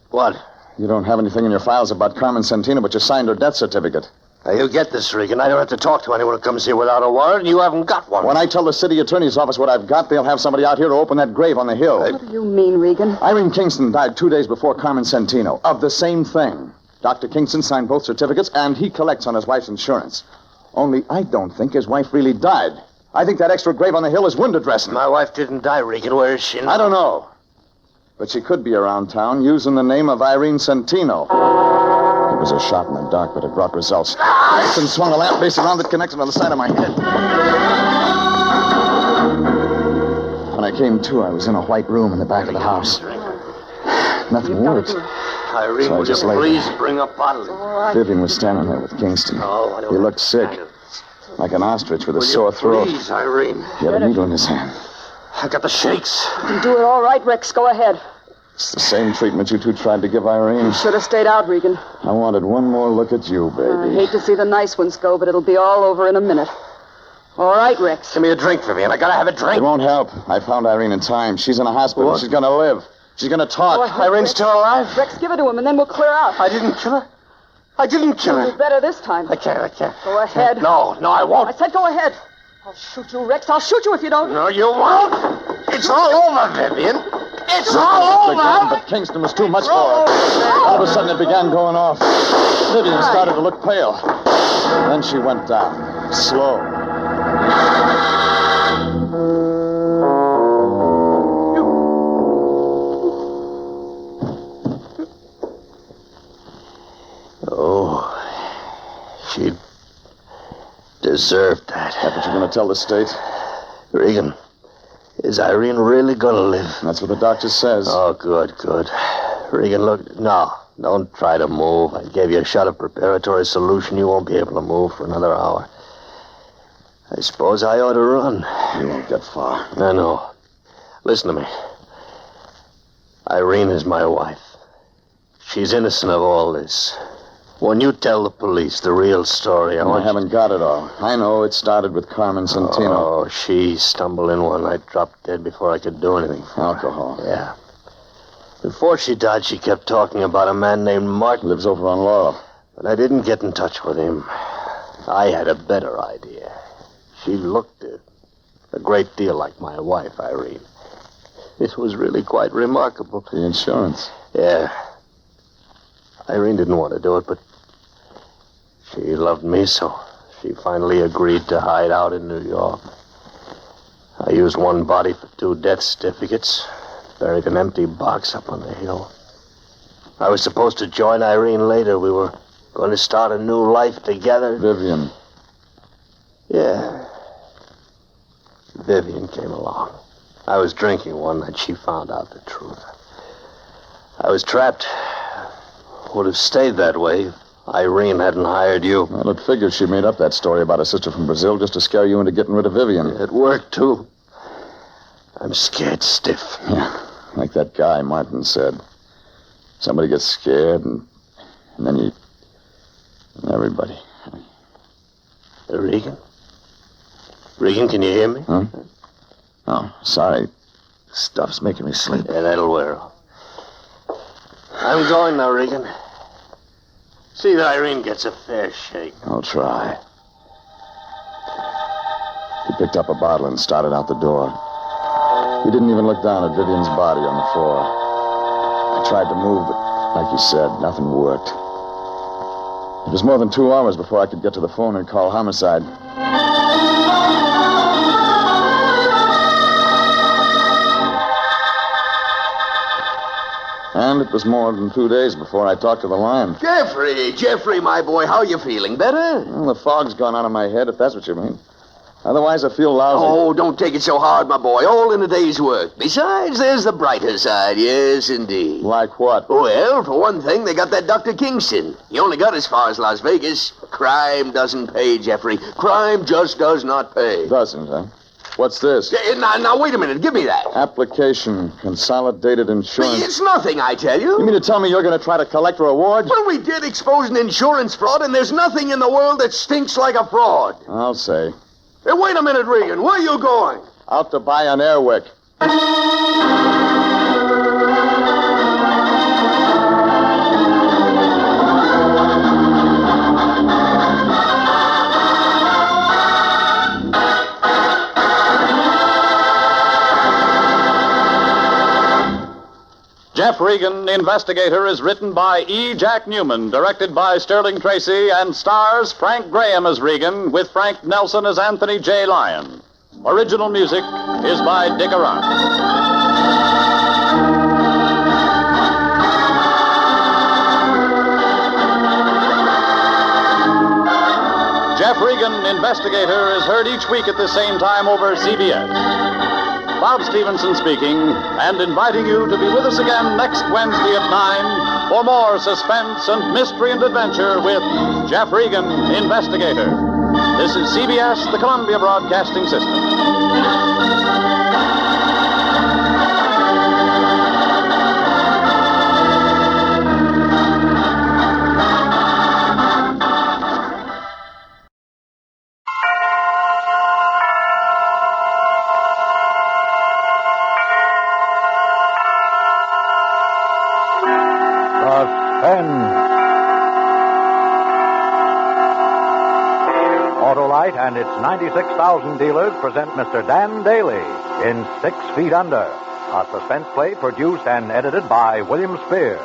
What? You don't have anything in your files about Carmen Santino, but you signed her death certificate. Now, you get this, Regan. I don't have to talk to anyone who comes here without a warrant. You haven't got one. When I tell the city attorney's office what I've got, they'll have somebody out here to open that grave on the hill. What do you mean, Regan? Irene Kingston died 2 days before Carmen Santino of the same thing. Dr. Kingston signed both certificates, and he collects on his wife's insurance. Only I don't think his wife really died. I think that extra grave on the hill is window dressing. My wife didn't die, Regan. Where is she now? I don't know. But she could be around town using the name of Irene Santino. It was a shot in the dark, but it brought results. Kingston swung a lamp base around that connected on the side of my head. When I came to, I was in a white room in the back of the house. Nothing worked. Irene, So I would you just lay please there. bring up bottles? Vivian was standing there with Kingston. Oh, I don't He looked sick, like an ostrich with a sore throat. Please, Irene. He had a needle in his hand. I got the shakes. You can do it all right, Rex. Go ahead. It's the same treatment you two tried to give Irene. Should have stayed out, Regan. I wanted one more look at you, I baby. hate to see the nice ones go, but it'll be all over in a minute. All right, Rex. Give me a drink, Vivian. I gotta have a drink. It won't help. I found Irene in time. She's in a hospital. What? She's gonna live. She's gonna talk. Go ahead, Irene's Rex. still alive? Rex, give it to him, and then we'll clear out. I didn't kill her. I didn't kill You'll her. do better this time. I can't. Go ahead. No, I won't. I said go ahead. I'll shoot you, Rex. I'll shoot you if you don't. No, you won't. It's all over, Vivian. It's all The gun, over. but Kingston was too much for her. All of a sudden, it began going off. Vivian started to look pale. Then she went down, slow. deserved that. That what you're going to tell the state? Regan, is Irene really going to live? That's what the doctor says. Oh, good. Regan, look, no, don't try to move. I gave you a shot of preparatory solution. You won't be able to move for another hour. I suppose I ought to run. You won't get far. I know. Listen to me. Irene is my wife. She's innocent of all this. When you tell the police the real story, I haven't got it all. I know it started with Carmen Santino. Oh, she stumbled in one night, dropped dead before I could do anything. Alcohol. Yeah. Before she died, she kept talking about a man named Martin. Lives over on Laurel. But I didn't get in touch with him. I had a better idea. She looked a great deal like my wife, Irene. It was really quite remarkable. The insurance. Yeah. Irene didn't want to do it, but she loved me, so she finally agreed to hide out in New York. I used one body for 2 death certificates, buried an empty box up on the hill. I was supposed to join Irene later. We were going to start a new life together. Vivian. Yeah. Vivian came along. I was drinking one night. She found out the truth. I was trapped. Would have stayed that way if Irene hadn't hired you. Well, it figured she made up that story about a sister from Brazil just to scare you into getting rid of Vivian. It worked, too. I'm scared stiff. Yeah, like that guy Martin said. Somebody gets scared, and then you... Everybody. Regan? Regan, can you hear me? Huh? Oh, sorry. Stuff's making me sleep. Yeah, that'll wear off. I'm going now, Regan. See that Irene gets a fair shake. I'll try. He picked up a bottle and started out the door. He didn't even look down at Vivian's body on the floor. I tried to move, but like he said, nothing worked. It was more than 2 hours before I could get to the phone and call homicide. And it was more than 2 days before I talked to the line. Jeffrey, my boy, how you feeling? Better? Well, the fog's gone out of my head, if that's what you mean. Otherwise, I feel lousy. Oh, don't take it so hard, my boy. All in a day's work. Besides, there's the brighter side. Yes, indeed. Like what? Well, for one thing, they got that Dr. Kingston. He only got as far as Las Vegas. Crime doesn't pay, Jeffrey. Crime just does not pay. Doesn't, huh? What's this? Now, wait a minute. Give me that. Application, Consolidated Insurance. It's nothing, I tell you. You mean to tell me you're going to try to collect rewards? Well, we did expose an insurance fraud, and there's nothing in the world that stinks like a fraud. I'll say. Hey, wait a minute, Regan. Where are you going? Out to buy an Airwick. Jeff Regan, Investigator, is written by E. Jack Newman, directed by Sterling Tracy, and stars Frank Graham as Regan, with Frank Nelson as Anthony J. Lyon. Original music is by Dick Arant. Jeff Regan, Investigator, is heard each week at the same time over CBS. Bob Stevenson speaking, and inviting you to be with us again next Wednesday at 9 for more suspense and mystery and adventure with Jeff Regan, Investigator. This is CBS, the Columbia Broadcasting System. Autolite and its 96,000 dealers present Mr. Dan Daly in 6 Feet Under, a suspense play produced and edited by William Spear.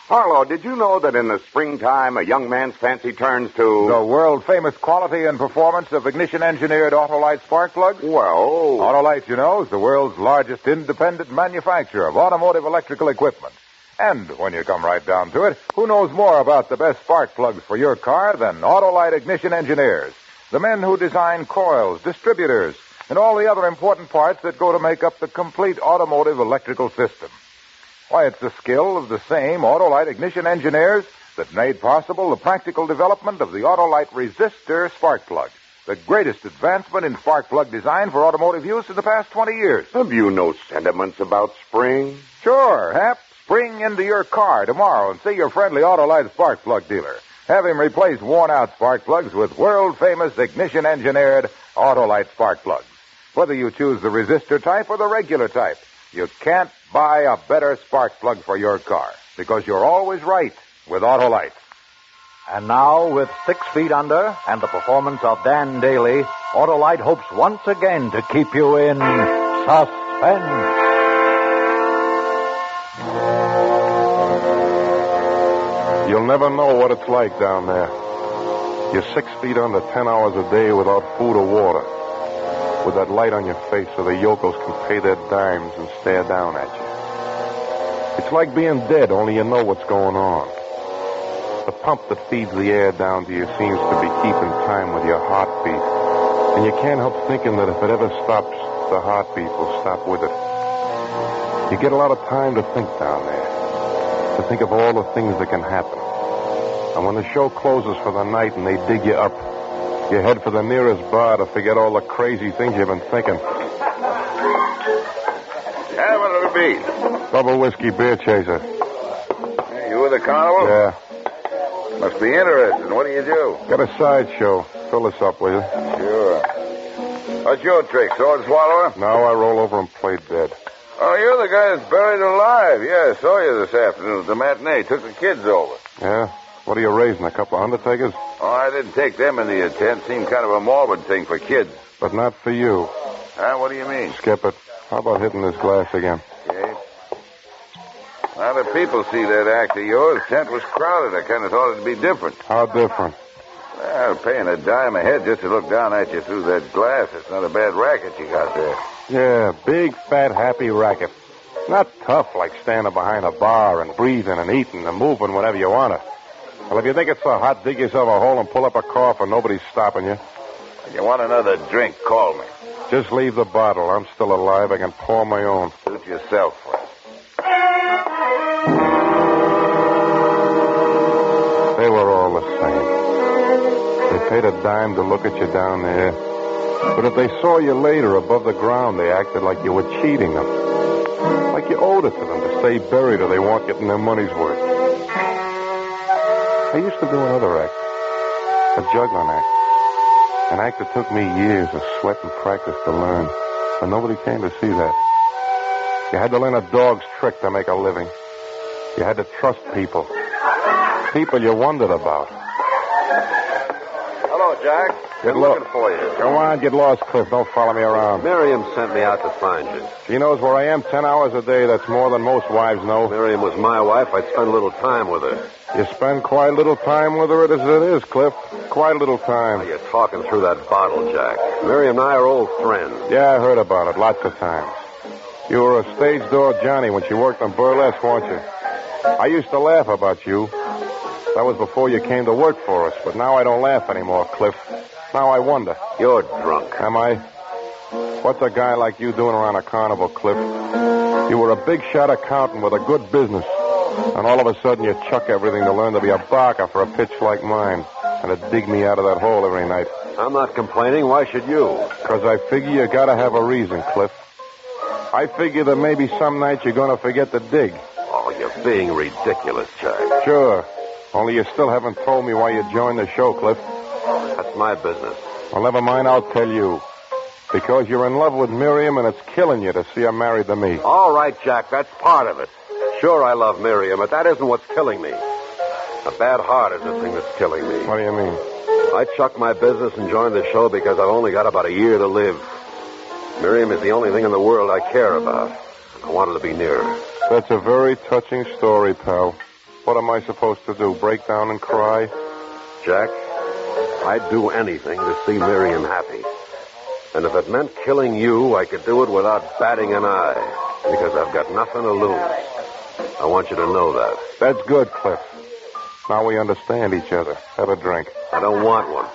Harlow, did you know that in the springtime a young man's fancy turns to... The world-famous quality and performance of ignition-engineered Autolite spark plugs? Well... Autolite, you know, is the world's largest independent manufacturer of automotive electrical equipment. And when you come right down to it, who knows more about the best spark plugs for your car than Autolite Ignition Engineers, the men who design coils, distributors, and all the other important parts that go to make up the complete automotive electrical system. Why, it's the skill of the same Autolite Ignition Engineers that made possible the practical development of the Autolite Resistor spark plug, the greatest advancement in spark plug design for automotive use in the past 20 years. Have you no sentiments about spring? Sure, Hap. Spring into your car tomorrow and see your friendly Autolite spark plug dealer. Have him replace worn-out spark plugs with world-famous ignition-engineered Autolite spark plugs. Whether you choose the resistor type or the regular type, you can't buy a better spark plug for your car because you're always right with Autolite. And now, with 6 Feet Under and the performance of Dan Daly, Autolite hopes once again to keep you in suspense. You'll never know what it's like down there. You're 6 feet under 10 hours a day without food or water, with that light on your face so the yokels can pay their dimes and stare down at you. It's like being dead, only you know what's going on. The pump that feeds the air down to you seems to be keeping time with your heartbeat, and you can't help thinking that if it ever stops, the heartbeat will stop with it. You get a lot of time to think down there. To think of all the things that can happen. And when the show closes for the night and they dig you up, you head for the nearest bar to forget all the crazy things you've been thinking. Have a little beat. Double whiskey beer chaser. Hey, you with the carnival? Yeah. Must be interesting. What do you do? Got a sideshow. Fill us up, will you? Sure. What's your trick, sword swallower? Now I roll over and play dead. Oh, you're the guy that's buried alive. Yeah, I saw you this afternoon at the matinee. Took the kids over. Yeah? What are you raising, a couple of undertakers? Oh, I didn't take them into your tent. Seemed kind of a morbid thing for kids. But not for you. Huh? What do you mean? Skip it. How about hitting this glass again? Okay. Now the people see that act of yours. Tent was crowded. I kind of thought it'd be different. How different? Well, paying a dime a head just to look down at you through that glass. It's not a bad racket you got there. Yeah, big, fat, happy racket. Not tough like standing behind a bar and breathing and eating and moving whenever you want to. Well, if you think it's so hot, dig yourself a hole and pull up a cough and nobody's stopping you. If you want another drink, call me. Just leave the bottle. I'm still alive. I can pour my own. Suit yourself, friend. They were all the same. They paid a dime to look at you down there. But if they saw you later above the ground, they acted like you were cheating them. Like you owed it to them to stay buried or they weren't getting their money's worth. I used to do another act. A juggling act. An act that took me years of sweat and practice to learn. But nobody came to see that. You had to learn a dog's trick to make a living. You had to trust people. People you wondered about. Hello, Jack. Get looking for you. Go on, get lost, Cliff. Don't follow me around. Miriam sent me out to find you. She knows where I am 10 hours a day. That's more than most wives know. Miriam was my wife. I'd spend a little time with her. You spend quite a little time with her as it is, Cliff. Quite a little time. Oh, you're talking through that bottle, Jack. Miriam and I are old friends. Yeah, I heard about it lots of times. You were a stage door Johnny when she worked on burlesque, weren't you? I used to laugh about you. That was before you came to work for us, but now I don't laugh anymore, Cliff. Now I wonder. You're drunk. Am I? What's a guy like you doing around a carnival, Cliff? You were a big shot accountant with a good business, and all of a sudden you chuck everything to learn to be a barker for a pitch like mine, and to dig me out of that hole every night. I'm not complaining. Why should you? Because I figure you gotta have a reason, Cliff. I figure that maybe some night you're gonna forget to dig. Oh, you're being ridiculous, Jack. Sure. Only you still haven't told me why you joined the show, Cliff. That's my business. Well, never mind, I'll tell you. Because you're in love with Miriam and it's killing you to see her married to me. All right, Jack, that's part of it. Sure, I love Miriam, but that isn't what's killing me. A bad heart is the thing that's killing me. What do you mean? I chucked my business and joined the show because I've only got about a year to live. Miriam is the only thing in the world I care about. I wanted to be near her. That's a very touching story, pal. What am I supposed to do, break down and cry? Jack, I'd do anything to see Miriam happy. And if it meant killing you, I could do it without batting an eye, because I've got nothing to lose. I want you to know that. That's good, Cliff. Now we understand each other. Have a drink. I don't want one.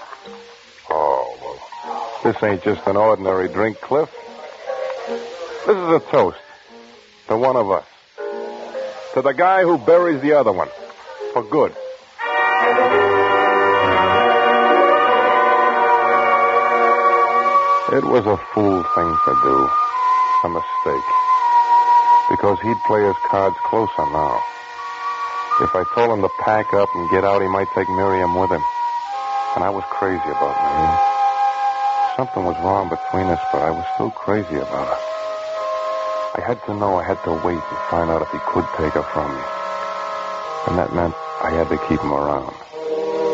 Oh, well, this ain't just an ordinary drink, Cliff. This is a toast to one of us. To the guy who buries the other one. For good. It was a fool thing to do. A mistake. Because he'd play his cards closer now. If I told him to pack up and get out, he might take Miriam with him. And I was crazy about Miriam. Something was wrong between us, but I was still crazy about her. I had to know. I had to wait and find out if he could take her from me. And that meant I had to keep him around.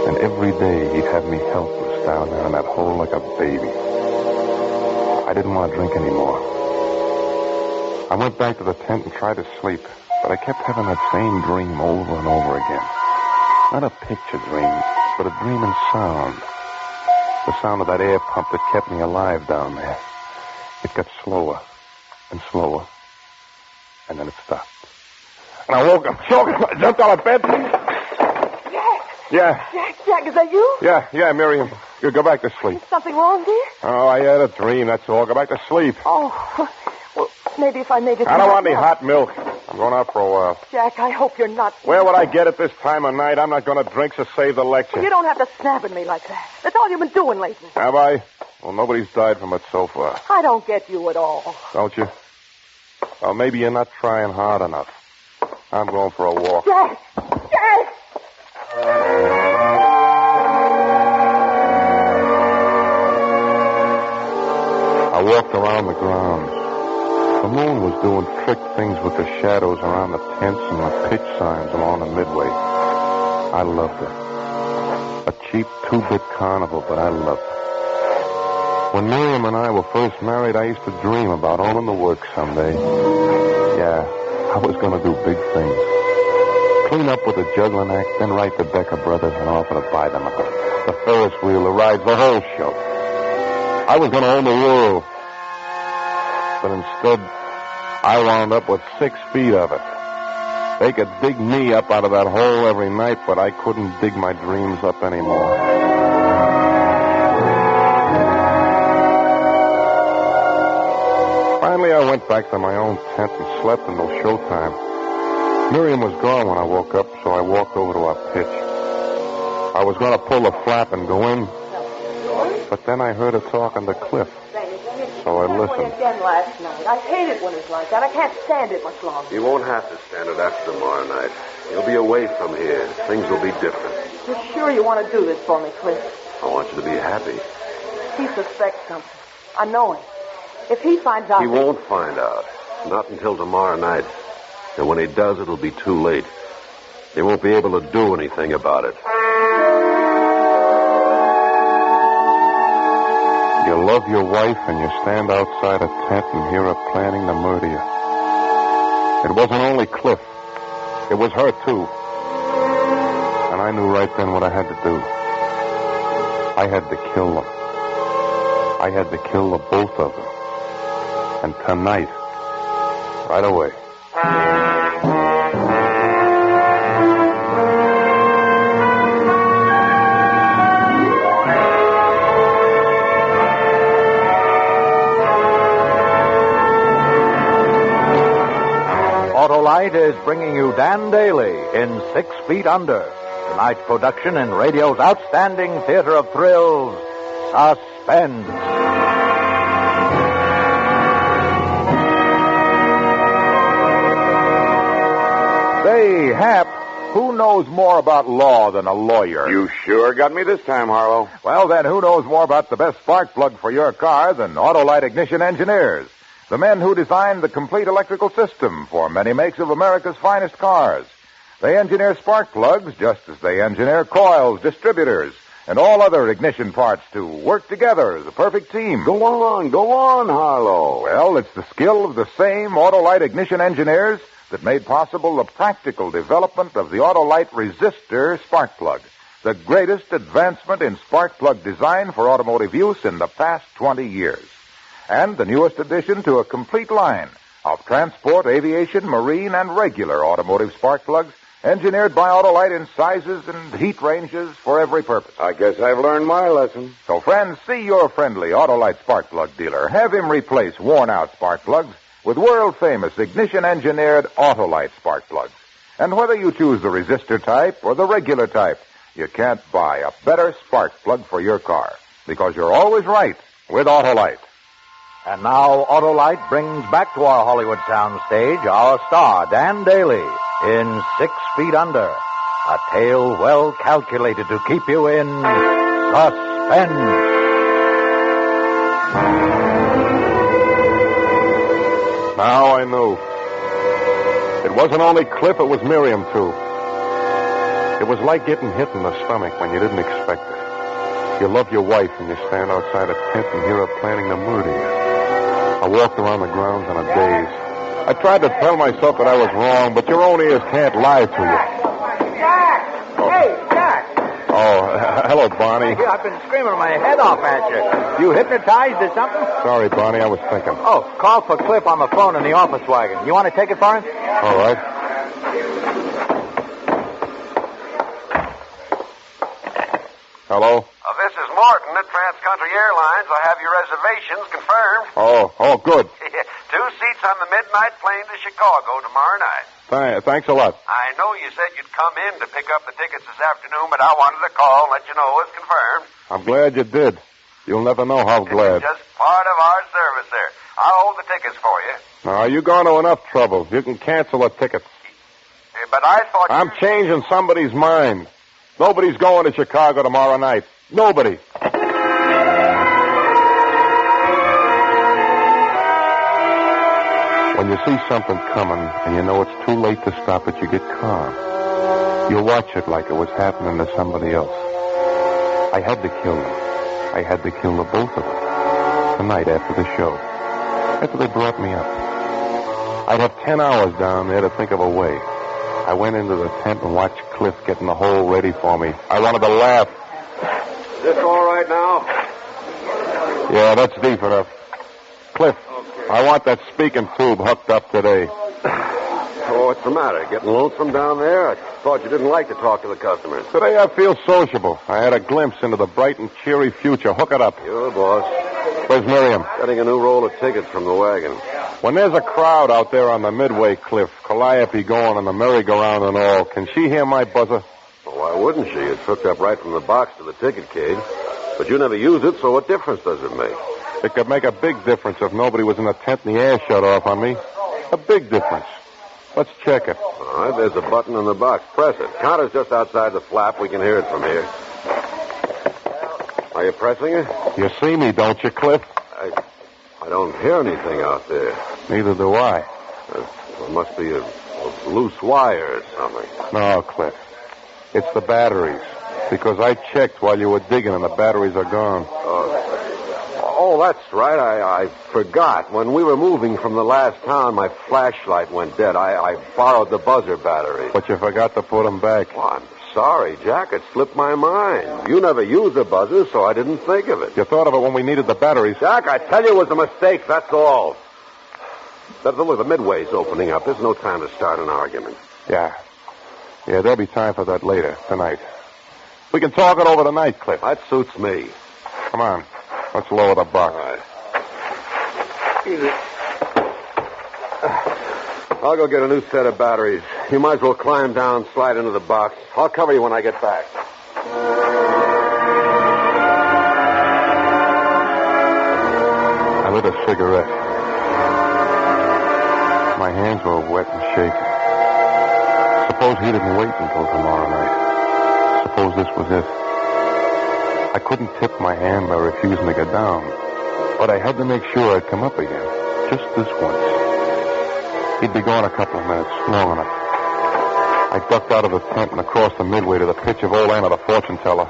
And every day he'd have me helpless down there in that hole like a baby. I didn't want to drink anymore. I went back to the tent and tried to sleep, but I kept having that same dream over and over again. Not a picture dream, but a dream in sound. The sound of that air pump that kept me alive down there. It got slower and slower, and then it stopped. And I woke up choking. I jumped out of bed. Jack! Yeah, Jack, is that you? yeah, Miriam. You go back to sleep. Something wrong, dear? Oh, I had a dream, that's all. Go back to sleep. Oh, well, maybe if I made it... I don't want any hot milk. I'm going out for a while. Jack, I hope you're not... Where would I get it this time of night? I'm not going to drink, so save the lecture. Well, you don't have to snap at me like that. That's all you've been doing lately. Have I? Well, nobody's died from it so far. I don't get you at all. Don't you? Well, maybe you're not trying hard enough. I'm going for a walk. Jack! Jack! I walked around the grounds. The moon was doing trick things with the shadows around the tents and the pitch signs along the midway. I loved it. A cheap two-bit carnival, but I loved it. When Miriam and I were first married, I used to dream about owning the works someday. Yeah, I was going to do big things. Clean up with the juggling act, then write the Becker brothers and offer to buy them out. The Ferris wheel, the rides, the whole show. I was going to own the world. But instead, I wound up with 6 feet of it. They could dig me up out of that hole every night, but I couldn't dig my dreams up anymore. Finally, I went back to my own tent and slept until showtime. Miriam was gone when I woke up, so I walked over to our pitch. I was going to pull the flap and go in, but then I heard her talking to Cliff. So I listened. Again last night. I hate it when it's like that. I can't stand it much longer. You won't have to stand it after tomorrow night. You'll be away from here. Things will be different. You're sure you want to do this for me, Cliff? I want you to be happy. He suspects something. I know him. If he finds out... He won't find out. Not until tomorrow night. And when he does, it'll be too late. He won't be able to do anything about it. You love your wife and you stand outside a tent and hear her planning to murder you. It wasn't only Cliff. It was her, too. And I knew right then what I had to do. I had to kill them. I had to kill the both of them. And tonight, right away. Autolite is bringing you Dan Daly in 6 Feet Under, tonight's production in radio's outstanding theater of thrills, Suspense. Say, Hap, who knows more about law than a lawyer? You sure got me this time, Harlow. Well, then who knows more about the best spark plug for your car than Autolite Ignition Engineers? The men who designed the complete electrical system for many makes of America's finest cars. They engineer spark plugs just as they engineer coils, distributors, and all other ignition parts to work together as a perfect team. Go on, Harlow. Well, it's the skill of the same Autolite Ignition Engineers that made possible the practical development of the Autolite Resistor spark plug, the greatest advancement in spark plug design for automotive use in the past 20 years. And the newest addition to a complete line of transport, aviation, marine, and regular automotive spark plugs, engineered by Autolite in sizes and heat ranges for every purpose. I guess I've learned my lesson. So, friends, see your friendly Autolite spark plug dealer. Have him replace worn-out spark plugs with world-famous ignition-engineered Autolite spark plugs. And whether you choose the resistor type or the regular type, you can't buy a better spark plug for your car, because you're always right with Autolite. And now Autolite brings back to our Hollywood soundstage our star, Dan Daly, in 6 Feet Under, a tale well calculated to keep you in suspense. Now I knew. It wasn't only Cliff, it was Miriam, too. It was like getting hit in the stomach when you didn't expect it. You love your wife and you stand outside a tent and hear her planning to murder you. I walked around the grounds in a daze. I tried to tell myself that I was wrong, but your own ears can't lie to you. Jack! Hey, Jack! Oh, hello, Barney. I've been screaming my head off at you. You hypnotized or something? Sorry, Barney, I was thinking. Oh, call for Cliff on the phone in the office wagon. You want to take it for him? All right. Hello? This is Morton at Trans-Country Airlines. I have your reservations confirmed. Oh, good. 2 seats on the midnight plane to Chicago tomorrow night. Thanks a lot. I know you said you'd come in to pick up the tickets this afternoon, but I wanted to call and let you know it's confirmed. I'm glad you did. You'll never know how glad. Just part of our service there. I'll hold the tickets for you. Now, you've gone to enough trouble. You can cancel the tickets. But I thought I'm changing somebody's mind. Nobody's going to Chicago tomorrow night. Nobody. When you see something coming and you know it's too late to stop it, you get calm. You watch it like it was happening to somebody else. I had to kill them. I had to kill the both of them. Tonight after the show. After they brought me up. I'd have 10 hours down there to think of a way. I went into the tent and watched Cliff getting the hole ready for me. I wanted to laugh. Is this all right now? Yeah, that's deep enough. Cliff, I want that speaking tube hooked up today. Oh, what's the matter? Getting lonesome down there? I thought you didn't like to talk to the customers. Today I feel sociable. I had a glimpse into the bright and cheery future. Hook it up. You're the boss. Where's Miriam? Getting a new roll of tickets from the wagon. When there's a crowd out there on the Midway Cliff, Calliope going on the merry-go-round and all, can she hear my buzzer? Well, why wouldn't she? It's hooked up right from the box to the ticket cage. But you never use it, so what difference does it make? It could make a big difference if nobody was in the tent and the air shut off on me. A big difference. Let's check it. All right, there's a button in the box. Press it. Counter's just outside the flap. We can hear it from here. Are you pressing it? You see me, don't you, Cliff? I don't hear anything out there. Neither do I. There must be a loose wire or something. No, Cliff. It's the batteries. Because I checked while you were digging and the batteries are gone. Oh, that's right. I forgot. When we were moving from the last town, my flashlight went dead. I borrowed the buzzer battery. But you forgot to put them back. Well, I'm sorry, Jack. It slipped my mind. You never used a buzzer, so I didn't think of it. You thought of it when we needed the batteries. Jack, I tell you it was a mistake, that's all. Look, the Midway's opening up. There's no time to start an argument. Yeah, there'll be time for that later, tonight. We can talk it over tonight, Cliff. That suits me. Come on. Let's lower the box. All right. Easy. I'll go get a new set of batteries. You might as well climb down, slide into the box. I'll cover you when I get back. I lit a cigarette. My hands were wet and shaking. Suppose he didn't wait until tomorrow night. Suppose this was it. I couldn't tip my hand by refusing to get down. But I had to make sure I'd come up again. Just this once. He'd be gone a couple of minutes, long enough. I ducked out of the tent and across the Midway to the pitch of old Anna, the fortune teller.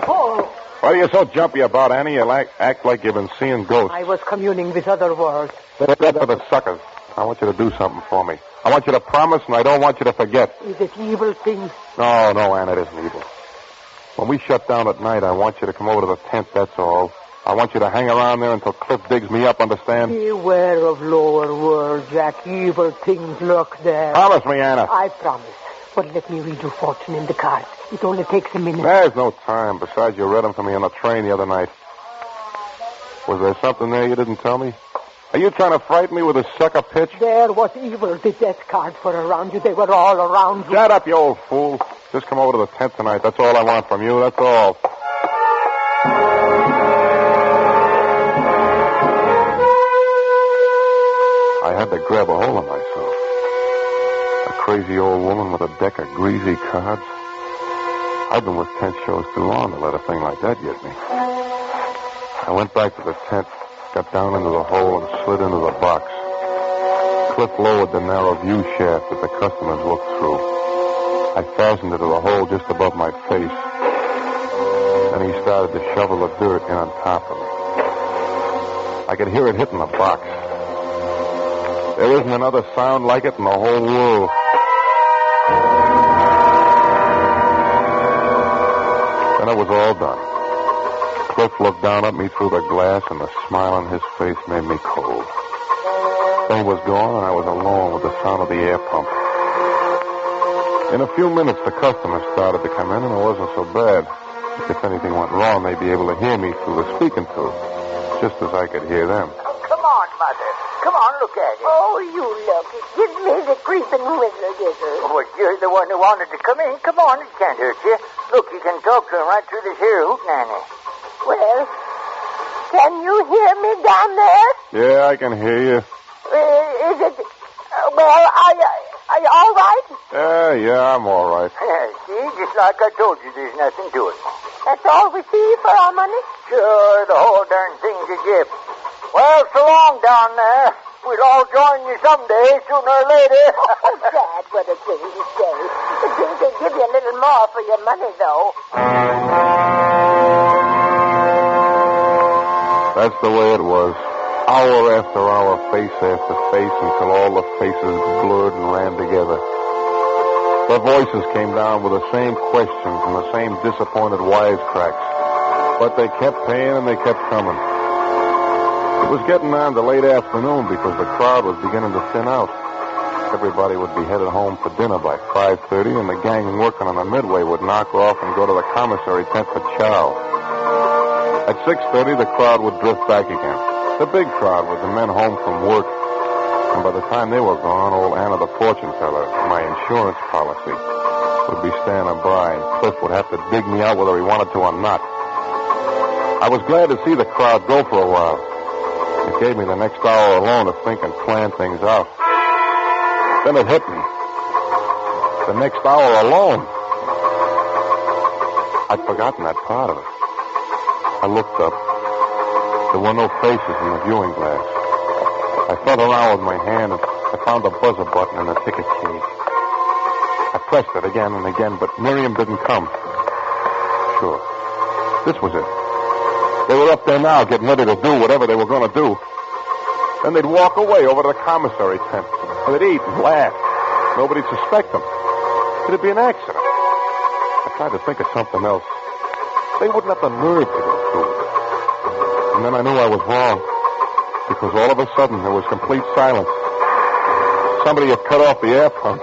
Oh, What are you so jumpy about, Annie? You act like you've been seeing ghosts. I was communing with other worlds. That's for the suckers. I want you to do something for me. I want you to promise, and I don't want you to forget. Is it evil thing? No, Anna, it isn't evil. When we shut down at night, I want you to come over to the tent, that's all. I want you to hang around there until Cliff digs me up, understand? Beware of lower world, Jack. Evil things lurk there. Promise me, Anna. I promise. But let me read your fortune in the card. It only takes a minute. There's no time. Besides, you read them for me on the train the other night. Was there something there you didn't tell me? Are you trying to frighten me with a sucker pitch? There was evil. The death cards were around you. They were all around you. Shut up, you old fool. Just come over to the tent tonight. That's all I want from you. That's all. I had to grab a hold of myself. A crazy old woman with a deck of greasy cards. I've been with tent shows too long to let a thing like that get me. I went back to the tent, got down into the hole, and slid into the box. Cliff lowered the narrow view shaft that the customers looked through. I fastened it to the hole just above my face. Then he started to shovel the dirt in on top of me. I could hear it hitting the box. There isn't another sound like it in the whole world. Then it was all done. Cliff looked down at me through the glass, and the smile on his face made me cold. Then he was gone, and I was alone with the sound of the air pump. In a few minutes, the customers started to come in, and it wasn't so bad. If anything went wrong, they'd be able to hear me through the speaking tube, just as I could hear them. Come on, Mother. Come on, look at it. Oh, you look. It gives me the creeping whizzle-gizzle. Well, you're the one who wanted to come in. Come on, it can't hurt you. Look, you can talk to him right through this here hootenanny. Well, can you hear me down there? Yeah, I can hear you. Is it... well, are you all right? Yeah, I'm all right. See, just like I told you, there's nothing to it. That's all we see for our money? Sure, the whole darn thing's a gift. Well, so long down there. We'll all join you someday, sooner or later. Oh, Dad, what a thing to say. I think they'd give you a little more for your money, though. That's the way it was. Hour after hour, face after face, until all the faces blurred and ran together. Their voices came down with the same questions and the same disappointed wisecracks. But they kept paying and they kept coming. It was getting on to late afternoon because the crowd was beginning to thin out. Everybody would be headed home for dinner by 5:30, and the gang working on the midway would knock off and go to the commissary tent for chow. At 6:30, the crowd would drift back again. The big crowd with the men home from work. And by the time they were gone, old Anna the fortune teller, my insurance policy, would be standing by, and Cliff would have to dig me out whether he wanted to or not. I was glad to see the crowd go for a while. It gave me the next hour alone to think and plan things out. Then it hit me. The next hour alone. I'd forgotten that part of it. I looked up. There were no faces in the viewing glass. I felt around with my hand and I found the buzzer button in the ticket cage. I pressed it again and again, but Miriam didn't come. Sure. This was it. They were up there now getting ready to do whatever they were going to do. Then they'd walk away over to the commissary tent. They'd eat and laugh. Nobody'd suspect them. It'd be an accident. I tried to think of something else. They wouldn't have the nerve to go through it. And then I knew I was wrong. Because all of a sudden there was complete silence. Somebody had cut off the air pump.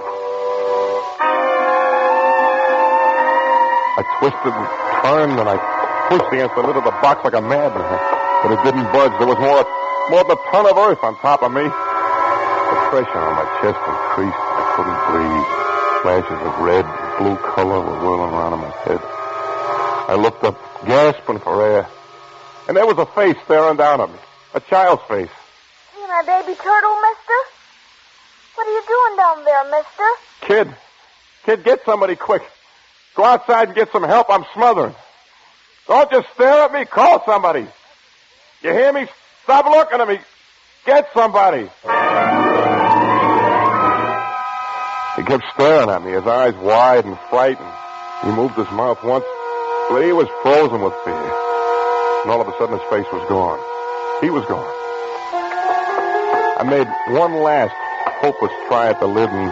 I twisted and turned and I pushed against the lid of the box like a madman. But it didn't budge. There was more than a ton of earth on top of me. The pressure on my chest increased. I couldn't breathe. Flashes of red and blue color were whirling around in my head. I looked up, gasping for air. And there was a face staring down at me. A child's face. You my baby turtle, mister? What are you doing down there, mister? Kid, get somebody quick. Go outside and get some help. I'm smothering. Don't just stare at me. Call somebody. You hear me? Stop looking at me. Get somebody. He kept staring at me, his eyes wide and frightened. He moved his mouth once, but he was frozen with fear. And all of a sudden his face was gone. He was gone. I made one last hopeless try at the lid, and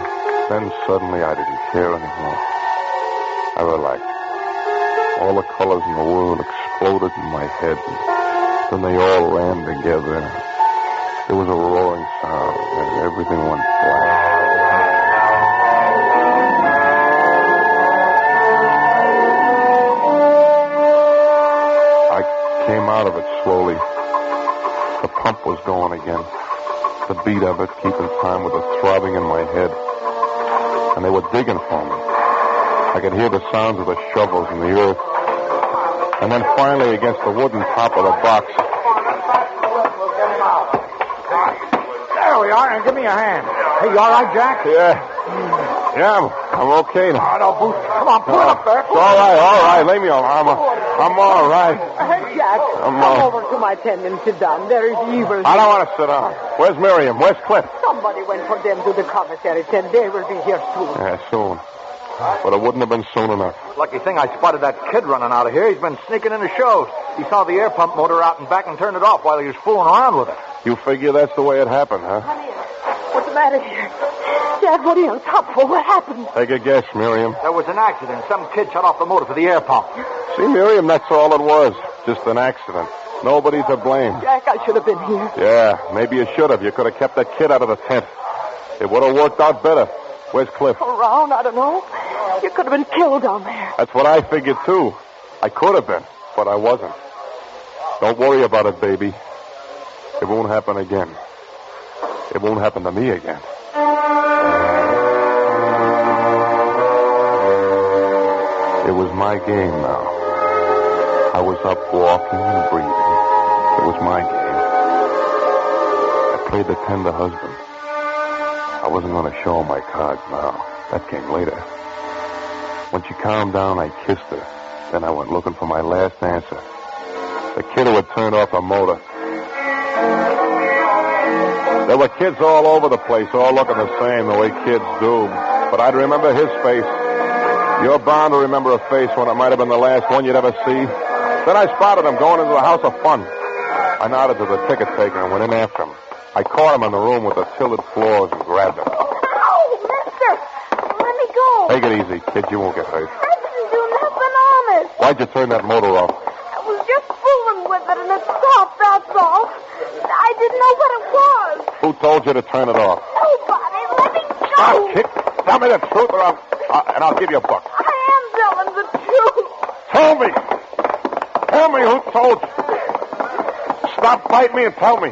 then suddenly I didn't care anymore. I relaxed. All the colors in the world exploded in my head. Then they all ran together. There was a roaring sound, and everything went black. I came out of it slowly. The pump was going again. The beat of it keeping time with the throbbing in my head. And they were digging for me. I could hear the sounds of the shovels in the earth. And then finally against the wooden top of the box. There we are, and give me a hand. Hey, you all right, Jack? Yeah. Yeah, I'm okay now. Oh, no, Boots. Come on, pull it up there. It's all right. Leave me alone. I'm all right. Hey, Jack, come over to my tent and sit down. There is evil. I don't want to sit down. Where's Miriam? Where's Cliff? Somebody went for them to the commissary tent. They will be here soon. Yeah, soon. But it wouldn't have been soon enough. Lucky thing I spotted that kid running out of here. He's been sneaking into shows. He saw the air pump motor out and back and turned it off while he was fooling around with it. You figure that's the way it happened, huh? Honey, what's the matter here? Jack, what are you on top for? What happened? Take a guess, Miriam. There was an accident. Some kid shut off the motor for the air pump. See, Miriam, that's all it was. Just an accident. Nobody to blame. Jack, I should have been here. Yeah, maybe you should have. You could have kept that kid out of the tent. It would have worked out better. Where's Cliff? Around, I don't know. You could have been killed down there. That's what I figured, too. I could have been, but I wasn't. Don't worry about it, baby. It won't happen again. It won't happen to me again. It was my game now. I was up walking and breathing. It was my game. I played the tender husband. I wasn't going to show her my cards now. That came later. When she calmed down, I kissed her. Then I went looking for my last answer. The kid who had turned off her motor. There were kids all over the place, all looking the same, the way kids do. But I'd remember his face. You're bound to remember a face when it might have been the last one you'd ever see. Then I spotted him going into the House of Fun. I nodded to the ticket taker and went in after him. I caught him in the room with the tilted floors and grabbed him. Oh, mister! Let me go. Take it easy, kid. You won't get hurt. I didn't do nothing, honest. Why'd you turn that motor off? I was just fooling with it and it stopped, that's all. I didn't know what it was. Who told you to turn it off? Nobody. Let me go. Stop, kid. Tell me the truth or I'll give you a buck. I am telling the truth. Tell me. Tell me who told you. Stop biting me and tell me.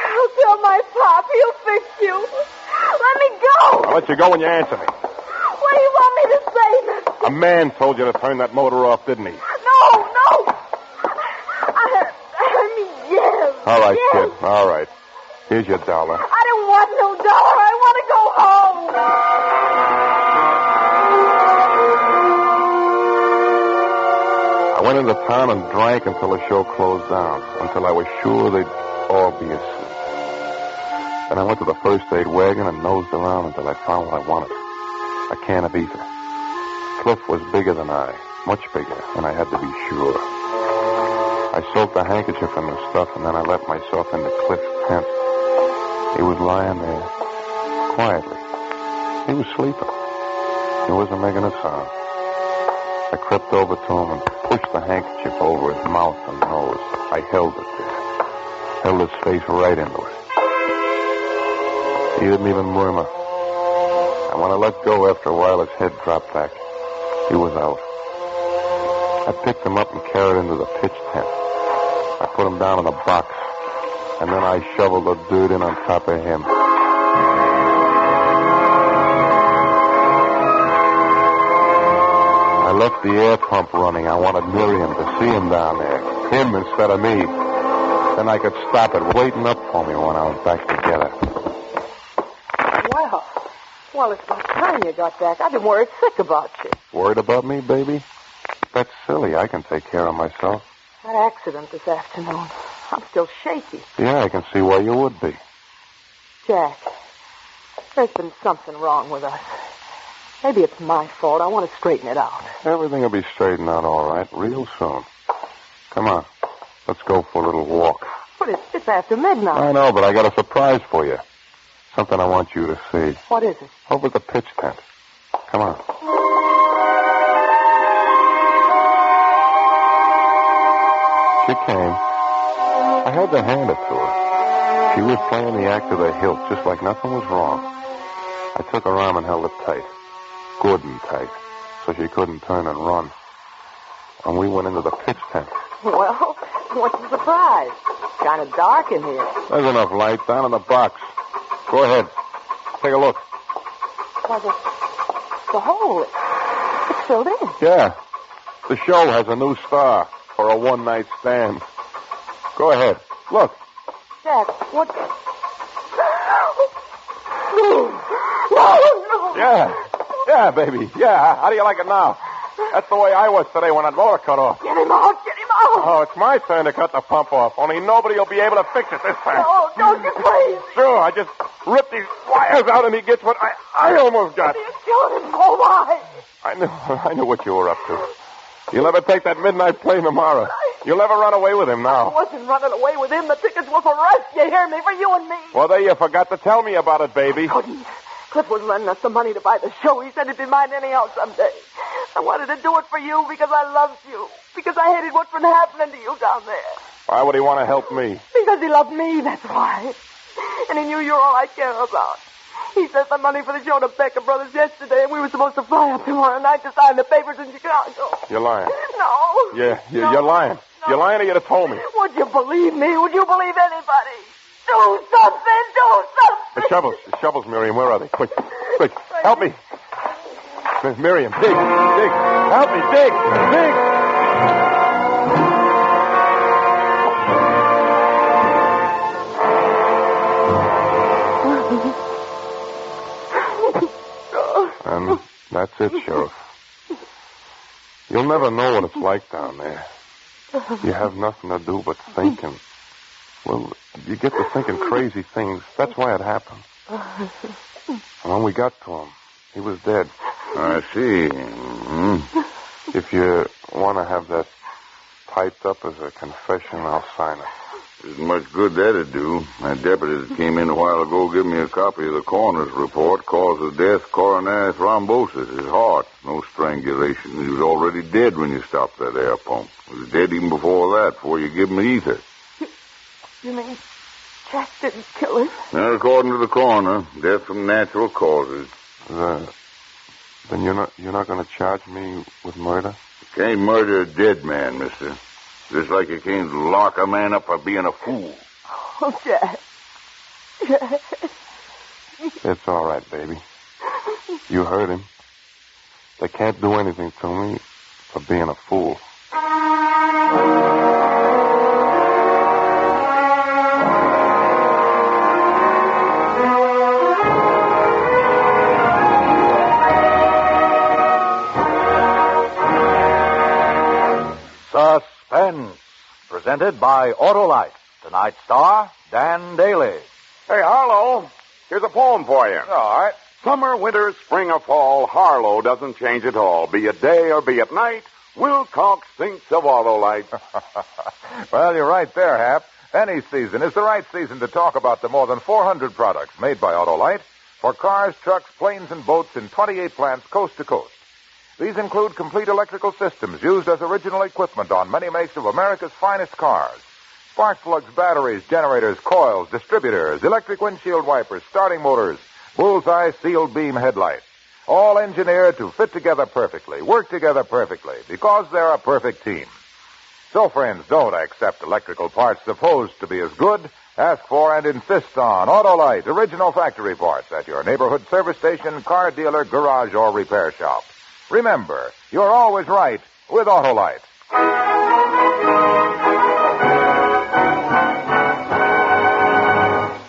I'll tell my pop. He'll fix you. Let me go. I'll let you go when you answer me. What do you want me to say, mister? A man told you to turn that motor off, didn't he? No. I mean, yes. All right, yes. kid. All right. Here's your dollar. I don't want no dollar. I want to go home. I went into town and drank until the show closed down, until I was sure they'd all be asleep. Then I went to the first aid wagon and nosed around until I found what I wanted. A can of ether. Cliff was bigger than I, much bigger, and I had to be sure. I soaked a handkerchief in the stuff, and then I let myself into Cliff's tent. He was lying there, quietly. He was sleeping. He wasn't making a sound. I crept over to him and pushed the handkerchief over his mouth and nose. I held it there. Held his face right into it. He didn't even murmur. And when I let go after a while, his head dropped back. He was out. I picked him up and carried him to the pitch tent. I put him down in a box, and then I shoveled the dirt in on top of him. I left the air pump running. I wanted Miriam to see him down there. Him instead of me. Then I could stop it waiting up for me when I was back together. Well, it's about time you got back. I've been worried sick about you. Worried about me, baby? That's silly. I can take care of myself. That accident this afternoon. I'm still shaky. Yeah, I can see why you would be. Jack, there's been something wrong with us. Maybe it's my fault. I want to straighten it out. Everything will be straightened out all right real soon. Come on. Let's go for a little walk. But it's after midnight. I know, but I got a surprise for you. Something I want you to see. What is it? Over at the pitch tent. Come on. She came. I had to hand it to her. She was playing the act to the hilt, just like nothing was wrong. I took her arm and held it tight. Good and tight. So she couldn't turn and run. And we went into the pitch tent. Well, what's the surprise? Kind of dark in here. There's enough light down in the box. Go ahead. Take a look. Why, the hole, it's filled in. Yeah. The show has a new star for a one-night stand. Go ahead. Look. Jack, what? Yeah, baby. Yeah. How do you like it now? That's the way I was today when that motor cut off. Get him out! Get him out! Oh, it's my turn to cut the pump off. Only nobody will be able to fix it this time. No, don't you please. Sure, I just ripped these wires out and he gets what I almost got. You killed him. Oh, my. I knew what you were up to. You'll never take that midnight plane tomorrow. You'll never run away with him now. I wasn't running away with him. The tickets were for us. You hear me? For you and me. Well, there you forgot to tell me about it, baby. Couldn't. Cliff was lending us the money to buy the show. He said he'd be mine anyhow someday. I wanted to do it for you because I loved you. Because I hated what's been happening to you down there. Why would he want to help me? Because he loved me, that's why. And he knew you're all I care about. He sent the money for the show to Becker Brothers yesterday, and we were supposed to fly up tomorrow night to sign the papers in Chicago. You're lying. No. Yeah, you're lying. No. You're lying or you'd have told me. Would you believe me? Would you believe anybody? Do something! Do something! The shovels, Miriam. Where are they? Quick. Help me. Miriam, dig. Help me, dig. And that's it, Sheriff. You'll never know what it's like down there. You have nothing to do but thinking. Well, you get to thinking crazy things. That's why it happened. And when we got to him, he was dead. I see. Mm-hmm. If you want to have that typed up as a confession, I'll sign it. Isn't much good that'd do. My deputy that came in a while ago gave me a copy of the coroner's report. Cause of death, coronary thrombosis. His heart. No strangulation. He was already dead when you stopped that air pump. He was dead even before that, before you give him ether. You mean Jack didn't kill him? Not according to the coroner. Death from natural causes. Then you're not going to charge me with murder? You can't murder a dead man, mister. Just like you can't lock a man up for being a fool. Oh, Jack. It's all right, baby. You heard him. They can't do anything to me for being a fool. Suspense, presented by Autolite. Tonight's star, Dan Daly. Hey, Harlow, here's a poem for you. All right. Summer, winter, spring, or fall, Harlow doesn't change at all. Be it day or be it night, Wilcox thinks of Autolite. Well, you're right there, Hap. Any season is the right season to talk about the more than 400 products made by Autolite for cars, trucks, planes, and boats in 28 plants coast to coast. These include complete electrical systems used as original equipment on many makes of America's finest cars. Spark plugs, batteries, generators, coils, distributors, electric windshield wipers, starting motors, bullseye sealed beam headlights. All engineered to fit together perfectly, work together perfectly, because they're a perfect team. So, friends, don't accept electrical parts supposed to be as good. Ask for and insist on Autolite original factory parts at your neighborhood service station, car dealer, garage, or repair shop. Remember, you're always right with Autolite.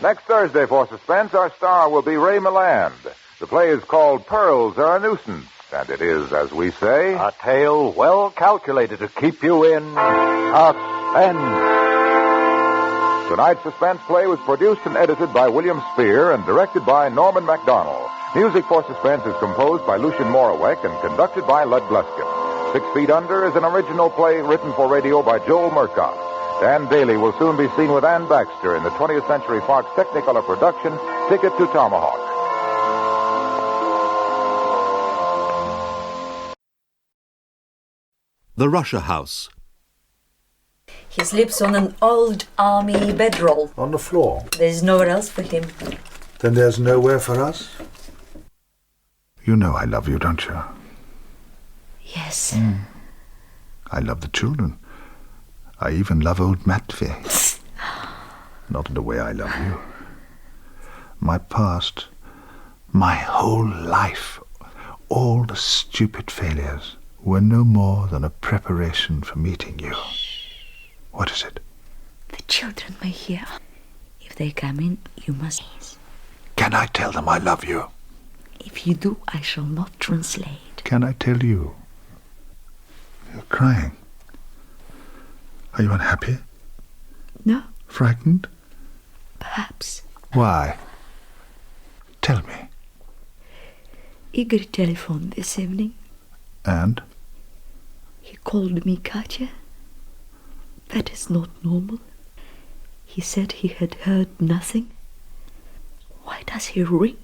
Next Thursday for Suspense, our star will be Ray Milland. The play is called Pearls Are a Nuisance, and it is, as we say, a tale well calculated to keep you in suspense. Tonight's Suspense play was produced and edited by William Spear and directed by Norman MacDonald. Music for Suspense is composed by Lucien Moraweck and conducted by Lud Gluskin. 6 Feet Under is an original play written for radio by Joel Murcott. Dan Daly will soon be seen with Ann Baxter in the 20th Century Fox Technicolor production, Ticket to Tomahawk. The Russia House. He sleeps on an old army bedroll. On the floor? There's nowhere else for him. Then there's nowhere for us? You know I love you, don't you? Yes. I love the children. I even love old Matvey. Not in the way I love you. My past, my whole life, all the stupid failures were no more than a preparation for meeting you. What is it? The children may hear. If they come in, you must. Can I tell them I love you? If you do, I shall not translate. Can I tell you? You're crying. Are you unhappy? No. Frightened? Perhaps. Why? Tell me. Igor telephoned this evening. And? He called me Katya. That is not normal. He said he had heard nothing. Why does he ring?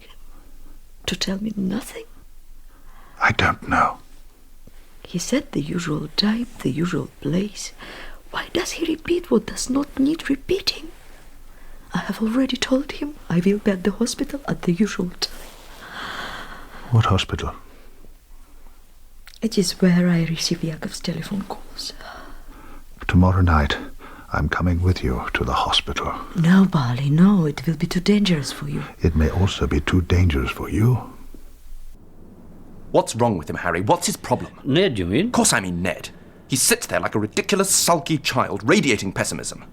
To tell me nothing? I don't know. He said the usual time, the usual place. Why does he repeat what does not need repeating? I have already told him I will be at the hospital at the usual time. What hospital? It is where I receive Yakov's telephone calls. Tomorrow night, I'm coming with you to the hospital. No, Barley, no. It will be too dangerous for you. It may also be too dangerous for you. What's wrong with him, Harry? What's his problem? Ned, you mean? Of course I mean Ned. He sits there like a ridiculous, sulky child, radiating pessimism.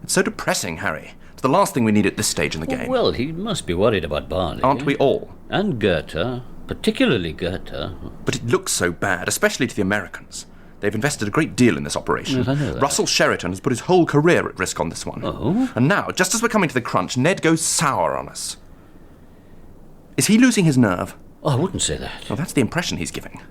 It's so depressing, Harry. It's the last thing we need at this stage in the game. Well, he must be worried about Barney. Aren't we all? And Goethe. Particularly Goethe. But it looks so bad, especially to the Americans. They've invested a great deal in this operation. Yes, I know that. Russell Sheraton has put his whole career at risk on this one. Oh? And now, just as we're coming to the crunch, Ned goes sour on us. Is he losing his nerve? Oh, I wouldn't say that. Well, that's the impression he's giving.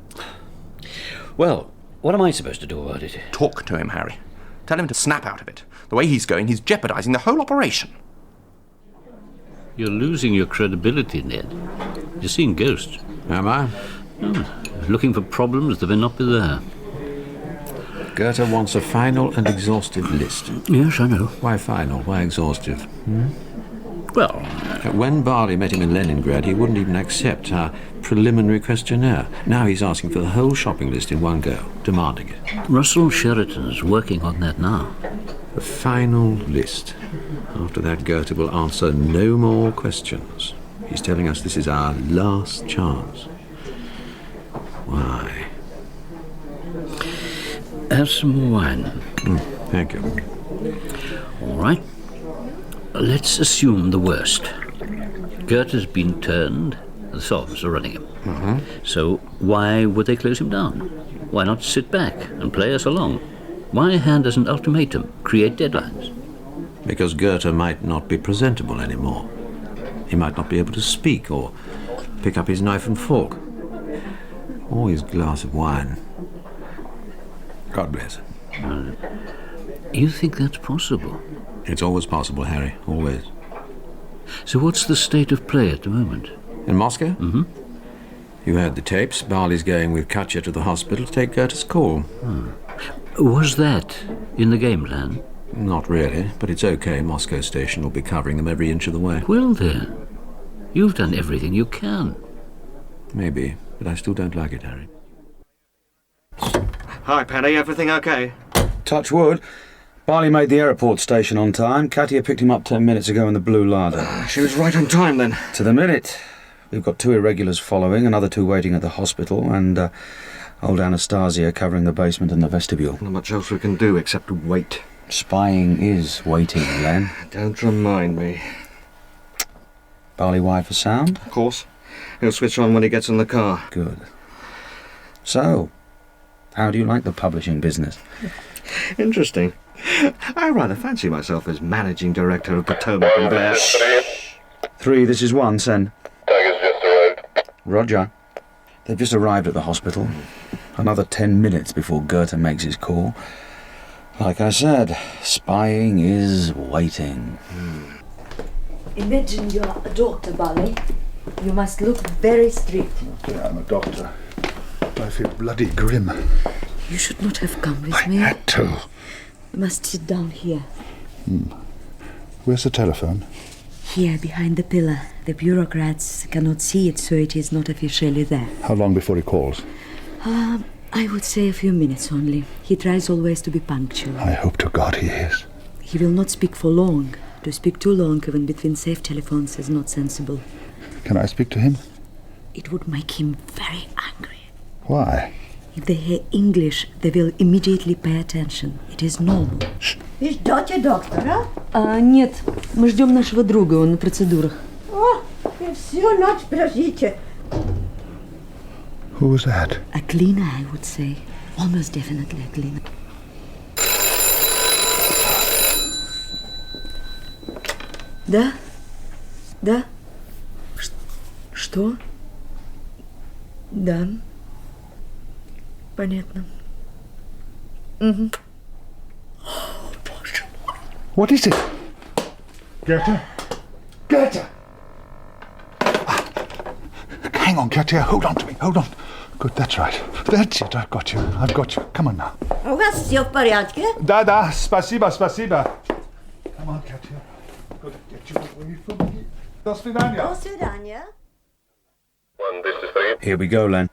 Well, what am I supposed to do about it? Talk to him, Harry. Tell him to snap out of it. The way he's going, he's jeopardizing the whole operation. You're losing your credibility, Ned. You're seeing ghosts. Am I? Oh, looking for problems that may not be there. Goethe wants a final and exhaustive list. Yes, I know. Why final? Why exhaustive? Well... when Barley met him in Leningrad, he wouldn't even accept our preliminary questionnaire. Now he's asking for the whole shopping list in one go, demanding it. Russell Sheraton's working on that now. The final list. After that, Goethe will answer no more questions. He's telling us this is our last chance. Why? Have some more wine. Thank you. All right. Let's assume the worst. Goethe's been turned. The Sovs are running him. So why would they close him down? Why not sit back and play us along? Why hand us an ultimatum, create deadlines? Because Goethe might not be presentable anymore. He might not be able to speak or pick up his knife and fork. Or his glass of wine. God bless him. You think that's possible? It's always possible, Harry. Always. So what's the state of play at the moment? In Moscow? Mm-hmm. You heard the tapes. Barley's going with Katya to the hospital to take Goethe's call. Was that in the game plan? Not really, but it's okay. Moscow station will be covering them every inch of the way. Well then, you've done everything you can. Maybe, but I still don't like it, Harry. Hi, Paddy. Everything okay? Touch wood. Barley made the airport station on time. Katya picked him up 10 minutes ago in the Blue Larder. She was right on time, then. To the minute. We've got 2 irregulars following, another 2 waiting at the hospital, and old Anastasia covering the basement and the vestibule. Not much else we can do except wait. Spying is waiting, Len. Don't remind me. Barley wired for sound? Of course. He'll switch on when he gets in the car. Good. So, how do you like the publishing business? Interesting. I rather fancy myself as managing director of Potomac and Blair. 3, this is 1, send. Tiger's just arrived. Roger. They've just arrived at the hospital. Another 10 minutes before Goethe makes his call. Like I said, spying is waiting. Imagine you're a doctor, Barley. You must look very strict. Yeah, I'm a doctor. I feel bloody grim. You should not have come with me. I had to. You must sit down here. Where's the telephone? Here, behind the pillar. The bureaucrats cannot see it, so it is not officially there. How long before he calls? I would say a few minutes only. He tries always to be punctual. I hope to God he is. He will not speak for long. To speak too long, even between safe telephones, is not sensible. Can I speak to him? It would make him very angry. Why? If they hear English, they will immediately pay attention. It is normal. Вы ждете доктора? Нет, мы ждем нашего друга, он на процедурах. О, вы всю ночь прожите. Who was that? A cleaner, I would say. Almost definitely a cleaner. Да? Да? Что? Да. Понятно. Угу. What is it? Goethe? Goethe! Hang on, Katia. Hold on to me. Hold on. Good, that's right. That's it. I've got you. I've got you. Come on now. У вас все в порядке? Да, спасибо. Come on, Katia. Gotta get you away from me. До свидания. До свидания. 1, this is 3. Here we go, Len.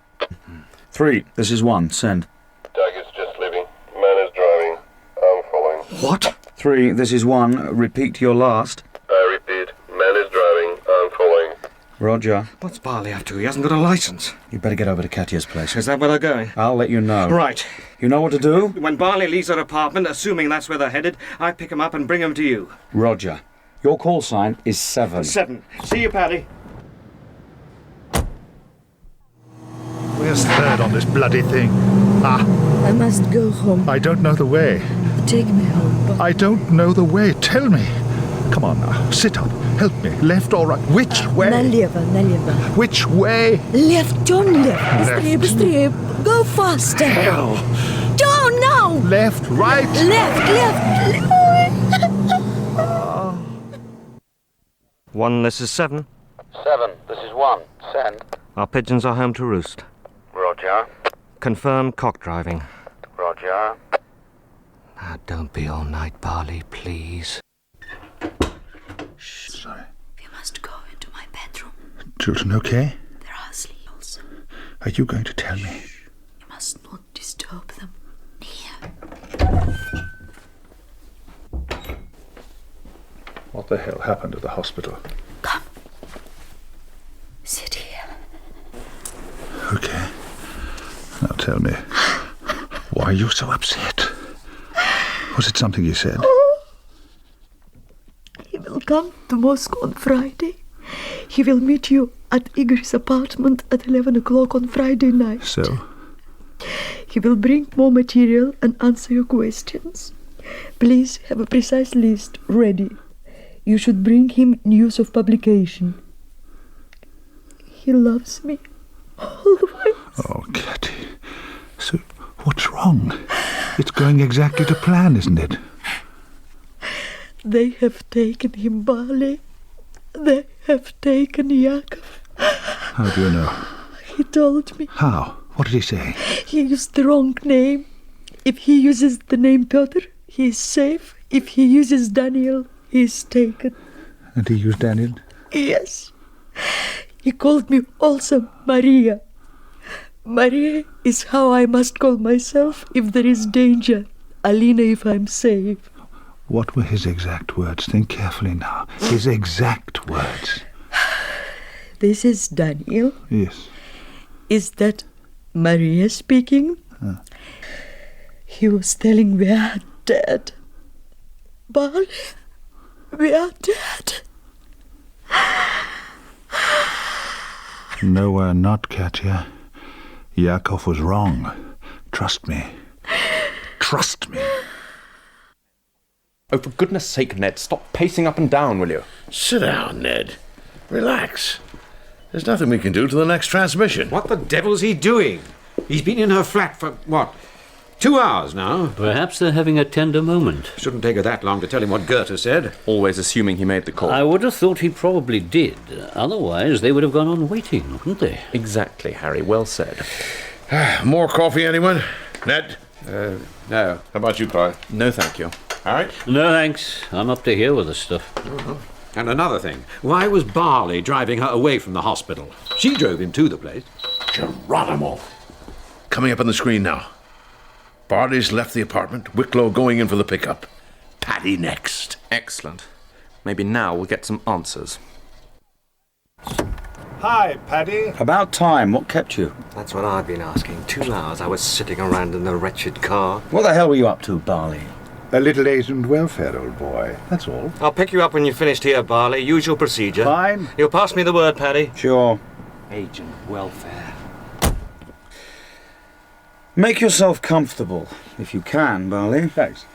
3, this is 1, send. Target's just leaving. Man is driving. I'm following. What? 3, this is 1, repeat your last. I repeat, man is driving. I'm following. Roger. What's Barley up to? He hasn't got a license. You better get over to Katia's place. Is that where they're going? I'll let you know. Right. You know what to do? When Barley leaves her apartment, assuming that's where they're headed, I pick him up and bring him to you. Roger. Your call sign is 7. 7. See you, Paddy. Where's third on this bloody thing? I must go home. I don't know the way. Take me home. I don't know the way. Tell me. Come on now. Sit up. Help me. Left or right? Which way? Налево. Which way? Left, turn left. Быстрее. Go faster. Hell. Turn now. Left, right. Left. 1, this is 7. 7, this is 1. Send. Our pigeons are home to roost. Roger. Confirm cock driving. Roger. Now, don't be all night, Barley, please. Sorry. We must go into my bedroom. Children okay? There are sleepers. Are you going to tell me? You must not disturb them. Here. What the hell happened at the hospital? Come. Sit here. Okay. Now tell me, why are you so upset? Was it something he said? He will come to Moscow on Friday. He will meet you at Igor's apartment at 11 o'clock on Friday night. So? He will bring more material and answer your questions. Please have a precise list ready. You should bring him news of publication. He loves me. Always. Oh, Katy. So, what's wrong? It's going exactly to plan, isn't it? They have taken him, Barley. They have taken Yakov. How do you know? He told me. How? What did he say? He used the wrong name. If he uses the name Piotr, he is safe. If he uses Daniel, he is taken. And he used Daniel? Yes. He called me also Maria. Maria is how I must call myself if there is danger. Alina if I'm safe. What were his exact words? Think carefully now. His exact words. This is Daniel. Yes. Is that Maria speaking? He was telling we are dead. Barley, we are dead. No, we're not, Katya. Yakov was wrong. Trust me. Trust me. Oh, for goodness sake, Ned, stop pacing up and down, will you? Sit down, Ned. Relax. There's nothing we can do till the next transmission. What the devil's he doing? He's been in her flat for, 2 hours now? Perhaps they're having a tender moment. Shouldn't take her that long to tell him what Goethe said. Always assuming he made the call. I would have thought he probably did. Otherwise, they would have gone on waiting, wouldn't they? Exactly, Harry. Well said. More coffee, anyone? Ned? No. How about you, Clyde? No, thank you. All right. No, thanks. I'm up to here with the stuff. And another thing, why was Barley driving her away from the hospital? She drove him to the place. Geronimo. Coming up on the screen now. Barley's left the apartment. Wicklow going in for the pickup. Paddy next. Excellent. Maybe now we'll get some answers. Hi, Paddy. About time. What kept you? That's what I've been asking. 2 hours I was sitting around in the wretched car. What the hell were you up to, Barley? A little agent welfare, old boy. That's all. I'll pick you up when you've finished here, Barley. Usual procedure. Fine. You'll pass me the word, Paddy. Sure. Agent welfare. Make yourself comfortable, if you can, Barley. Thanks.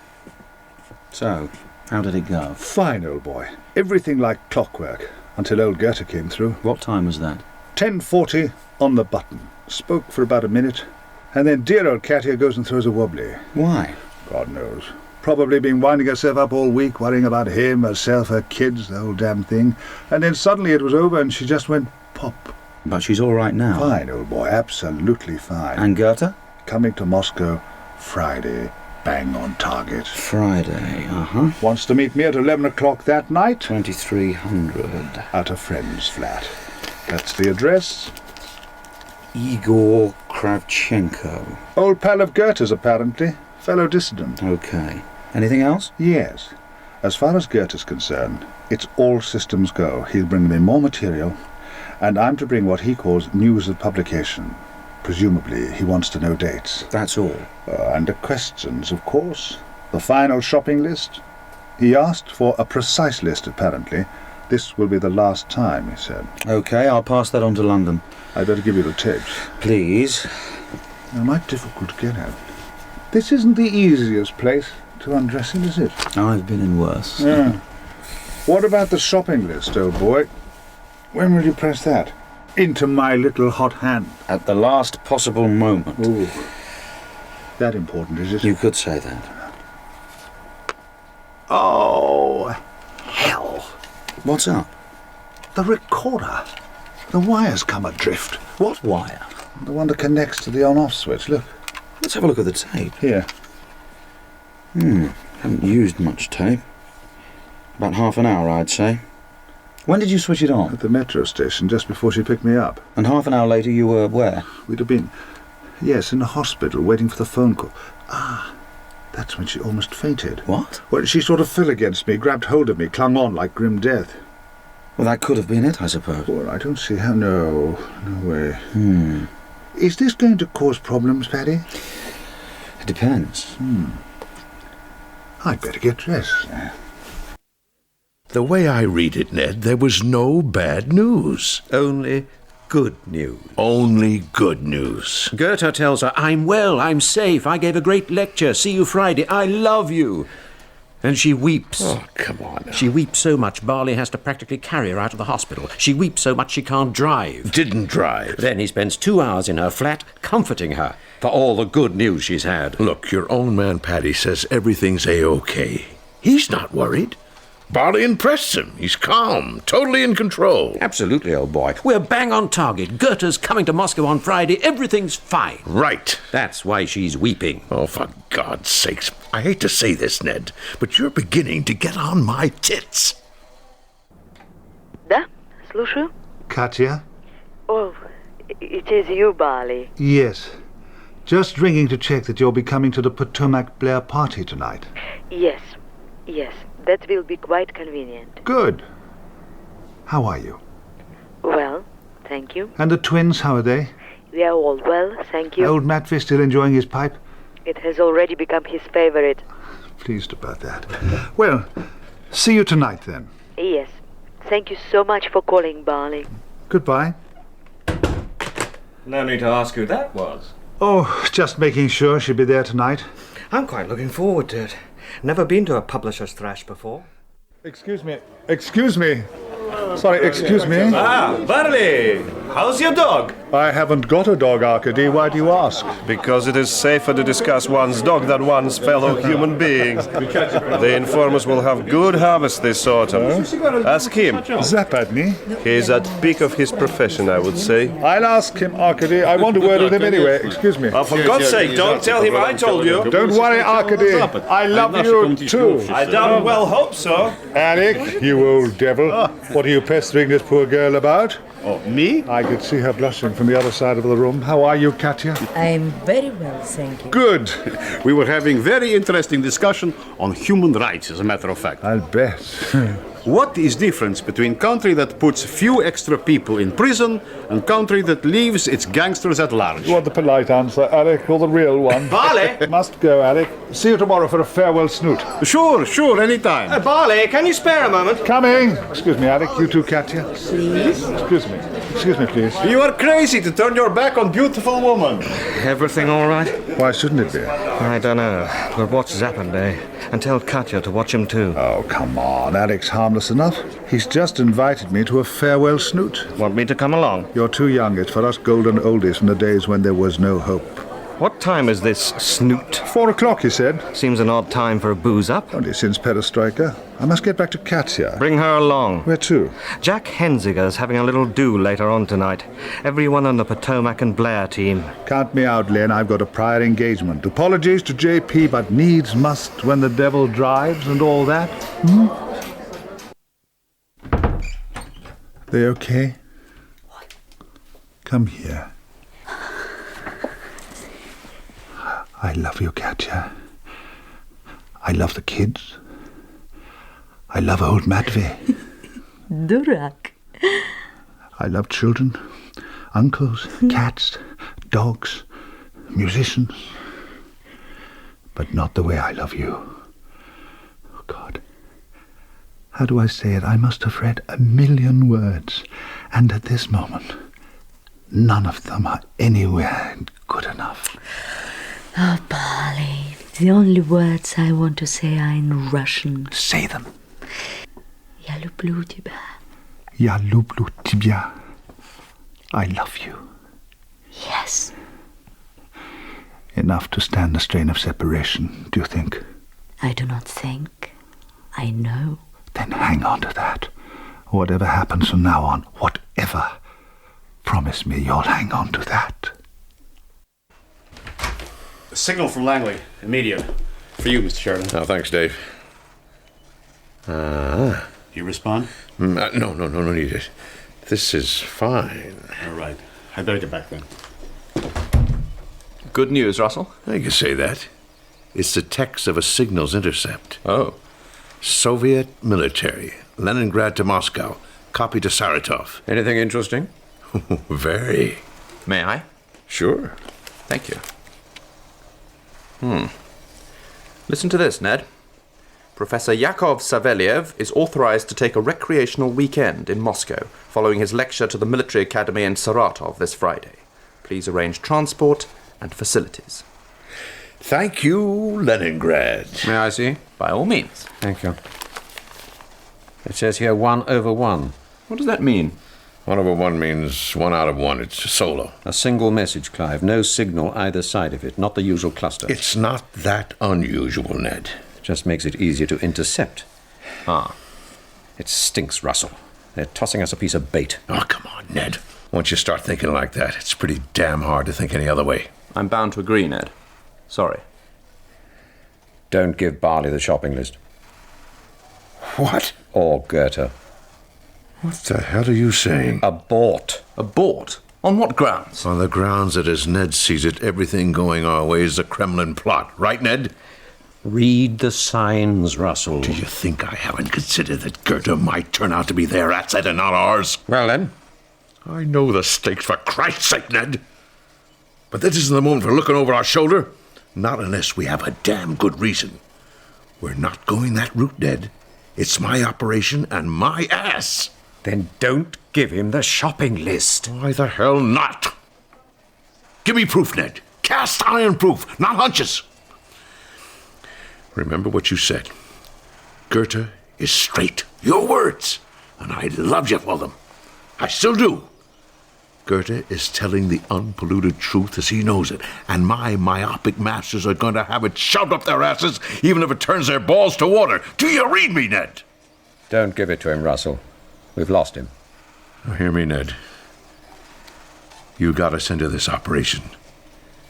So, how did it go? Fine, old boy. Everything like clockwork. Until old Goethe came through. What time was that? 10:40 on the button. Spoke for about a minute. And then dear old Katia goes and throws a wobbly. Why? God knows. Probably been winding herself up all week, worrying about him, herself, her kids, the whole damn thing. And then suddenly it was over and she just went pop. But she's all right now. Fine, old boy. Absolutely fine. And Goethe? Coming to Moscow Friday. Bang on target. Friday, Wants to meet me at 11 o'clock that night. 2300. At a friend's flat. That's the address. Igor Kravchenko. Old pal of Goethe's, apparently. Fellow dissident. Okay. Anything else? Yes. As far as Goethe's concerned, it's all systems go. He'll bring me more material, and I'm to bring what he calls news of publication. Presumably, he wants to know dates. That's all. And the questions, of course. The final shopping list. He asked for a precise list, apparently. This will be the last time, he said. Okay, I'll pass that on to London. I'd better give you the tapes. Please. They're mighty difficult to get at. This isn't the easiest place to undress in, is it? I've been in worse. Yeah. What about the shopping list, old boy? When will you press that? Into my little hot hand. At the last possible moment. Ooh. That important, is it? You could say that. Oh, hell. What's up? The recorder. The wire's come adrift. What wire? The one that connects to the on-off switch. Look. Let's have a look at the tape. Here. Haven't used much tape. About half an hour, I'd say. When did you switch it on? At the metro station, just before she picked me up. And half an hour later you were where? We'd have been, yes, in the hospital, waiting for the phone call. That's when she almost fainted. What? Well, she sort of fell against me, grabbed hold of me, clung on like grim death. Well, that could have been it, I suppose. Well, I don't see how. No way. Is this going to cause problems, Paddy? It depends. I'd better get dressed. The way I read it, Ned, there was no bad news. Only good news. Only good news. Goethe tells her, I'm well, I'm safe, I gave a great lecture, see you Friday, I love you. And she weeps. Oh, come on now. She weeps so much Barley has to practically carry her out of the hospital. She weeps so much she can't drive. Didn't drive. Then he spends 2 hours in her flat comforting her for all the good news she's had. Look, your own man Paddy says everything's A-OK. He's not worried. Barley impressed him. He's calm, totally in control. Absolutely, old boy. We're bang on target. Goethe's coming to Moscow on Friday. Everything's fine. Right. That's why she's weeping. Oh, for God's sakes. I hate to say this, Ned, but you're beginning to get on my tits. Да, слушаю. Katya? Oh, it is you, Barley. Yes. Just ringing to check that you'll be coming to the Potomac Blair party tonight. Yes. That will be quite convenient. Good. How are you? Well, thank you. And the twins, how are they? We are all well, thank you. Old Matfish still enjoying his pipe? It has already become his favorite. Pleased about that. Well, see you tonight then. Yes. Thank you so much for calling, Barley. Goodbye. No need to ask who that was. Oh, just making sure she'll be there tonight. I'm quite looking forward to it. Never been to a publisher's thrash before. Excuse me. Sorry, excuse me. Barley! How's your dog? I haven't got a dog, Arkady. Why do you ask? Because it is safer to discuss one's dog than one's fellow human beings. The informers will have good harvest this autumn. Ask him. Zapadny? He's at peak of his profession, I would say. I'll ask him, Arkady. I want a word with him anyway. Excuse me. Oh, for God's sake, don't tell him I told you. Don't worry, Arkady. I love you too. I damn well hope so. Alec, you old devil. What are you pestering this poor girl about? Oh, me? I could see her blushing from the other side of the room. How are you, Katya? I'm very well, thank you. Good. We were having very interesting discussion on human rights, as a matter of fact. I'll bet. What is difference between country that puts few extra people in prison and country that leaves its gangsters at large? You want the polite answer, Alec, or the real one? Barley! Must go, Alec. See you tomorrow for a farewell snoot. Sure, anytime. Barley, can you spare a moment? Coming. Excuse me, Alec. You too, Katya. Please? Excuse me, please. You are crazy to turn your back on beautiful woman. Everything all right? Why shouldn't it be? I don't know. We'll watch Zapanday and tell Katya to watch him too. Oh, come on. Alec's harmless enough. He's just invited me to a farewell snoot. Want me to come along? You're too young. It's for us golden oldies from the days when there was no hope. What time is this snoot? 4 o'clock, he said. Seems an odd time for a booze-up. Only since Perestroika. I must get back to Katya. Bring her along. Where to? Jack Henziger's having a little do later on tonight. Everyone on the Potomac and Blair team. Count me out, Len. I've got a prior engagement. Apologies to JP, but needs must when the devil drives and all that. They okay? What? Come here. I love you, Katya. I love the kids. I love old Matvey. Durak. I love children, uncles, cats, dogs, musicians. But not the way I love you. Oh, God. How do I say it? I must have read 1,000,000 words. And at this moment, none of them are anywhere good enough. Oh, Barley, the only words I want to say are in Russian. Say them. Я люблю тебя. Я люблю тебя. I love you. Yes. Enough to stand the strain of separation, do you think? I do not think. I know. Then hang on to that. Whatever happens from now on, whatever, promise me you'll hang on to that. A signal from Langley. Immediate. For you, Mr. Sheridan. Oh, thanks, Dave. You respond? No need it. This is fine. All right. I better get back then. Good news, Russell. I can say that. It's the text of a signals intercept. Oh. Soviet military. Leningrad to Moscow. Copy to Saratov. Anything interesting? Very. May I? Sure. Thank you. Listen to this, Ned. Professor Yakov Savelyev is authorized to take a recreational weekend in Moscow following his lecture to the military academy in Saratov this Friday. Please arrange transport and facilities. Thank you, Leningrad. May I see? By all means. Thank you. It says here 1/1. What does that mean? 1/1 means 1 out of 1. It's solo. A single message, Clive. No signal either side of it. Not the usual cluster. It's not that unusual, Ned. Just makes it easier to intercept. Ah. It stinks, Russell. They're tossing us a piece of bait. Oh, come on, Ned. Once you start thinking like that, it's pretty damn hard to think any other way. I'm bound to agree, Ned. Sorry. Don't give Barley the shopping list. What? Or Goethe. What the hell are you saying? Abort. Abort? On what grounds? On the grounds that as Ned sees it, everything going our way is a Kremlin plot. Right, Ned? Read the signs, Russell. Do you think I haven't considered that Goethe might turn out to be their asset and not ours? Well, then. I know the stakes, for Christ's sake, Ned. But this isn't the moment for looking over our shoulder. Not unless we have a damn good reason. We're not going that route, Ned. It's my operation and my ass. Then don't give him the shopping list. Why the hell not? Give me proof, Ned. Cast iron proof, not hunches. Remember what you said. Goethe is straight. Your words. And I love you for them. I still do. Goethe is telling the unpolluted truth as he knows it, and my myopic masters are going to have it shoved up their asses, even if it turns their balls to water. Do you read me, Ned? Don't give it to him, Russell. We've lost him. Now, hear me, Ned. You got us into this operation.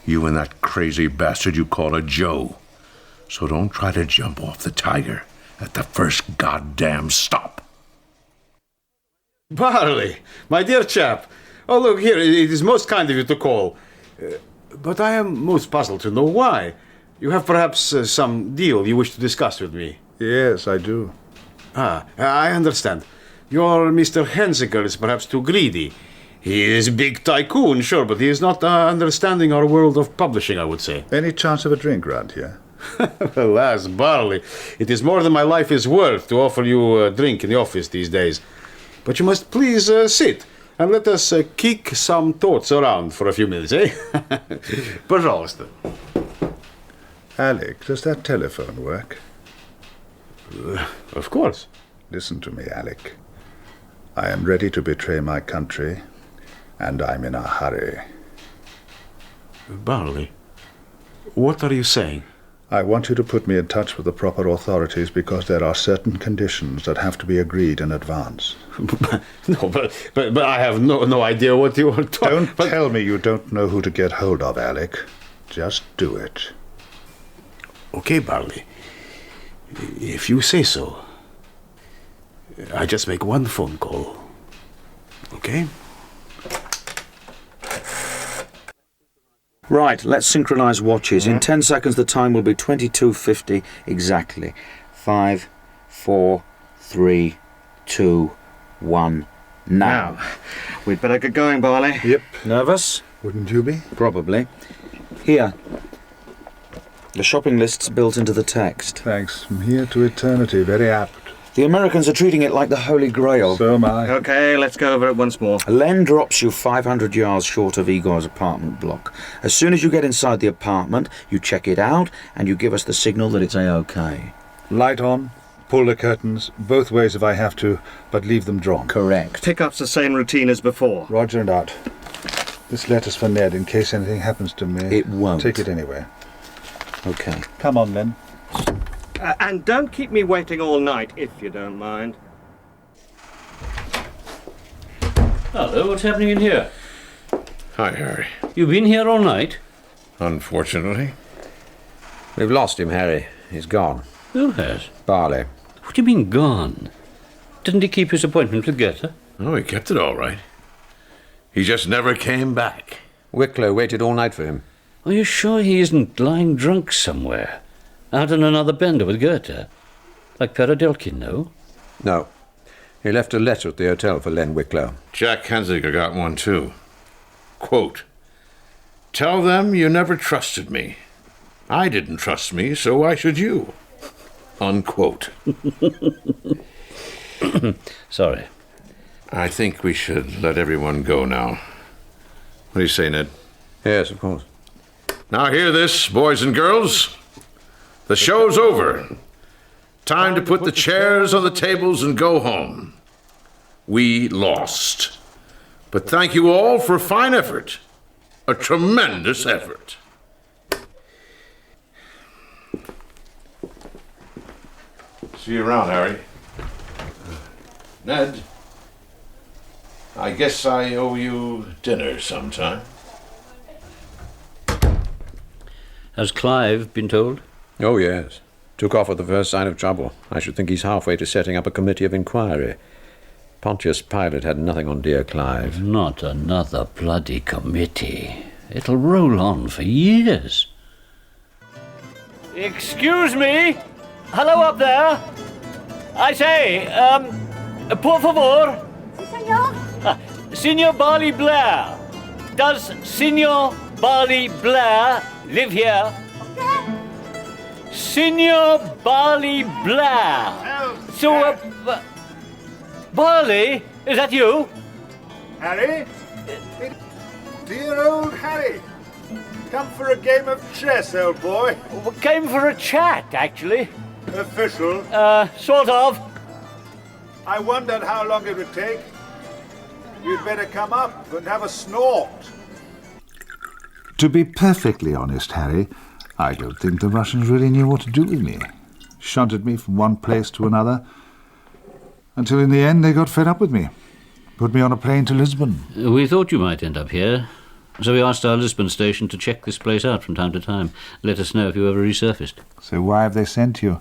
You and that crazy bastard you call a Joe. So don't try to jump off the tiger at the first goddamn stop. Barley, my dear chap. Oh, look here, it is most kind of you to call. But I am most puzzled to know why. You have perhaps some deal you wish to discuss with me. Yes, I do. I understand. Your Mr. Hensiker is perhaps too greedy. He is a big tycoon, sure, but he is not understanding our world of publishing, I would say. Any chance of a drink round here? Alas, Barley, it is more than my life is worth to offer you a drink in the office these days. But you must please sit and let us kick some thoughts around for a few minutes, eh? Пожалуйста. Alec, does that telephone work? Of course. Listen to me, Alec. I am ready to betray my country, and I'm in a hurry. Barley, what are you saying? I want you to put me in touch with the proper authorities because there are certain conditions that have to be agreed in advance. No, but I have no idea what you are talking about. Don't tell me you don't know who to get hold of, Alec. Just do it. Okay, Barley. If you say so. I just make one phone call. Okay? Right, let's synchronize watches. In 10 seconds, the time will be 22:50 exactly. 5, 4, 3, 2, 1, now. We'd better get going, Barley. Yep. Nervous? Wouldn't you be? Probably. Here. The shopping list's built into the text. Thanks. From here to eternity. Very apt. The Americans are treating it like the Holy Grail. So am I. Okay, let's go over it once more. Len drops you 500 yards short of Igor's apartment block. As soon as you get inside the apartment, you check it out, and you give us the signal that it's A-OK. Light on, pull the curtains, both ways if I have to, but leave them drawn. Correct. Pickup's the same routine as before. Roger and out. This letter's for Ned in case anything happens to me. It won't. Take it anyway. Okay. Come on, Len. And don't keep me waiting all night, if you don't mind. Hello, what's happening in here? Hi, Harry. You've been here all night? Unfortunately. We've lost him, Harry. He's gone. Who has? Barley. What do you mean, gone? Didn't he keep his appointment with Goethe? Oh, he kept it all right. He just never came back. Wicklow waited all night for him. Are you sure he isn't lying drunk somewhere? Out on another bender with Goethe? Like Peredelkin, no? No. He left a letter at the hotel for Len Wicklow. Jack Hensiker got one, too. Quote, "Tell them you never trusted me. I didn't trust me, so why should you?" Unquote. Sorry. I think we should let everyone go now. What do you say, Ned? Yes, of course. Now hear this, boys and girls. The show's over. Time to put the chairs on the tables and go home. We lost. But thank you all for a fine effort. A tremendous effort. See you around, Harry. Ned, I guess I owe you dinner sometime. Has Clive been told? Oh, yes. Took off at the first sign of trouble. I should think he's halfway to setting up a committee of inquiry. Pontius Pilate had nothing on dear Clive. Not another bloody committee. It'll roll on for years. Excuse me? Hello up there? I say, por favor. Senor? Signor Barley Blair. Does Signor Barley Blair live here? Signor Barley Blair. So, Barley, is that you? Harry? Dear old Harry. Come for a game of chess, old boy. We came for a chat, actually. Official? Sort of. I wondered how long it would take. You'd better come up and have a snort. To be perfectly honest, Harry, I don't think the Russians really knew what to do with me. Shunted me from one place to another, until in the end they got fed up with me. Put me on a plane to Lisbon. We thought you might end up here, so we asked our Lisbon station to check this place out from time to time. Let us know if you ever resurfaced. So why have they sent you?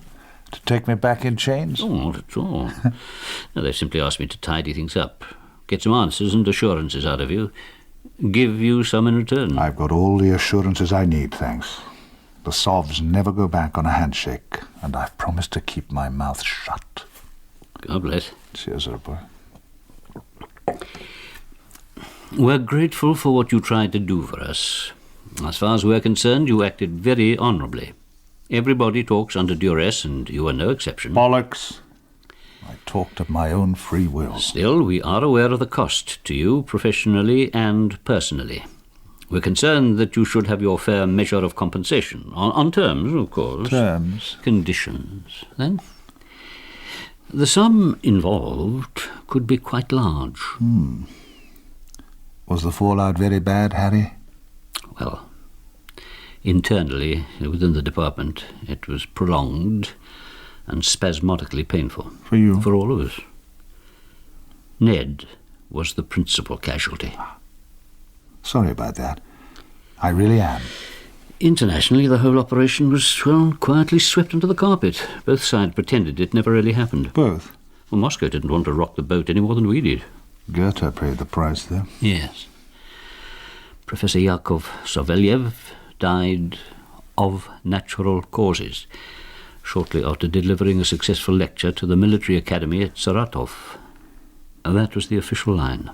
To take me back in chains? Oh, not at all. No, they simply asked me to tidy things up, get some answers and assurances out of you, give you some in return. I've got all the assurances I need, thanks. The Sovs never go back on a handshake, and I've promised to keep my mouth shut. God bless. Cheers, old boy. We're grateful for what you tried to do for us. As far as we're concerned, you acted very honourably. Everybody talks under duress, and you are no exception. Bollocks. I talked of my own free will. Still, we are aware of the cost to you, professionally and personally. We're concerned that you should have your fair measure of compensation, on terms, of course. Terms? Conditions, then. The sum involved could be quite large. Was the fallout very bad, Harry? Well, internally, within the department, it was prolonged and spasmodically painful. For you? For all of us. Ned was the principal casualty. Sorry about that. I really am. Internationally, the whole operation was, well, quietly swept under the carpet. Both sides pretended it never really happened. Both? Well, Moscow didn't want to rock the boat any more than we did. Goethe paid the price, though. Yes. Professor Yakov Savelyev died of natural causes, shortly after delivering a successful lecture to the military academy at Saratov. That was the official line.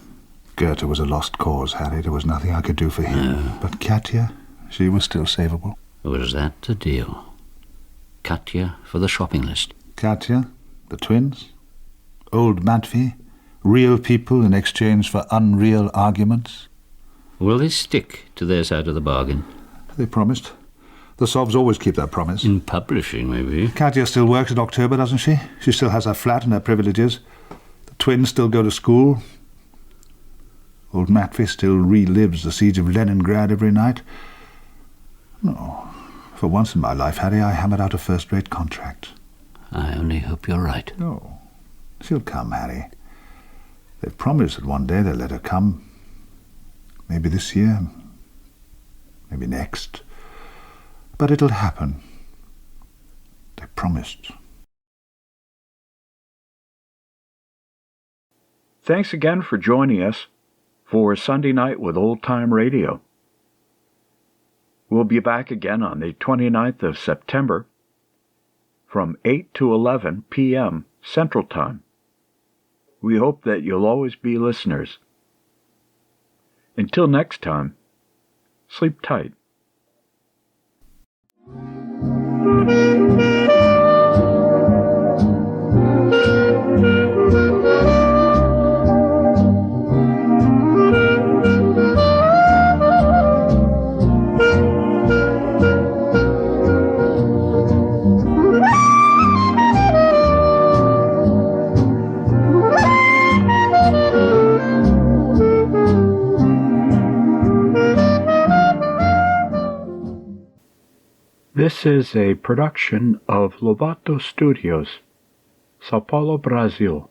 Goethe was a lost cause, Harry. There was nothing I could do for him. No. But Katya, she was still savable. Was that the deal? Katya for the shopping list. Katya, the twins, old Matvey, real people in exchange for unreal arguments. Will they stick to their side of the bargain? They promised. The Sovs always keep their promise. In publishing, maybe. Katya still works at October, doesn't she? She still has her flat and her privileges. The twins still go to school. Old Matvey still relives the siege of Leningrad every night. No. For once in my life, Harry, I hammered out a first-rate contract. I only hope you're right. No. She'll come, Harry. They've promised that one day they'll let her come. Maybe this year. Maybe next. But it'll happen. They promised. Thanks again for joining us for Sunday Night with Old Time Radio. We'll be back again on the 29th of September from 8 to 11 p.m. Central Time. We hope that you'll always be listeners. Until next time, sleep tight. This is a production of Lobato Studios, Sao Paulo, Brazil.